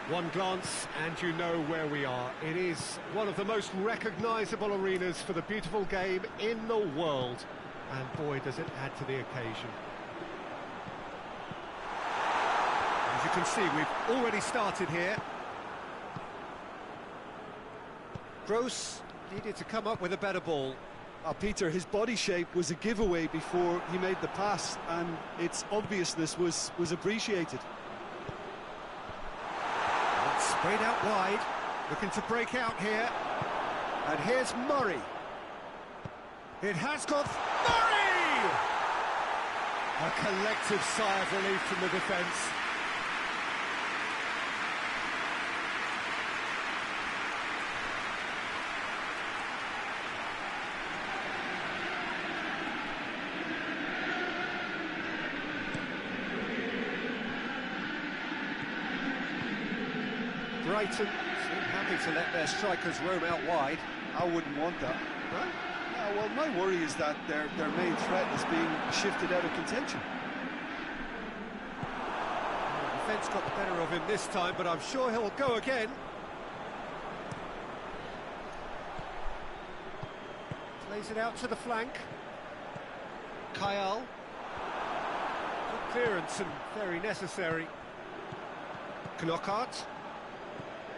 One glance and you know where we are. It is one of the most recognisable arenas for the beautiful game in the world, and boy does it add to the occasion. As you can see, we've already started here. Gross needed to come up with a better ball. Peter, his body shape was a giveaway before he made the pass, and its obviousness was appreciated. Sprayed out wide, looking to break out here. And here's Murray. It has got Murray! A collective sigh of relief from the defence. Brighton seem happy to let their strikers roam out wide. I wouldn't want that. Huh? No, well, my worry is that their main threat is being shifted out of contention. The defence got the better of him this time, but I'm sure he'll go again. Plays it out to the flank. Kyle. Good clearance and very necessary. Knockout.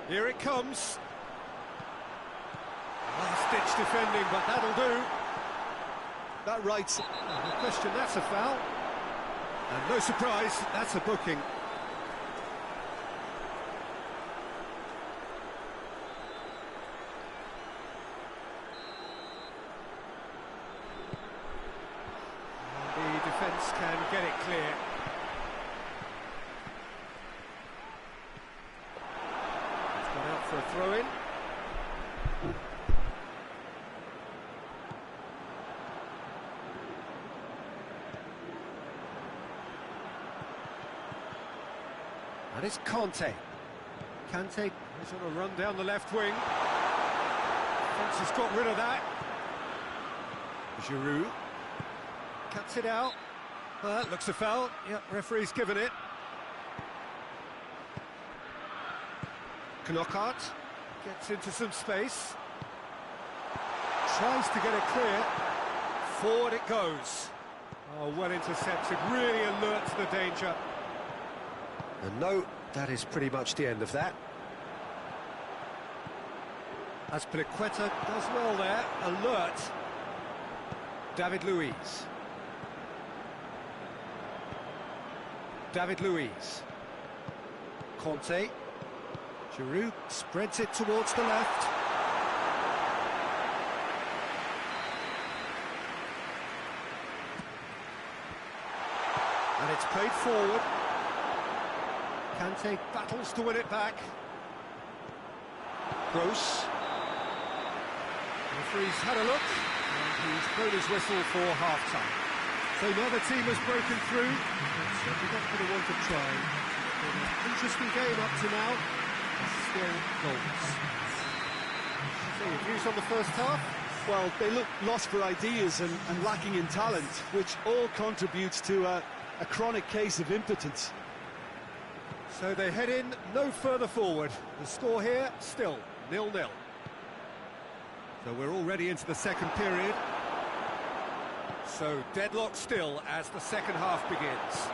Here it comes. Last-ditch defending, but that'll do. That writes... No question, that's a foul. And no surprise, that's a booking. The defence can get it clear. For a throw-in. And it's Conte. Kante is on a run down the left wing. Defence has got rid of that. Giroud cuts it out. Well, that looks a foul. Yep, referee's given it. Knockout gets into some space, tries to get it clear, forward it goes. Oh, well intercepted, really alert to the danger. And no, that is pretty much the end of that. Azpilicueta does well there, alert. David Luiz. David Luiz. Conte. Giroud spreads it towards the left. And it's played forward. Kante battles to win it back. Gross. The referee's had a look, and he's blown his whistle for half-time. So now the team has broken through. It's certainly not going to want to try. It's been an interesting game up to now. Still goals. So your views on the first half? Well, they look lost for ideas and lacking in talent, which all contributes to a chronic case of impotence. So they head in no further forward. The score here, still 0-0. So we're already into the second period. So deadlock still as the second half begins.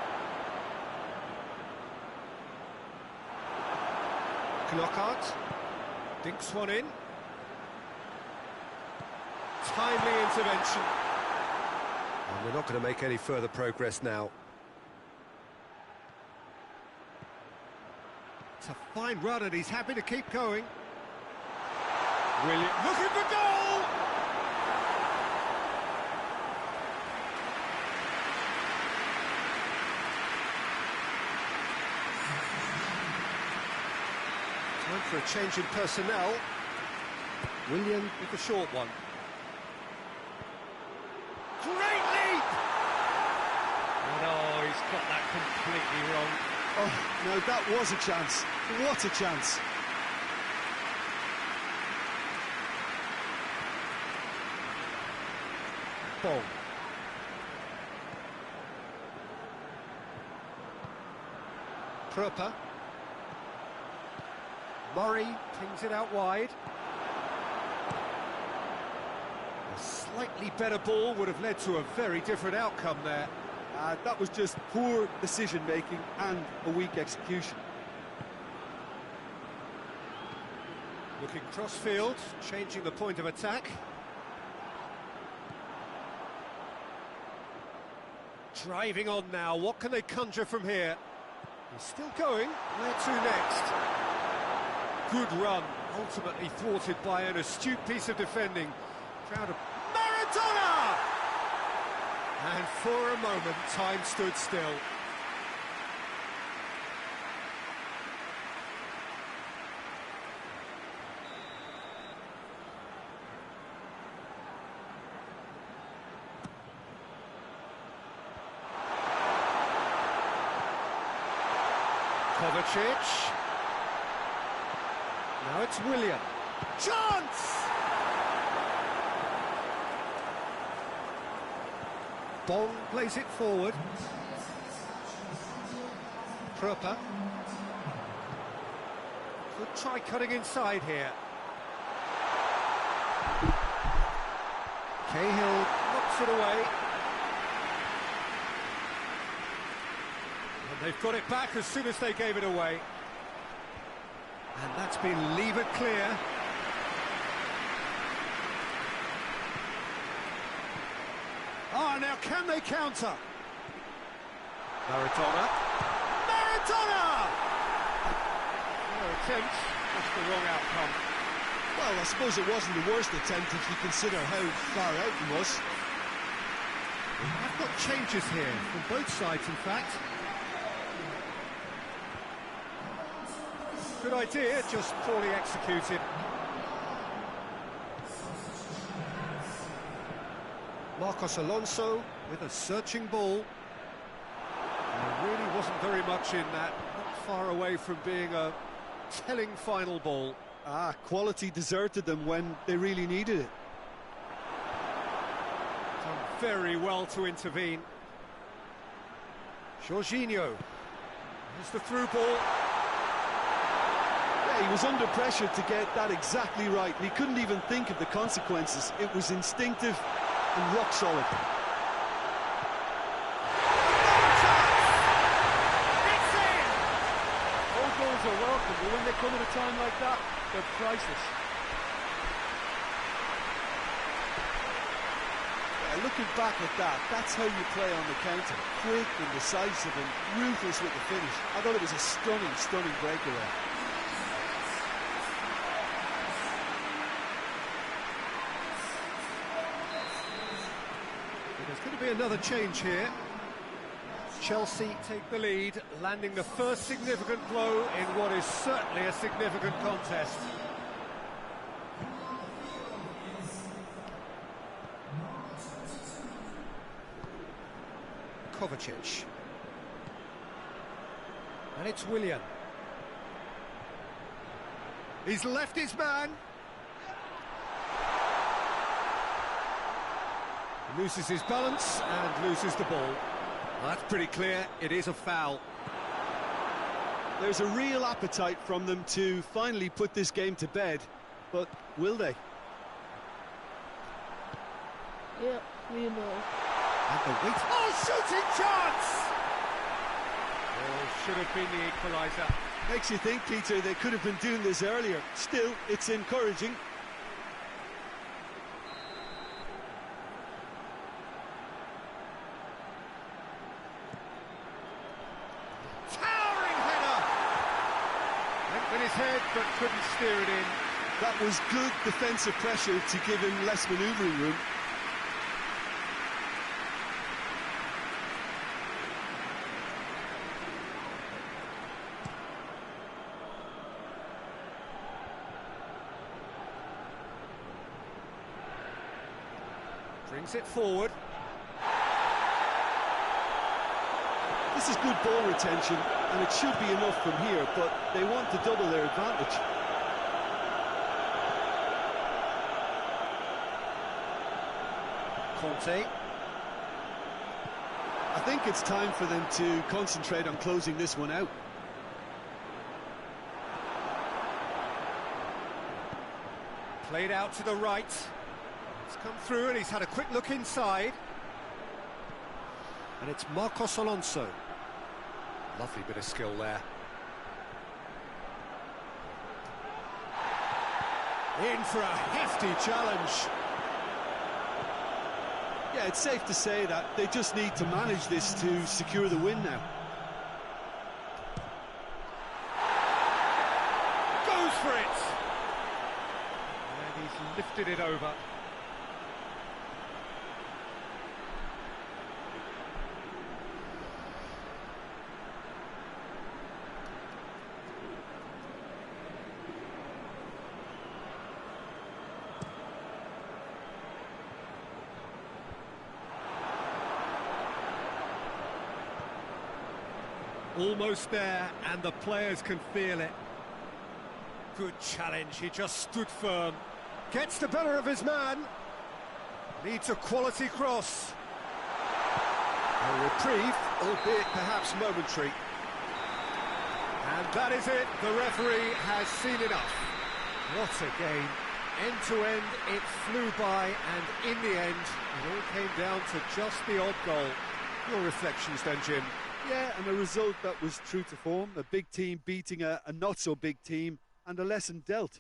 Knockout, dinks one in. Timely intervention. And we're not going to make any further progress now. It's a fine run and he's happy to keep going. William, looking for goal! Time for a change in personnel. William with the short one. Great leap! And oh, he's got that completely wrong. Oh, no, that was a chance. What a chance. Ball. Pröper. Murray pings it out wide. A slightly better ball would have led to a very different outcome there. That was just poor decision-making and a weak execution. Looking cross-field, changing the point of attack. Driving on now, what can they conjure from here? He's still going, where to next? Good run, ultimately thwarted by an astute piece of defending. Crowd of Maradona! And for a moment, time stood still. Kovacic. Now it's William. Chance! Bong plays it forward. Pröper. Could try cutting inside here. Cahill knocks it away. And they've got it back as soon as they gave it away. And that's been levered clear. Ah, now can they counter? Maradona. Maradona! No attempt, that's the wrong outcome. Well, I suppose it wasn't the worst attempt if you consider how far out he was. I've got changes here, from both sides in fact. Good idea, just poorly executed. Marcos Alonso with a searching ball. There really wasn't very much in that, not far away from being a telling final ball. Quality deserted them when they really needed it. Done very well to intervene. Jorginho. Here's the through ball. Yeah, he was under pressure to get that exactly right. He couldn't even think of the consequences. It was instinctive and rock solid. It's in! All goals are welcome, but when they come at a time like that, they're priceless. Yeah, looking back at that, that's how you play on the counter. Quick and decisive and ruthless with the finish. I thought it was a stunning, stunning breakaway. There's going to be another change here. Chelsea take the lead, landing the first significant blow in what is certainly a significant contest. Kovacic. And it's William. He's left his man. Loses his balance and loses the ball. Well, that's pretty clear, it is a foul. There's a real appetite from them to finally put this game to bed, but will they? Yeah, we know. And the wait. Oh, shooting chance! Oh, should have been the equaliser. Makes you think, Peter, they could have been doing this earlier. Still, it's encouraging. Towering header! Went with his head, but couldn't steer it in. That was good defensive pressure to give him less manoeuvring room. Brings it forward. This is good ball retention, and it should be enough from here, but they want to double their advantage. Conte. I think it's time for them to concentrate on closing this one out. Played out to the right. It's come through and he's had a quick look inside. And it's Marcos Alonso. Lovely bit of skill there. In for a hefty challenge. Yeah, it's safe to say that they just need to manage this to secure the win now. Goes for it! And he's lifted it over. Almost there, and the players can feel it. Good challenge, he just stood firm. Gets the better of his man. Needs a quality cross. A reprieve, albeit perhaps momentary. And that is it, the referee has seen enough. What a game. End to end, it flew by, and in the end, it all came down to just the odd goal. Your reflections then, Jim? Yeah, and a result that was true to form. A big team beating a not-so-big team, and a lesson dealt.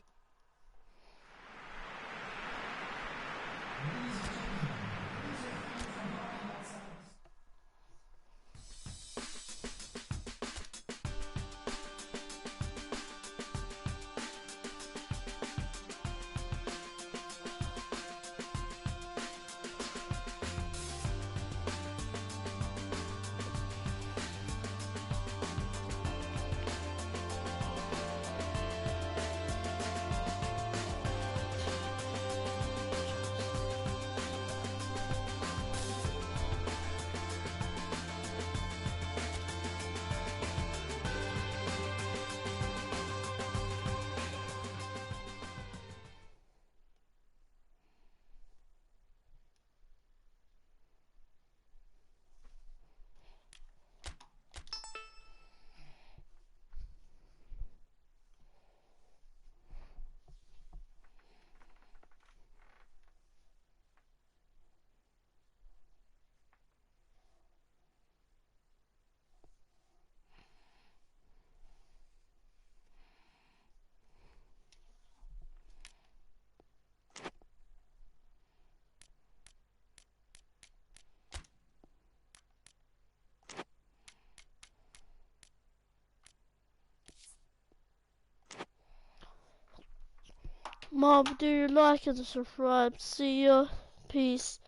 Mom, do you like and subscribe? See ya. Peace.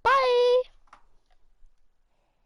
Bye.